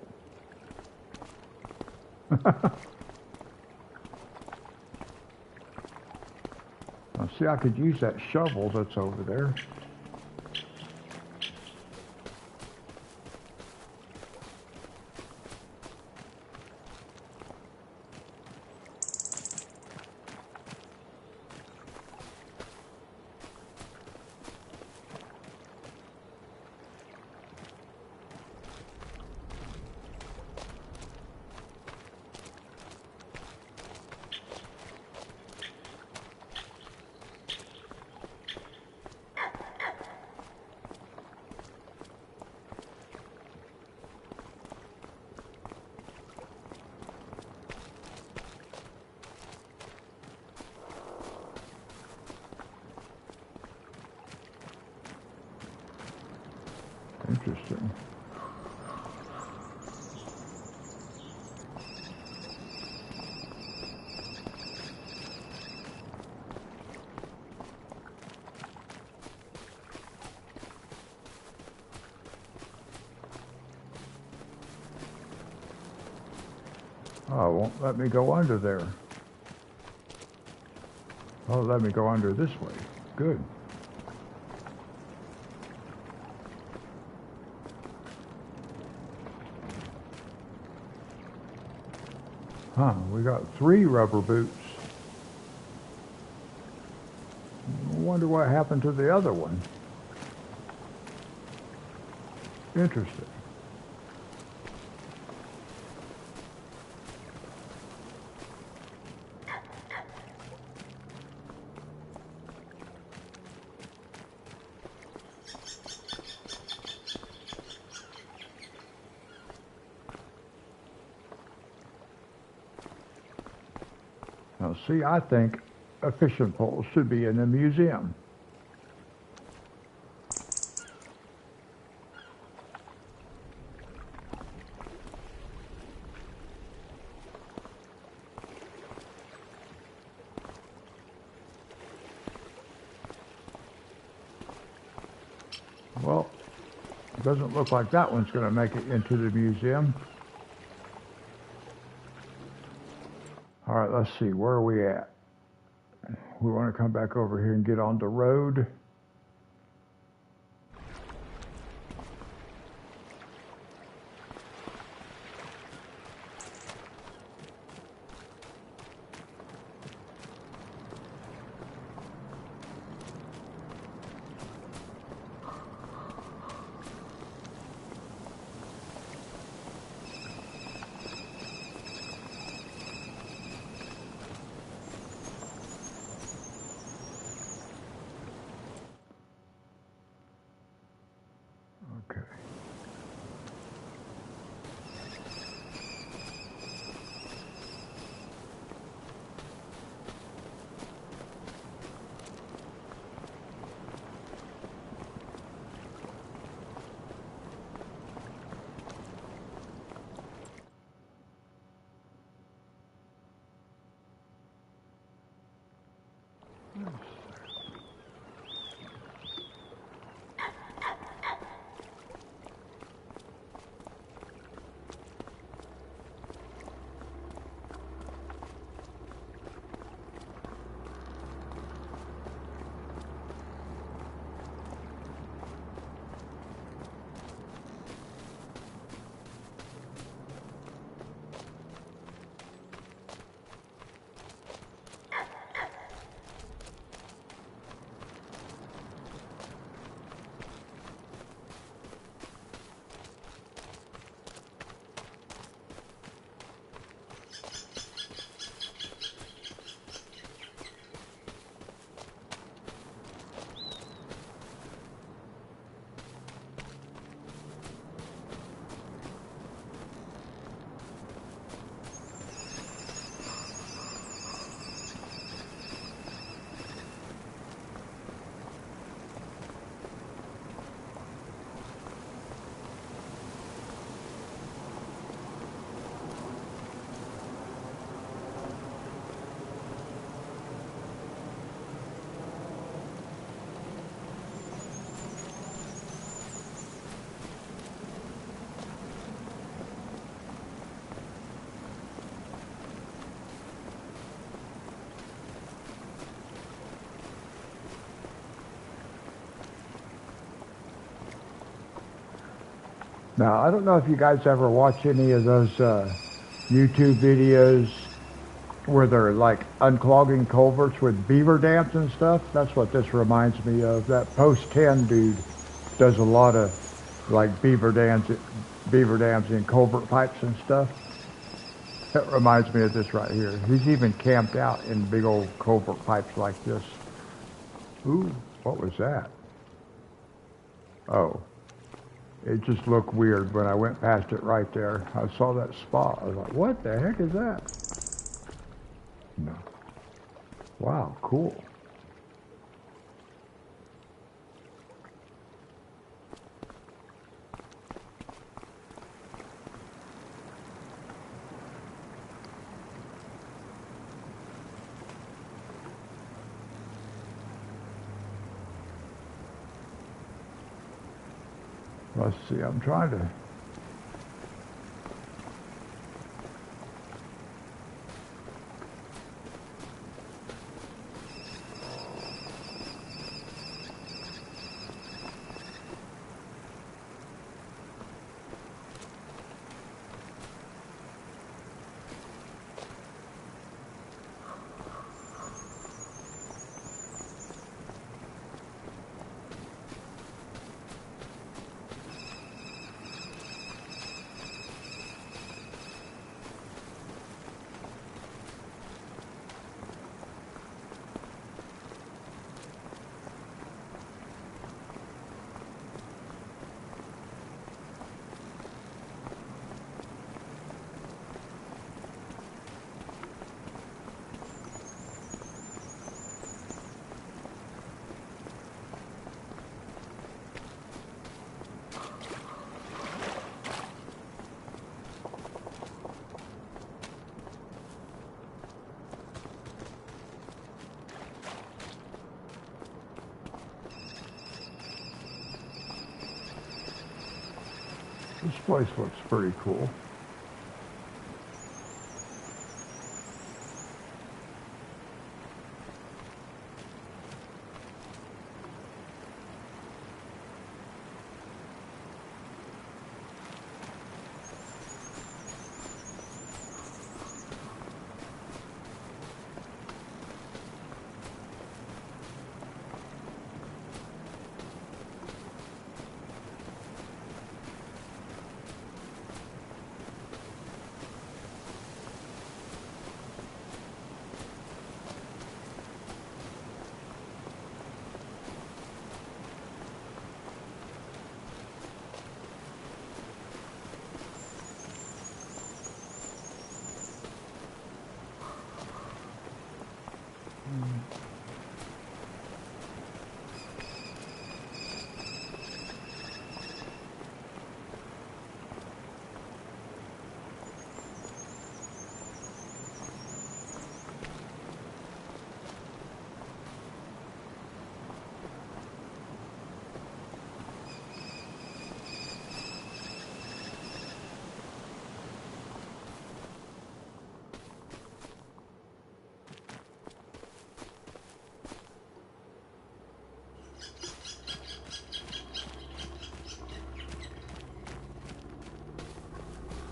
Now, see, I could use that shovel that's over there. Interesting. Oh, it won't let me go under there. Oh, let me go under this way. Good. Huh, we got 3 rubber boots. I wonder what happened to the other one. Interesting. Now, see, I think a fishing pole should be in a museum. Well, it doesn't look like that one's going to make it into the museum. All right, let's see, where are we at? We want to come back over here and get on the road. Okay. Now, I don't know if you guys ever watch any of those YouTube videos where they're like unclogging culverts with beaver dams and stuff. That's what this reminds me of. That Post 10 dude does a lot of like beaver dams and culvert pipes and stuff. That reminds me of this right here. He's even camped out in big old culvert pipes like this. Ooh, what was that? Oh, it just looked weird when I went past it right there. I saw that spot. I was like, what the heck is that? No. Wow, cool. Let's see, I'm trying to... This place looks pretty cool.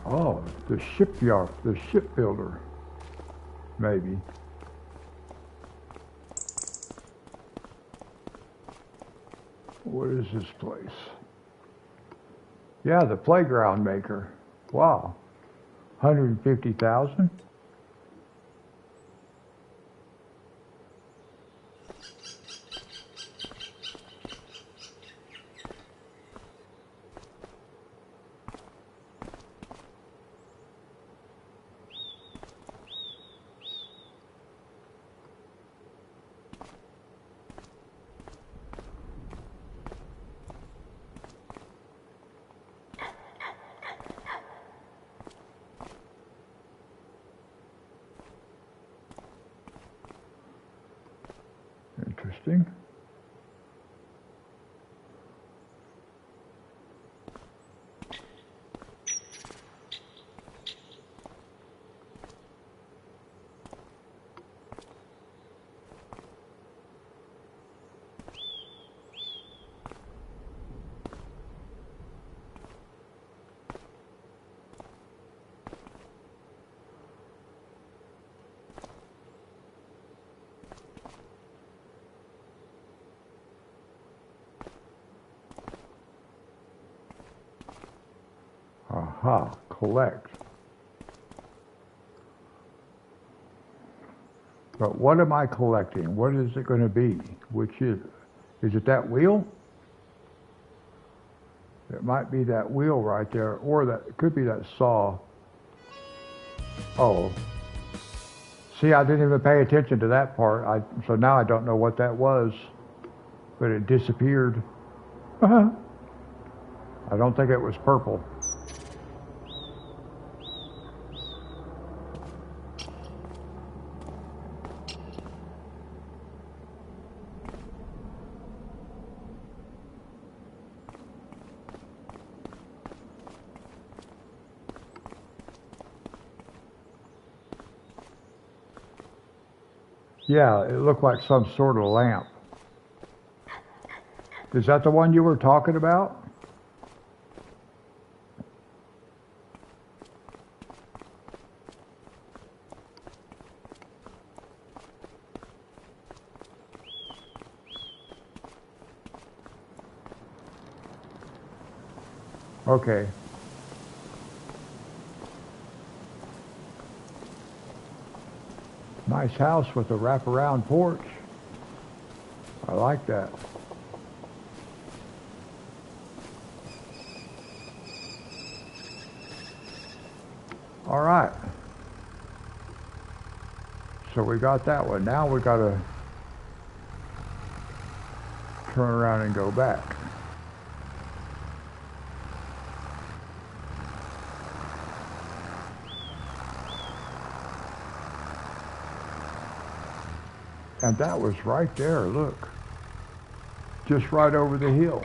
Oh, the shipyard, the shipbuilder, maybe. What is this place? Yeah, the playground maker. Wow, 150,000. Interesting. collect. But what am I collecting? What is it going to be? Which is it that wheel? It might be that wheel right there, or that it could be that saw. Oh, see, I didn't even pay attention to that part. So now I don't know what that was, but it disappeared. I don't think it was purple. Yeah, it looked like some sort of lamp. Is that the one you were talking about? Okay. Nice house with a wraparound porch. I like that. All right. So we got that one. Now we got to turn around and go back. And that was right there, look. Just right over the hill.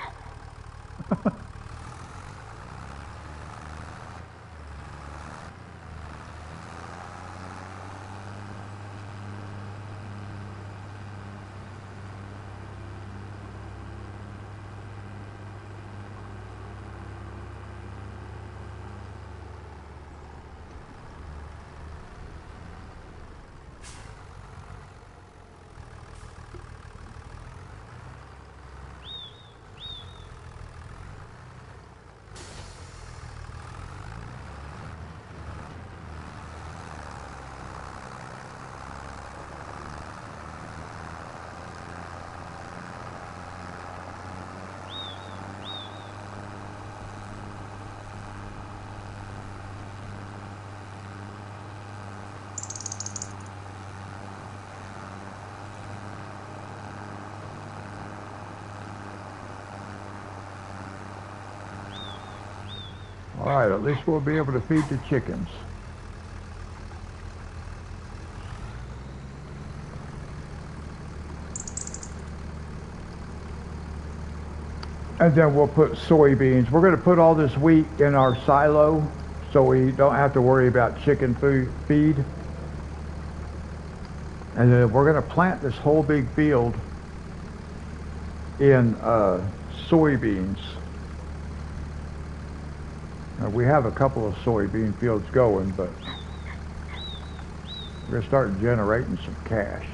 All right, at least we'll be able to feed the chickens. And then we'll put soybeans. We're going to put all this wheat in our silo so we don't have to worry about chicken feed. And then we're going to plant this whole big field in soybeans. Now, we have a couple of soybean fields going, but we're going to start generating some cash.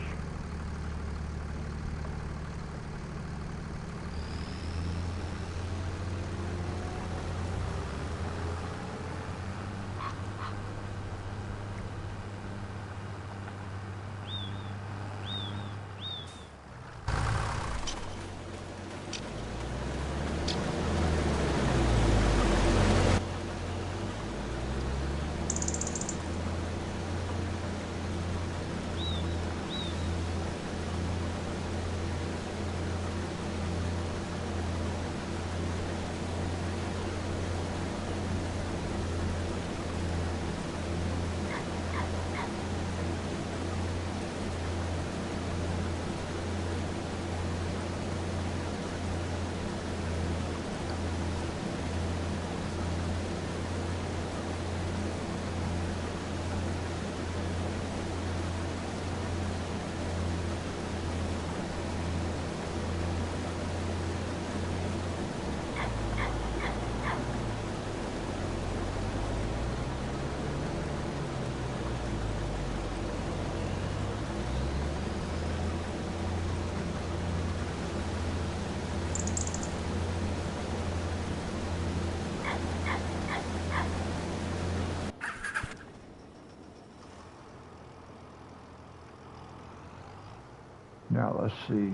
Now let's see.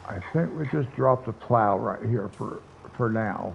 I think we just drop the plow right here for now.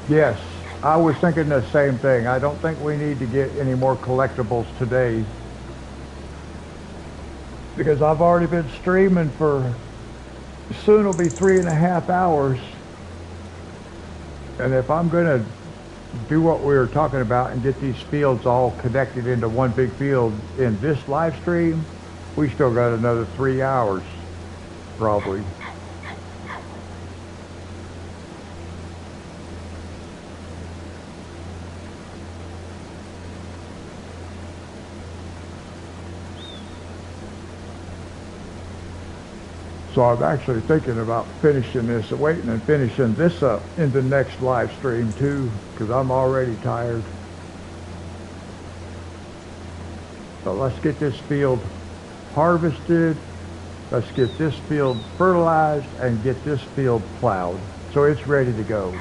Yes, I was thinking the same thing. I don't think we need to get any more collectibles today because I've already been streaming for, soon it'll be 3.5 hours. And if I'm gonna do what we were talking about and get these fields all connected into one big field in this live stream, we still got another 3 hours, probably. So I'm actually thinking about finishing this, waiting and finishing this up in the next live stream too, because I'm already tired. So let's get this field harvested, let's get this field fertilized, and get this field plowed. So it's ready to go.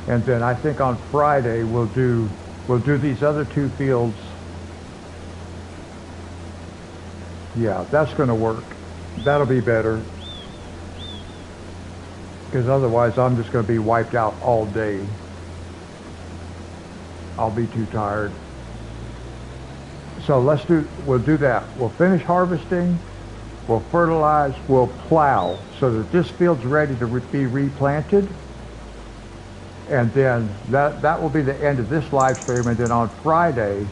And then I think on Friday we'll do these other 2 fields. Yeah, that's going to work. That'll be better. Because otherwise I'm just going to be wiped out all day. I'll be too tired. So we'll do that. We'll finish harvesting, we'll fertilize, we'll plow so that this field's ready to be replanted. And then that will be the end of this live stream. And then on Friday,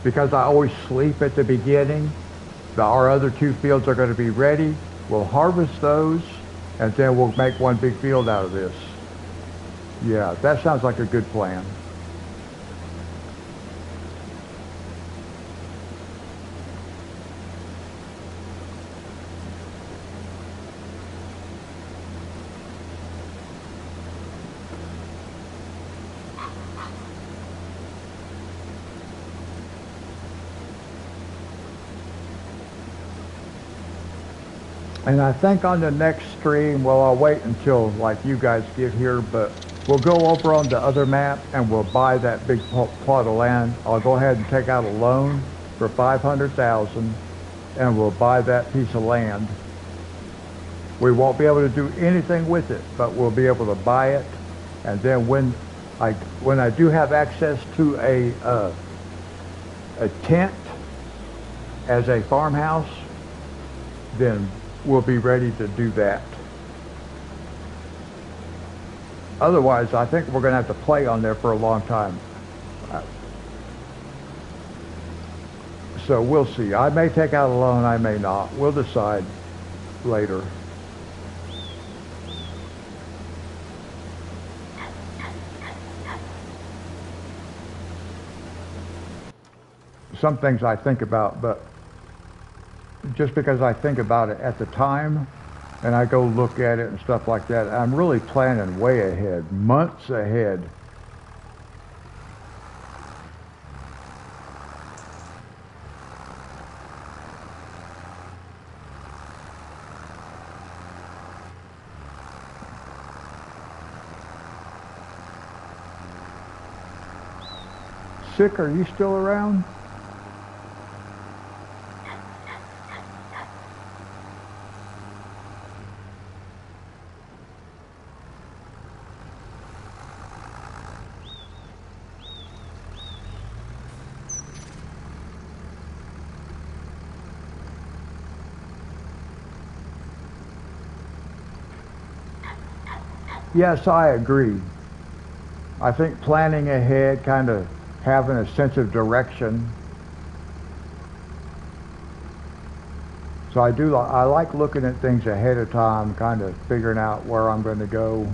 because I always sleep at the beginning, Our other 2 fields are going to be ready. We'll harvest those, and then we'll make one big field out of this. Yeah, that sounds like a good plan. And I think on the next stream, well, I'll wait until like you guys get here, but we'll go over on the other map and we'll buy that big plot of land. I'll go ahead and take out a loan for 500,000 and we'll buy that piece of land. We won't be able to do anything with it, but we'll be able to buy it. And then when I do have access to a tent as a farmhouse, then we'll be ready to do that. Otherwise, I think we're going to have to play on there for a long time. So we'll see. I may take out a loan, I may not. We'll decide later. Some things I think about, but just because I think about it at the time and I go look at it and stuff like that, I'm really planning way ahead, months ahead. Sick, are you still around? Yes, I agree. I think planning ahead, kind of having a sense of direction. So I like looking at things ahead of time, kind of figuring out where I'm going to go.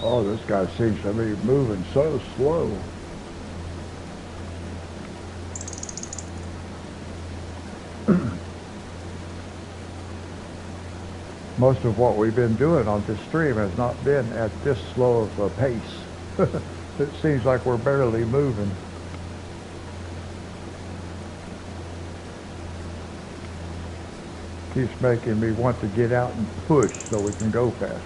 Oh, this guy seems to be moving so slow. Most of what we've been doing on this stream has not been at this slow of a pace. It seems like we're barely moving. Keeps making me want to get out and push so we can go faster.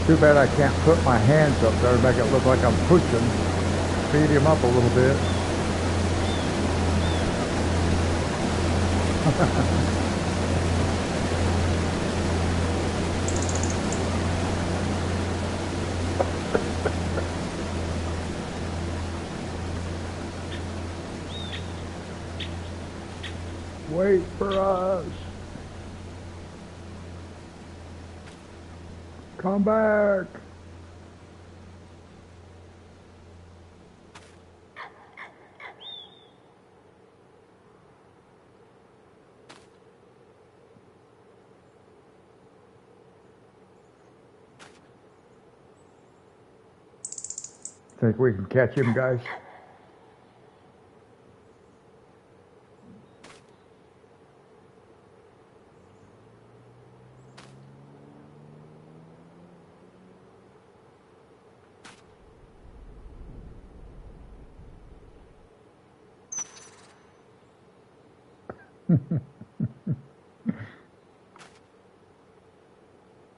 Too bad I can't put my hands up there and make it look like I'm pushing. Speed him up a little bit. Wait for us. Come back. Think we can catch him, guys?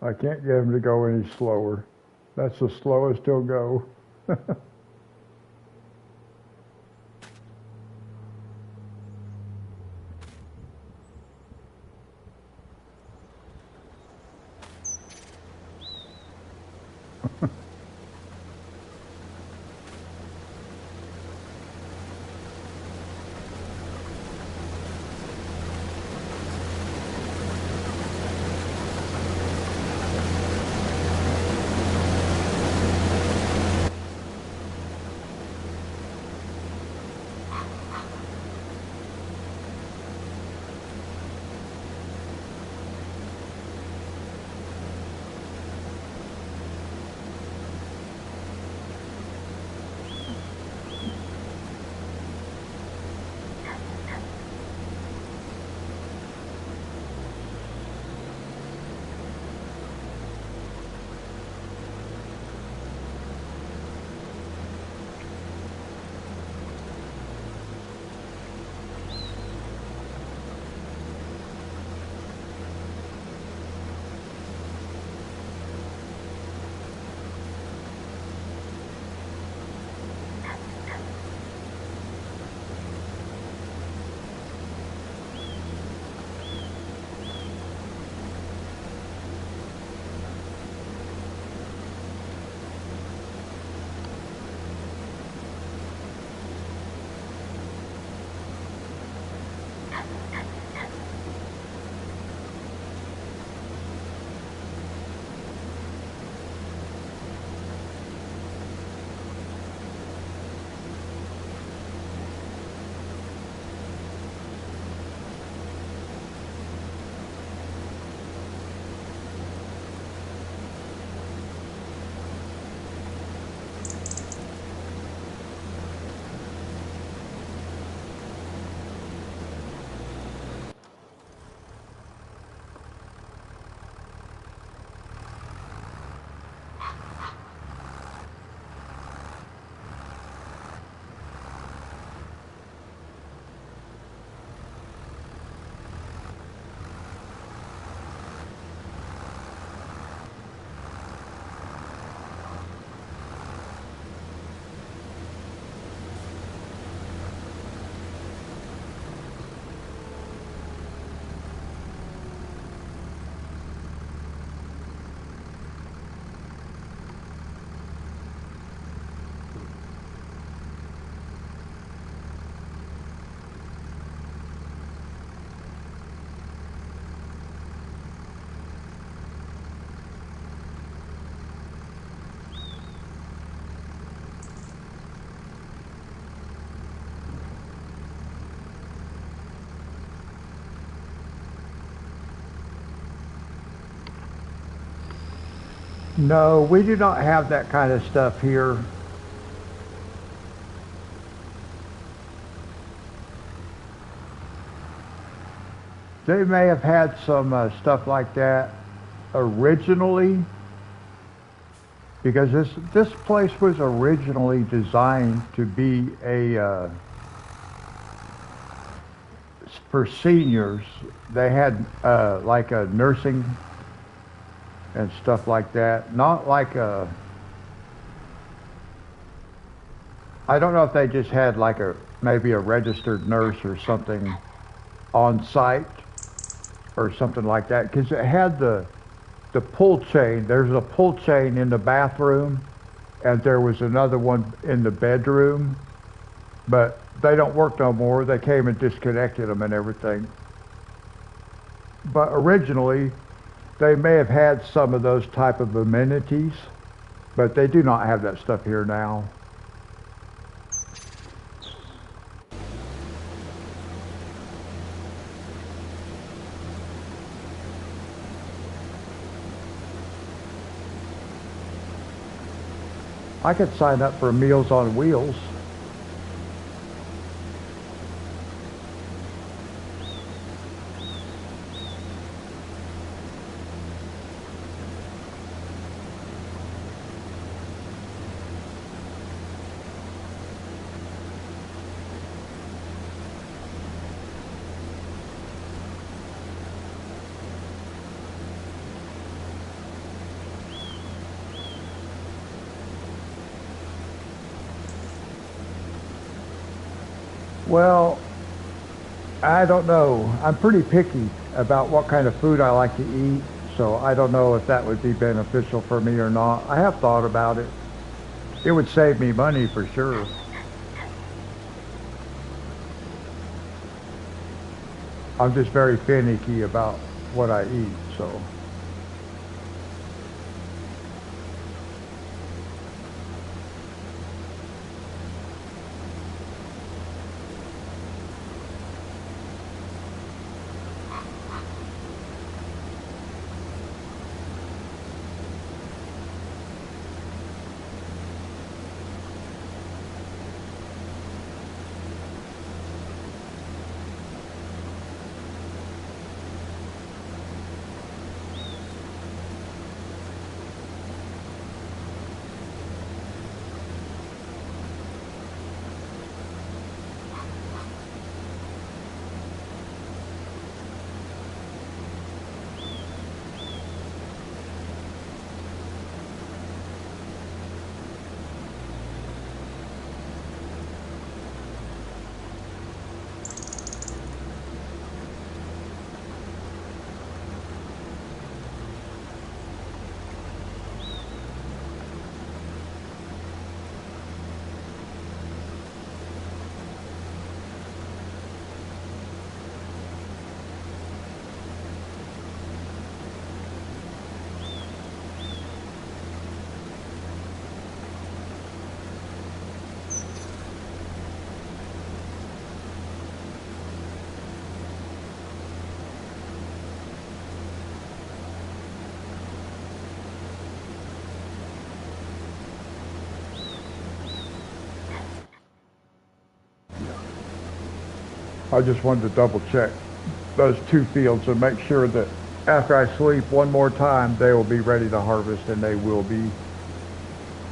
I can't get him to go any slower. That's the slowest he'll go. No, we do not have that kind of stuff here. They may have had some stuff like that originally, because this place was originally designed to be a for seniors. They had like a nursing and stuff like that. Not like a. I don't know if they just had like a maybe a registered nurse or something on site or something like that, because it had the pull chain. There's a pull chain in the bathroom, and there was another one in the bedroom, but they don't work no more. They came and disconnected them and everything. But originally, they may have had some of those type of amenities, but they do not have that stuff here now. I could sign up for Meals on Wheels. Well, I don't know. I'm pretty picky about what kind of food I like to eat, so I don't know if that would be beneficial for me or not. I have thought about it. It would save me money for sure. I'm just very finicky about what I eat, so. I just wanted to double check those two fields and make sure that after I sleep one more time, they will be ready to harvest, and they will be.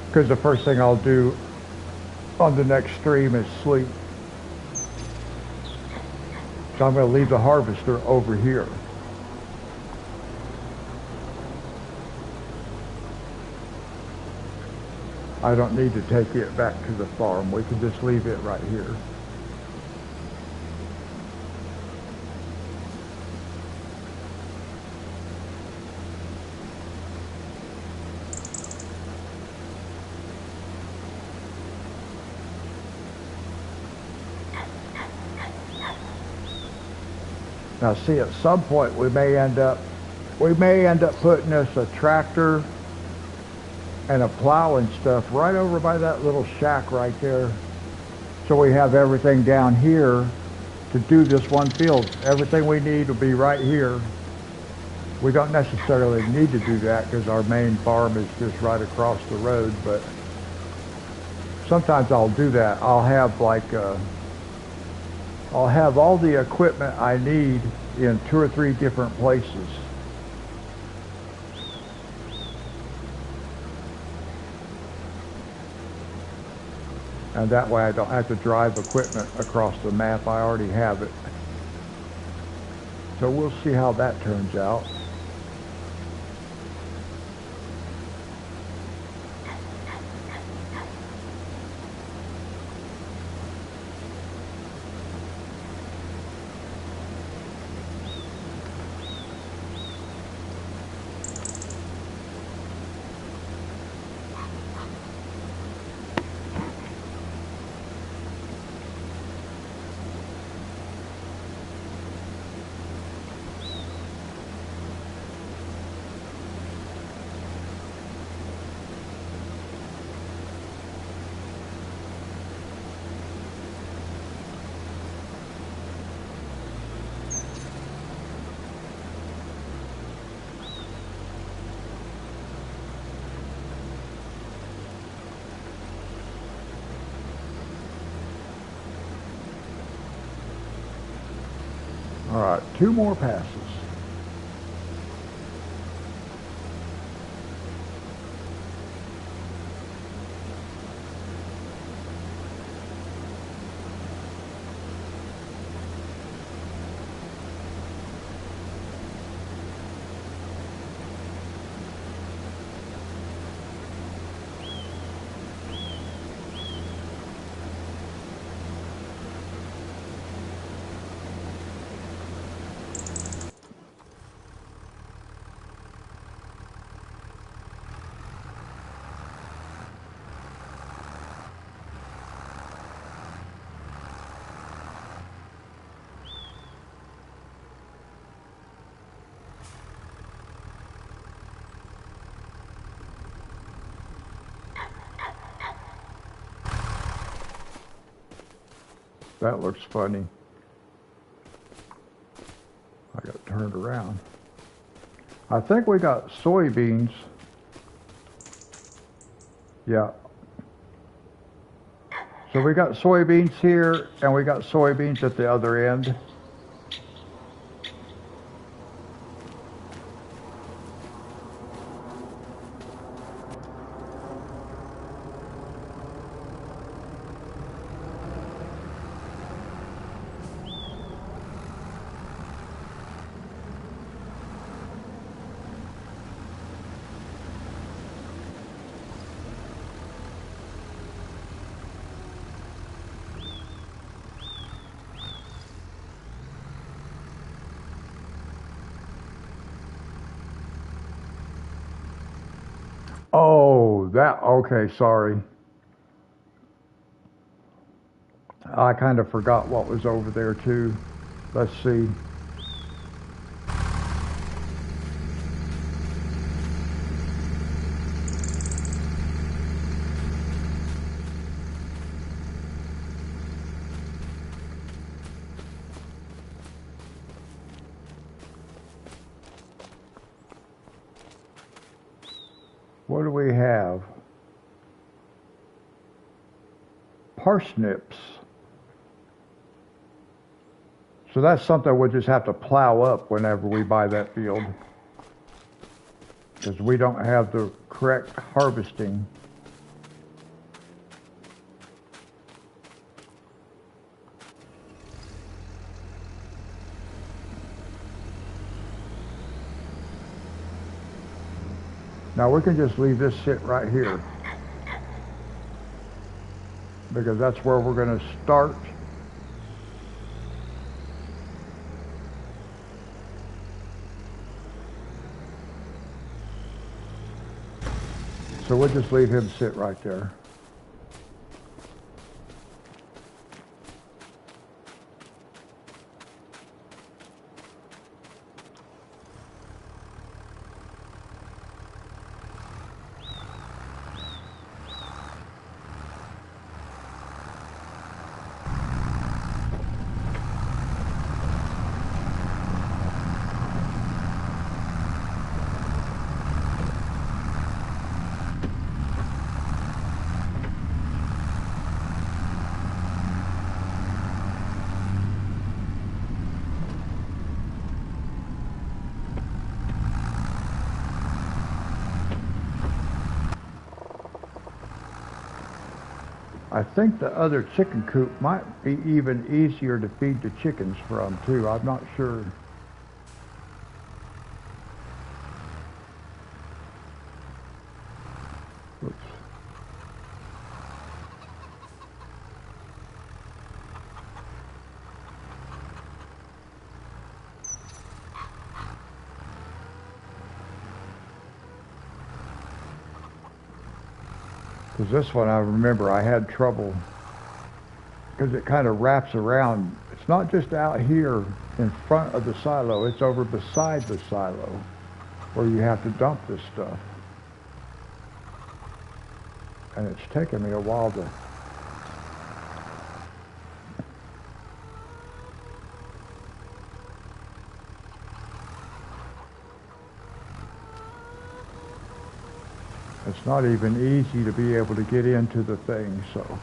Because the first thing I'll do on the next stream is sleep. So I'm going to leave the harvester over here. I don't need to take it back to the farm. We can just leave it right here. Now see, at some point we may end up putting us a tractor and a plow and stuff right over by that little shack right there. So we have everything down here to do this one field. Everything we need will be right here. We don't necessarily need to do that because our main farm is just right across the road, but sometimes I'll do that. I'll have all the equipment I need in 2 or 3 different places. And that way I don't have to drive equipment across the map. I already have it. So we'll see how that turns out. All right, 2 more passes. That looks funny. I got turned around. I think we got soybeans. Yeah. So we got soybeans here, and we got soybeans at the other end. Oh, okay, sorry. I kind of forgot what was over there too. Let's see. What do we have? Parsnips. So that's something we'll just have to plow up whenever we buy that field, because we don't have the correct harvesting. Now we can just leave this sit right here, because that's where we're going to start. So we'll just leave him sit right there. I think the other chicken coop might be even easier to feed the chickens from too. I'm not sure. Oops. Because this one, I remember I had trouble because it kind of wraps around. It's not just out here in front of the silo, it's over beside the silo where you have to dump this stuff. And it's taken me a while to... It's not even easy to be able to get into the thing, so...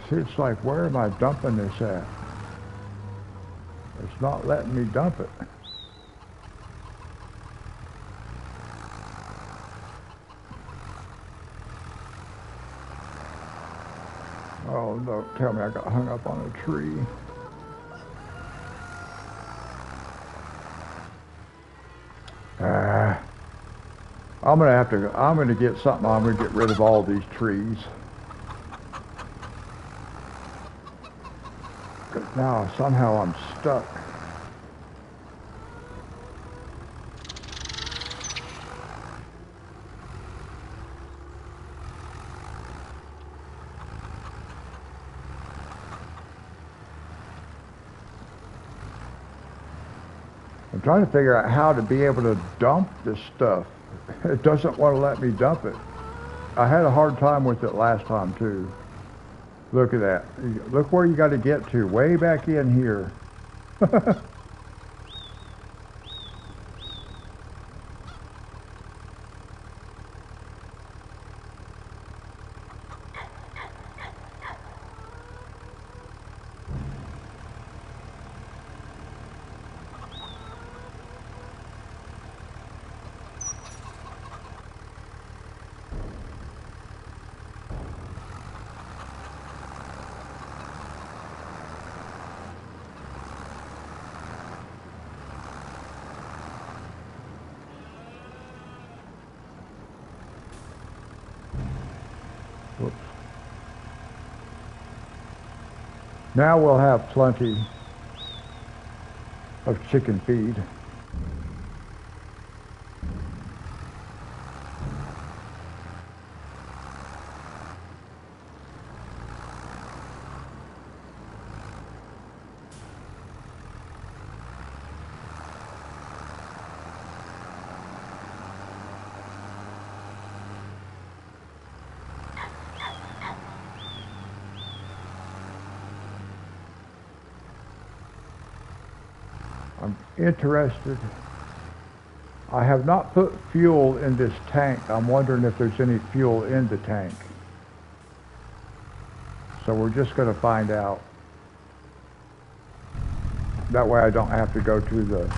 See, it's like, where am I dumping this at? It's not letting me dump it. Oh, don't tell me I got hung up on a tree. I'm gonna get something, I'm gonna get rid of all these trees. Now somehow I'm stuck. I'm trying to figure out how to be able to dump this stuff. It doesn't want to let me dump it. I had a hard time with it last time too. Look at that. Look where you got to get to, way back in here. Whoops. Now we'll have plenty of chicken feed. I'm interested. I have not put fuel in this tank. I'm wondering if there's any fuel in the tank. So we're just going to find out. That way I don't have to go to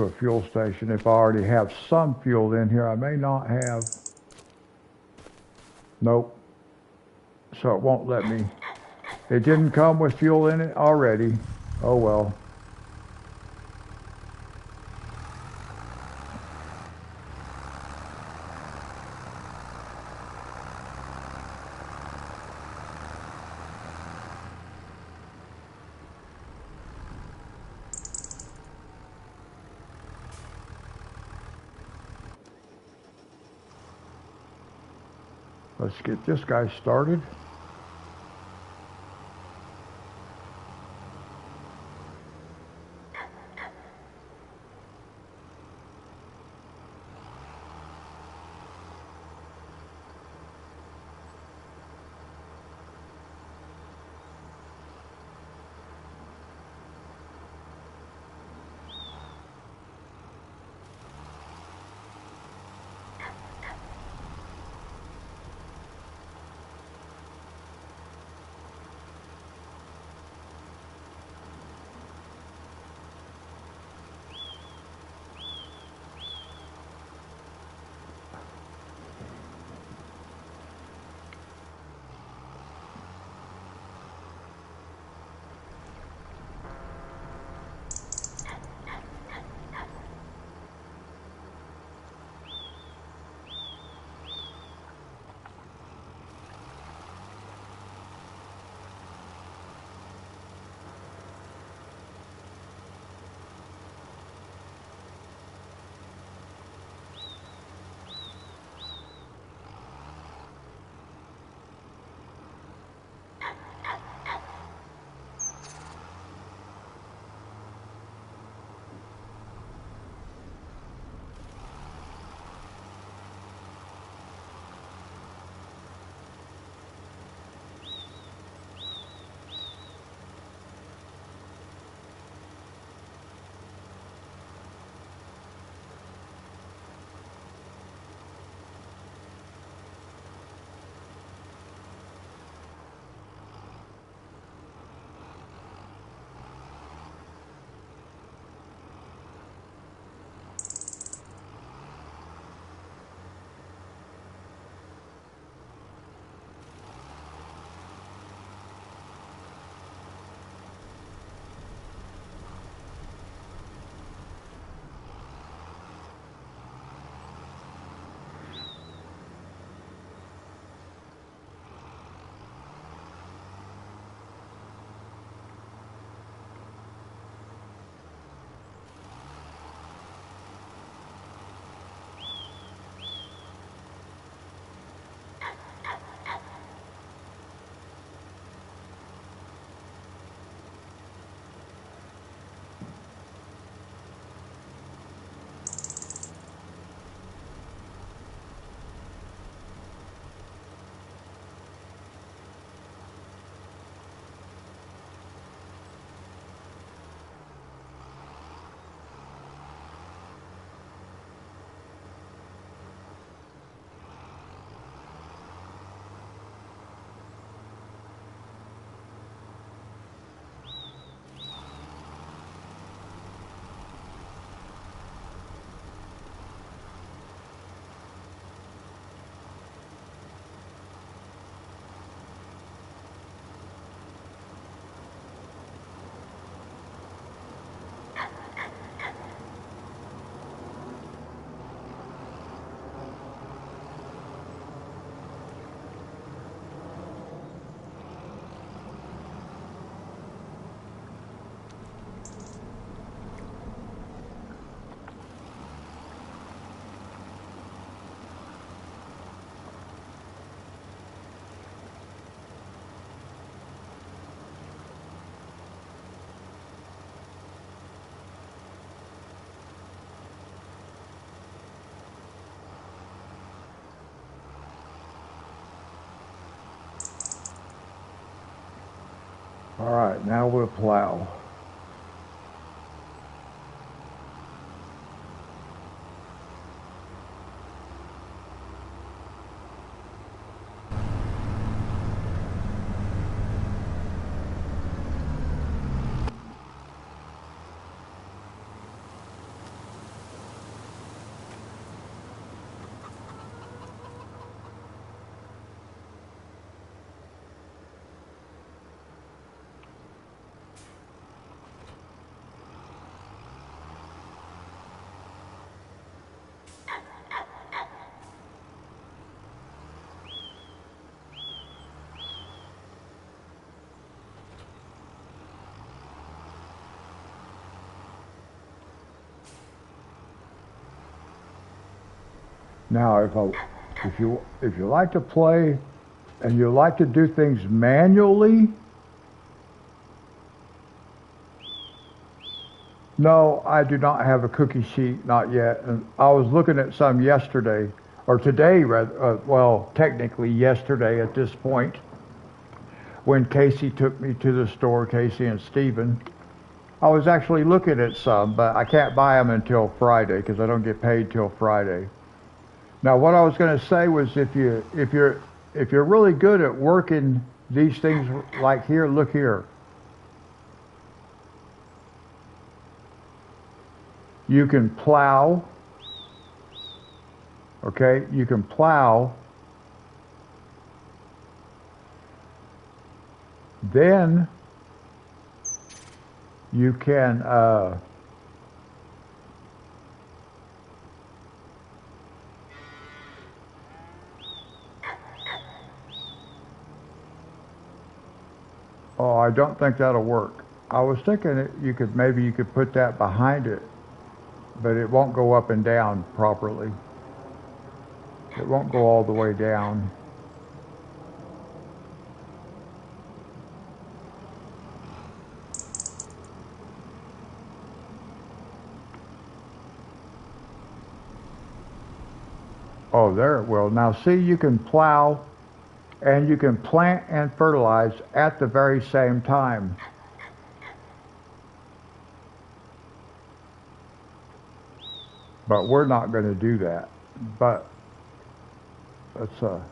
a fuel station. If I already have some fuel in here, I may not have. Nope. So it won't let me. It didn't come with fuel in it already. Oh well. Let's get this guy started. All right, now we'll plow. Now, if you like to play and you like to do things manually, no, I do not have a cookie sheet, not yet. And I was looking at some yesterday, or today, rather. Well, technically yesterday at this point, when Casey took me to the store, Casey and Stephen. I was actually looking at some, but I can't buy them until Friday because I don't get paid till Friday. Now, what I was going to say was, if you're really good at working these things, like here, look here. You can plow. Okay, you can plow. Then you can oh, I don't think that'll work. I was thinking you could put that behind it, but it won't go up and down properly. It won't go all the way down. Oh, there it will. Now see, you can plow and you can plant and fertilize at the very same time. But we're not going to do that. But let's oh,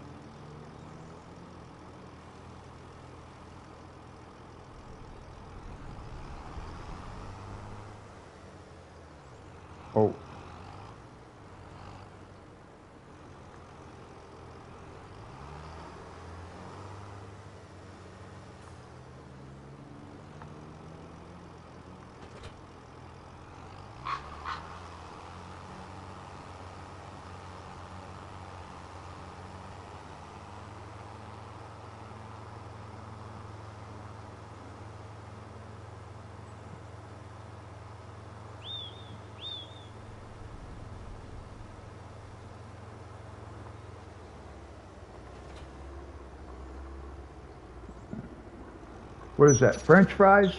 what is that? French fries?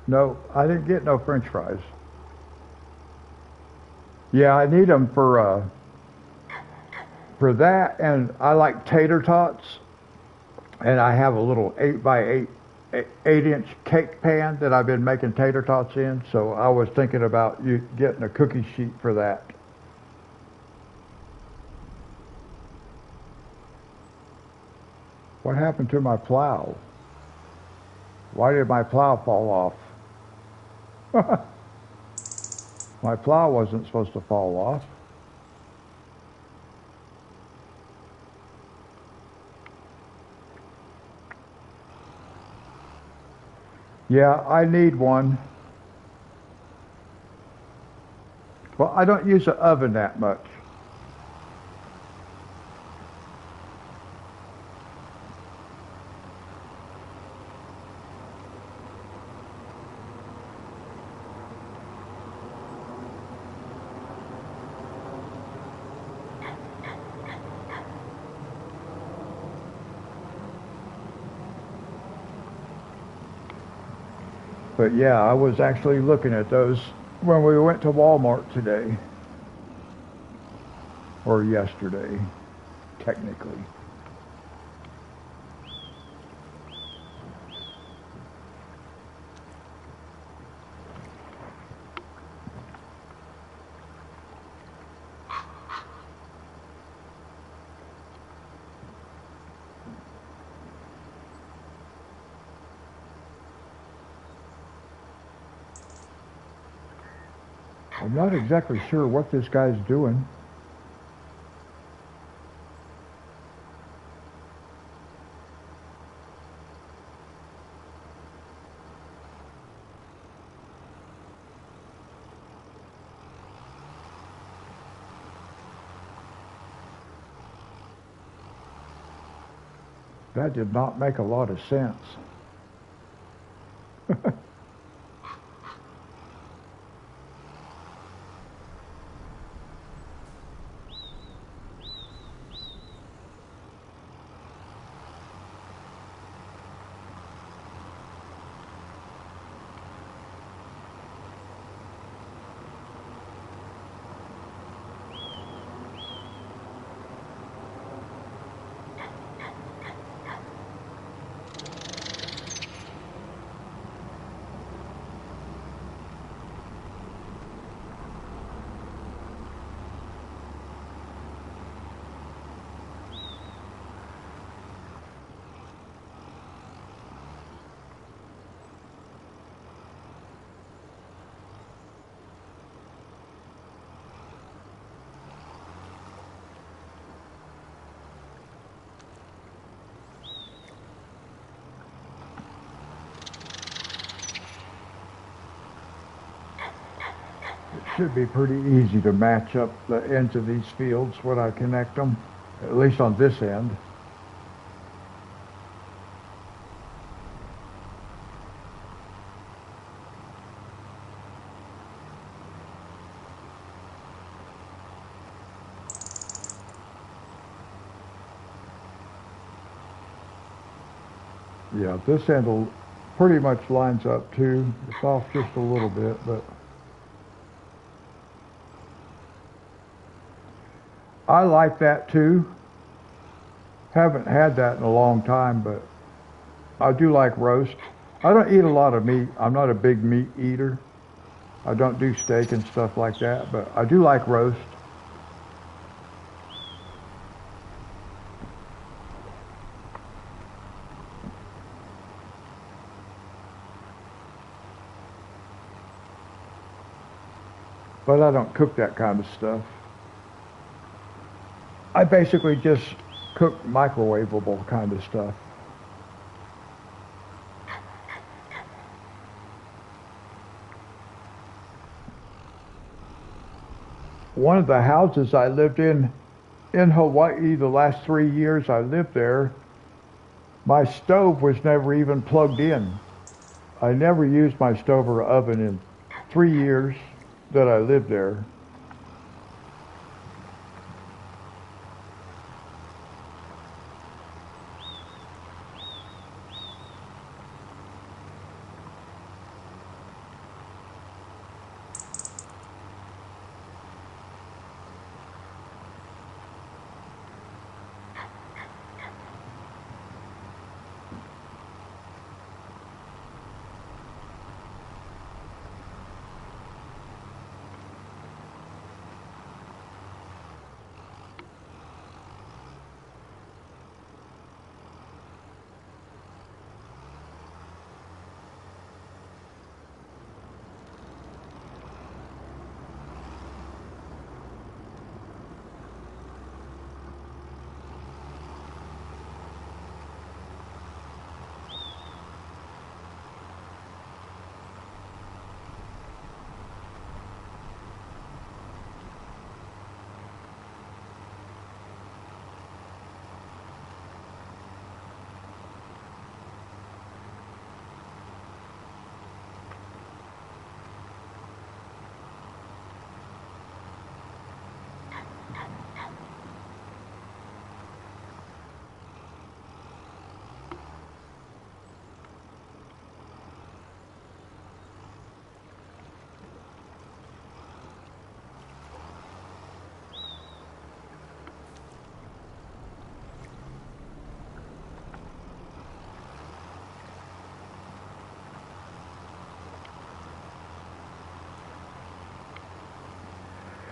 No, I didn't get no French fries. Yeah, I need them for that, and I like tater tots, and I have a little 8x8 8-inch cake pan that I've been making tater tots in. So I was thinking about you getting a cookie sheet for that. What happened to my plow? Why did my plow fall off? My plow wasn't supposed to fall off. Yeah, I need one. Well, I don't use an oven that much. But yeah, I was actually looking at those when we went to Walmart today. Or yesterday, technically. I'm not exactly sure what this guy's doing. That did not make a lot of sense. Should be pretty easy to match up the ends of these fields when I connect them, at least on this end. Yeah, this end will pretty much lines up too. It's off just a little bit, but I like that too. Haven't had that in a long time, but I do like roast. I don't eat a lot of meat. I'm not a big meat eater. I don't do steak and stuff like that, but I do like roast. But I don't cook that kind of stuff. I basically just cook microwavable kind of stuff. One of the houses I lived in Hawaii, the last 3 years I lived there, my stove was never even plugged in. I never used my stove or oven in 3 years that I lived there.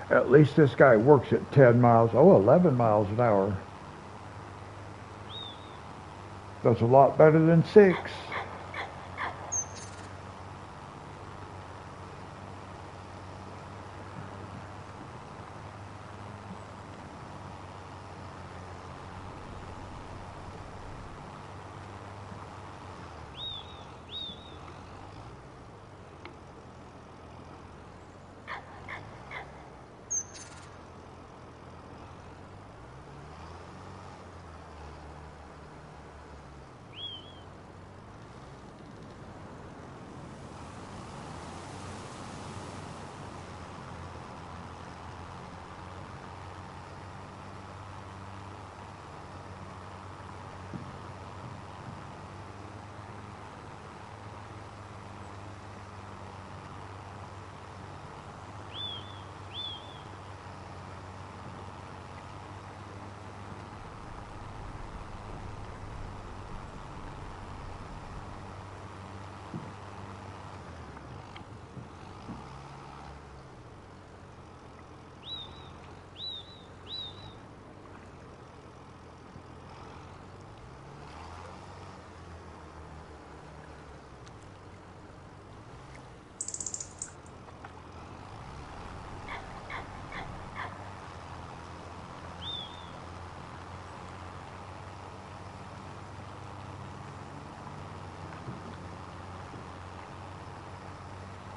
At least this guy works at 10 miles, 11 miles an hour. That's a lot better than 6.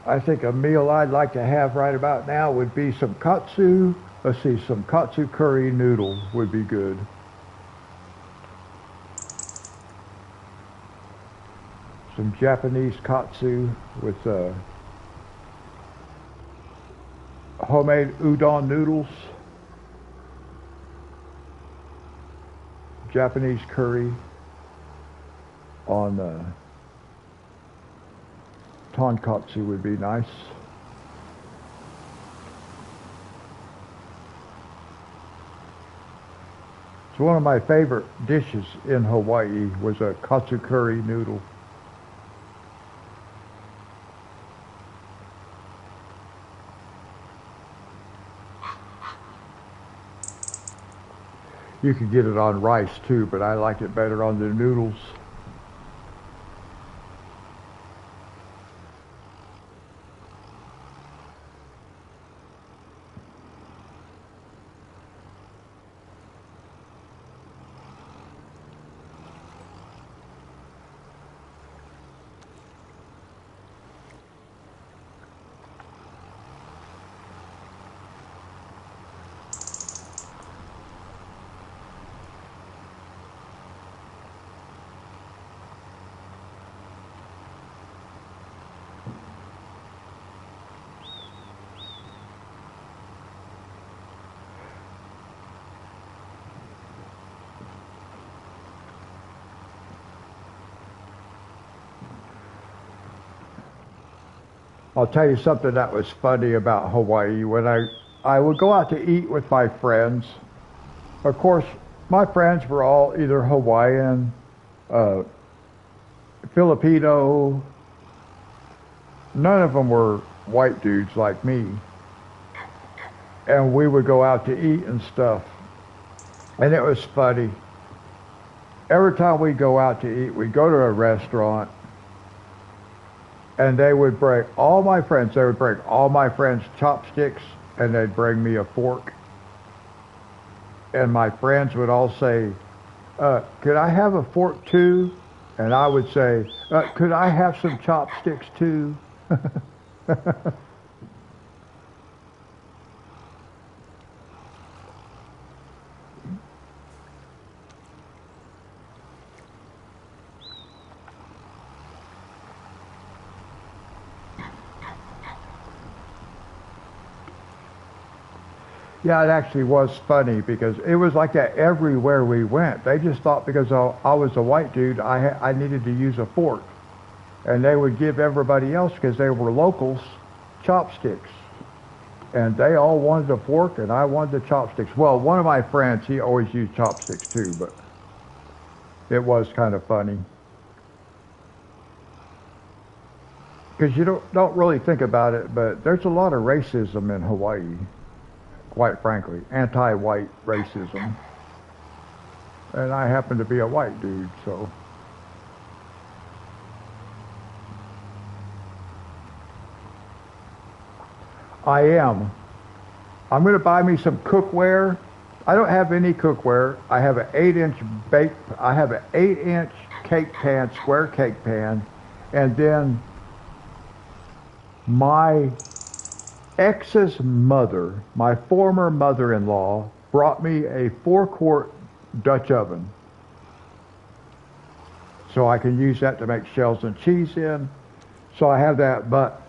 I think a meal I'd like to have right about now would be some katsu. Let's see, some katsu curry noodle would be good. Some Japanese katsu with homemade udon noodles, Japanese curry on tonkatsu would be nice. It's one of my favorite dishes in Hawaii was a katsu curry noodle. You could get it on rice too, but I liked it better on the noodles. I'll tell you something that was funny about Hawaii. When I would go out to eat with my friends, of course, my friends were all either Hawaiian, Filipino. None of them were white dudes like me. And we would go out to eat and stuff. And it was funny. Every time we go out to eat, we'd go to a restaurant, and they would bring all my friends chopsticks, and they'd bring me a fork. And my friends would all say, could I have a fork too? And I would say, could I have some chopsticks too? Yeah, it actually was funny because it was like that everywhere we went. They just thought because I was a white dude, I needed to use a fork. And they would give everybody else, because they were locals, chopsticks. And they all wanted a fork, and I wanted the chopsticks. Well, one of my friends, he always used chopsticks too, but it was kind of funny. Because you don't really think about it, but there's a lot of racism in Hawaii. Quite frankly, anti-white racism. And I happen to be a white dude, so. I am. I'm going to buy me some cookware. I don't have any cookware. I have an 8-inch I have an 8-inch cake pan, square cake pan, and then my ex's mother, my former mother-in-law, brought me a 4-quart Dutch oven. So I can use that to make shells and cheese in. So I have that, but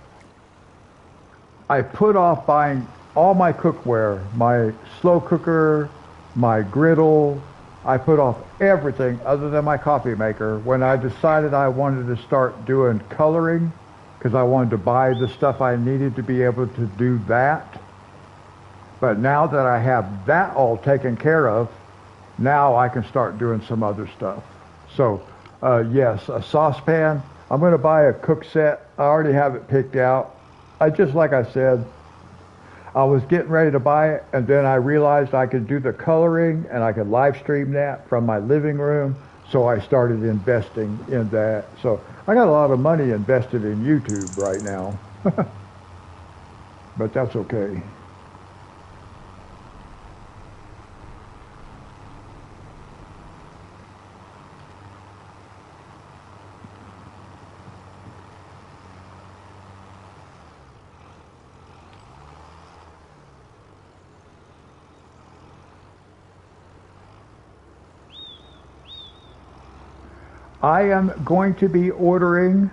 I put off buying all my cookware, my slow cooker, my griddle. I put off everything other than my coffee maker when I decided I wanted to start doing coloring, because I wanted to buy the stuff I needed to be able to do that. But now that I have that all taken care of, now I can start doing some other stuff. So, yes, a saucepan. I'm going to buy a cook set. I already have it picked out. Like I said, I was getting ready to buy it, and then I realized I could do the coloring, and I could live stream that from my living room. So I started investing in that. So I got a lot of money invested in YouTube right now. But that's okay. I am going to be ordering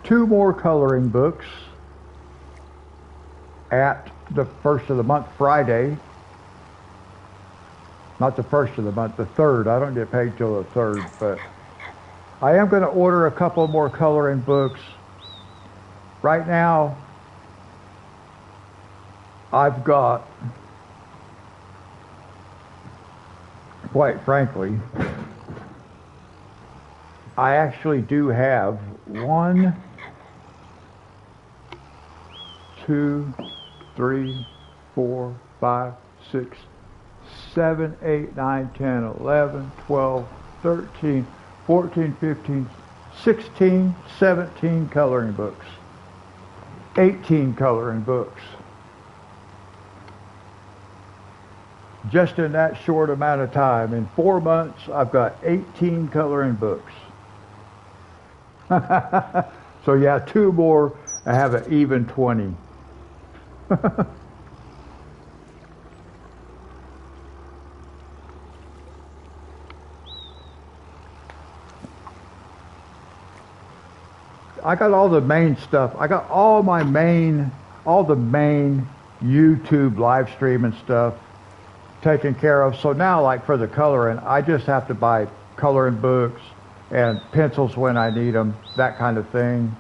2 more coloring books at the first of the month, Friday. Not the first of the month, the 3rd. I don't get paid till the 3rd, but I am going to order a couple more coloring books. Right now, I've got, quite frankly, I actually do have 1, 2, 3, 4, 5, 6, 7, 8, 9, 10, 11, 12, 13, 14, 15, 16, 17 coloring books, 18 coloring books. Just in that short amount of time, in 4 months, I've got 18 coloring books. So yeah, 2 more, I have an even 20. I got all the main stuff. I got all the main YouTube live streaming stuff taken care of. So now, like for the coloring, I just have to buy coloring books and pencils when I need them, that kind of thing.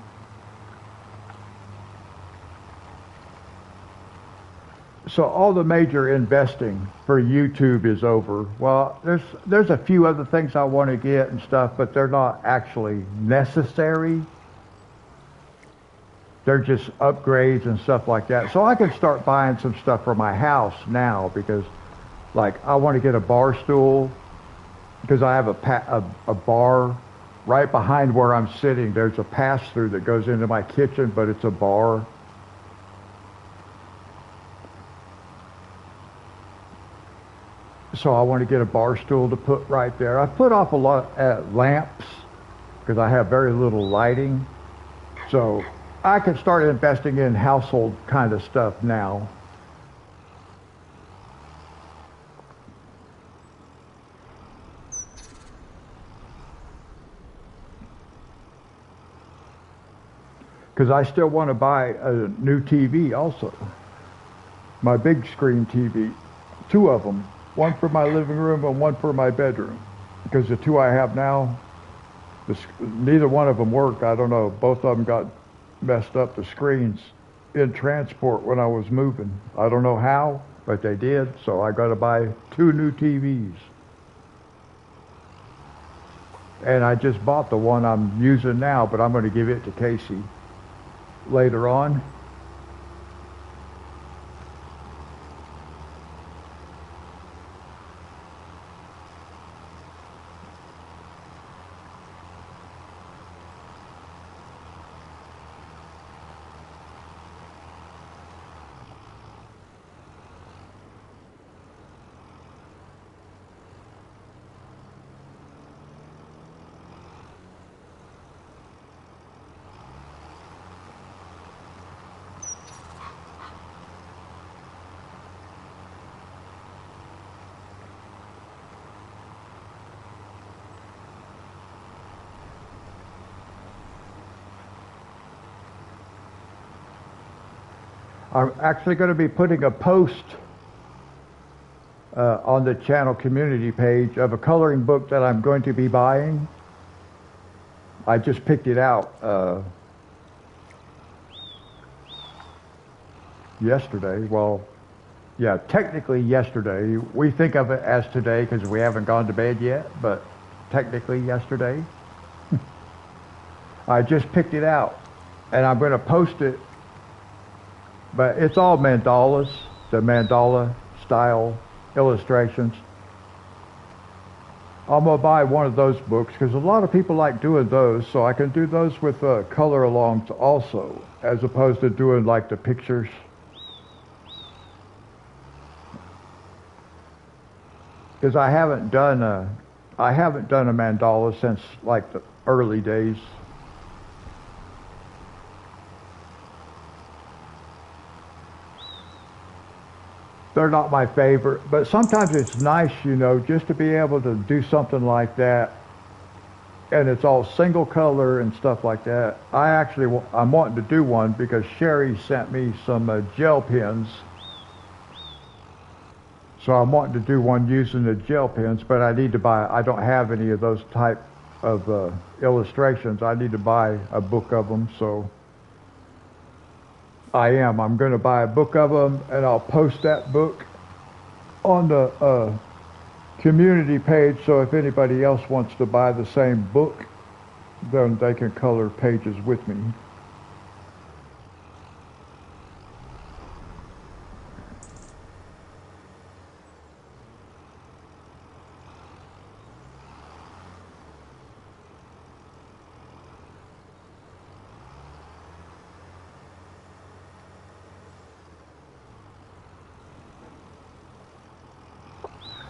So all the major investing for YouTube is over. Well, there's a few other things I want to get and stuff, but they're not actually necessary. They're just upgrades and stuff like that. So I can start buying some stuff for my house now because, like, I want to get a bar stool because I have a bar right behind where I'm sitting. There's a pass-through that goes into my kitchen, but it's a bar. So I want to get a bar stool to put right there. I've put off a lot of lamps because I have very little lighting. So I can start investing in household kind of stuff now. Because I still want to buy a new TV also. My big screen TV. 2 of them. 1 for my living room and 1 for my bedroom. Because the 2 I have now, neither one of them work. I don't know. Both of them got messed up, the screens, in transport when I was moving. I don't know how, but they did. So I got to buy 2 new TVs. And I just bought the one I'm using now, but I'm going to give it to Casey later on. I'm actually going to be putting a post on the channel community page of a coloring book that I'm going to be buying. I just picked it out yesterday. Well, yeah, technically yesterday. We think of it as today because we haven't gone to bed yet, but technically yesterday. I just picked it out, and I'm going to post it. But it's all mandalas, the mandala style illustrations. I'm going to buy one of those books because a lot of people like doing those, so I can do those with color alongs also, as opposed to doing like the pictures. Because I haven't done a mandala since like the early days. They're not my favorite, but sometimes it's nice, you know, just to be able to do something like that and it's all single color and stuff like that. I'm wanting to do one because Sherry sent me some gel pens. So I'm wanting to do one using the gel pens, but I don't have any of those type of illustrations. I need to buy a book of them, so I'm going to buy a book of them, and I'll post that book on the community page, so if anybody else wants to buy the same book, then they can color pages with me.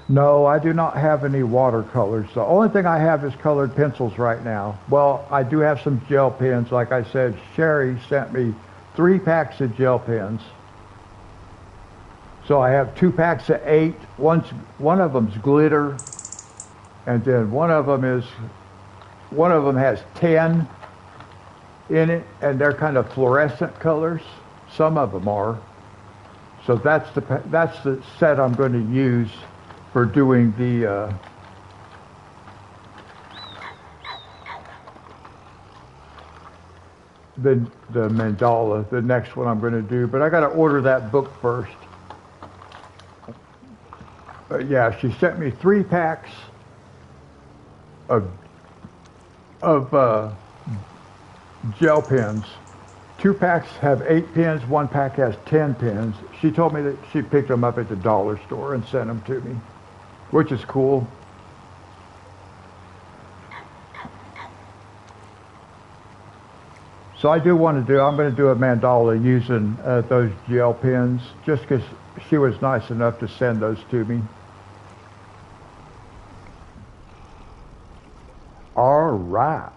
No, I do not have any watercolors. The only thing I have is colored pencils right now. Well, I do have some gel pens. Like I said, Sherry sent me 3 packs of gel pens. So I have 2 packs of 8. One of them's glitter, and then one of them has 10 in it, and they're kind of fluorescent colors. Some of them are. So that's the set I'm going to use for doing the mandala, the next one I'm going to do. But I got to order that book first. Yeah, she sent me 3 packs of gel pens. 2 packs have 8 pens. 1 pack has 10 pens. She told me that she picked them up at the dollar store and sent them to me, which is cool. So I'm going to do a mandala using those gel pens, just because she was nice enough to send those to me. All right.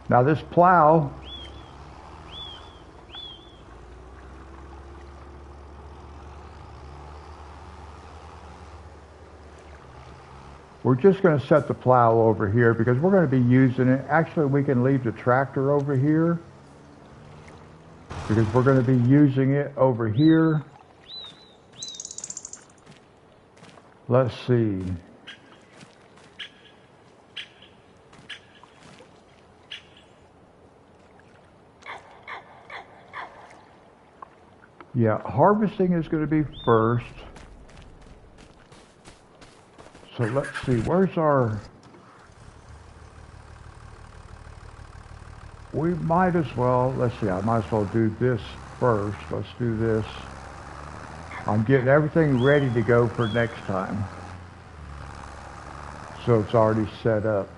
Now this plow, we're just going to set the plow over here because we're going to be using it. Actually, we can leave the tractor over here because we're going to be using it over here. Let's see. Yeah, harvesting is going to be first. So let's see, where's our... We might as well, let's see, I might as well do this first. Let's do this. I'm getting everything ready to go for next time. So it's already set up.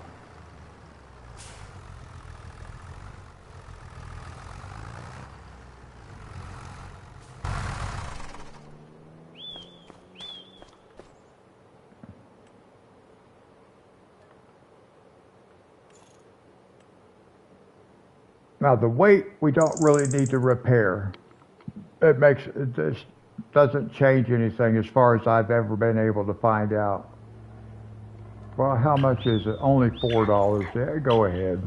Now the weight we don't really need to repair. It just doesn't change anything as far as I've ever been able to find out. Well, how much is it? Only $4. Yeah, go ahead.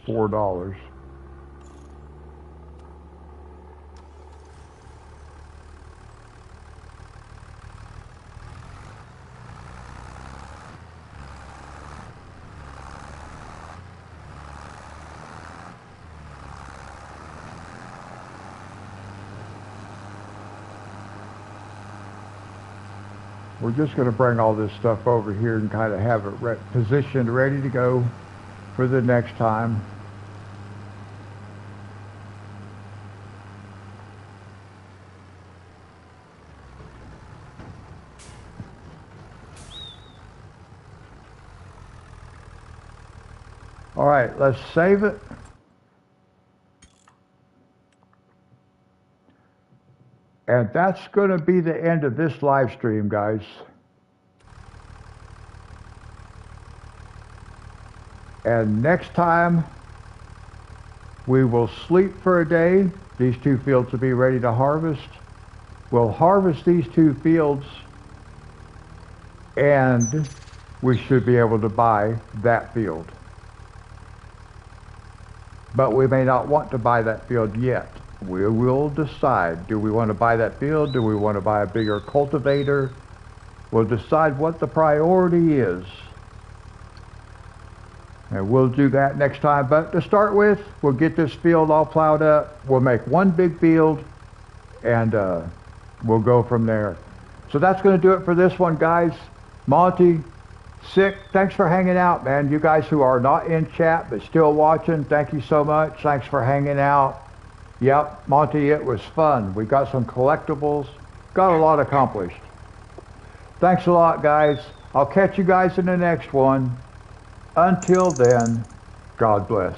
$4. We're just going to bring all this stuff over here and kind of have it positioned, ready to go for the next time. All right, let's save it. And that's going to be the end of this live stream, guys. And next time, we will sleep for a day. These 2 fields will be ready to harvest. We'll harvest these 2 fields, and we should be able to buy that field. But we may not want to buy that field yet. We will decide, do we want to buy that field? Do we want to buy a bigger cultivator? We'll decide what the priority is. And we'll do that next time. But to start with, we'll get this field all plowed up. We'll make one big field, and we'll go from there. So that's going to do it for this one, guys. Monty, Sick, thanks for hanging out, man. You guys who are not in chat but still watching, thank you so much. Thanks for hanging out. Yep, Monty, it was fun. We got some collectibles. Got a lot accomplished. Thanks a lot, guys. I'll catch you guys in the next one. Until then, God bless.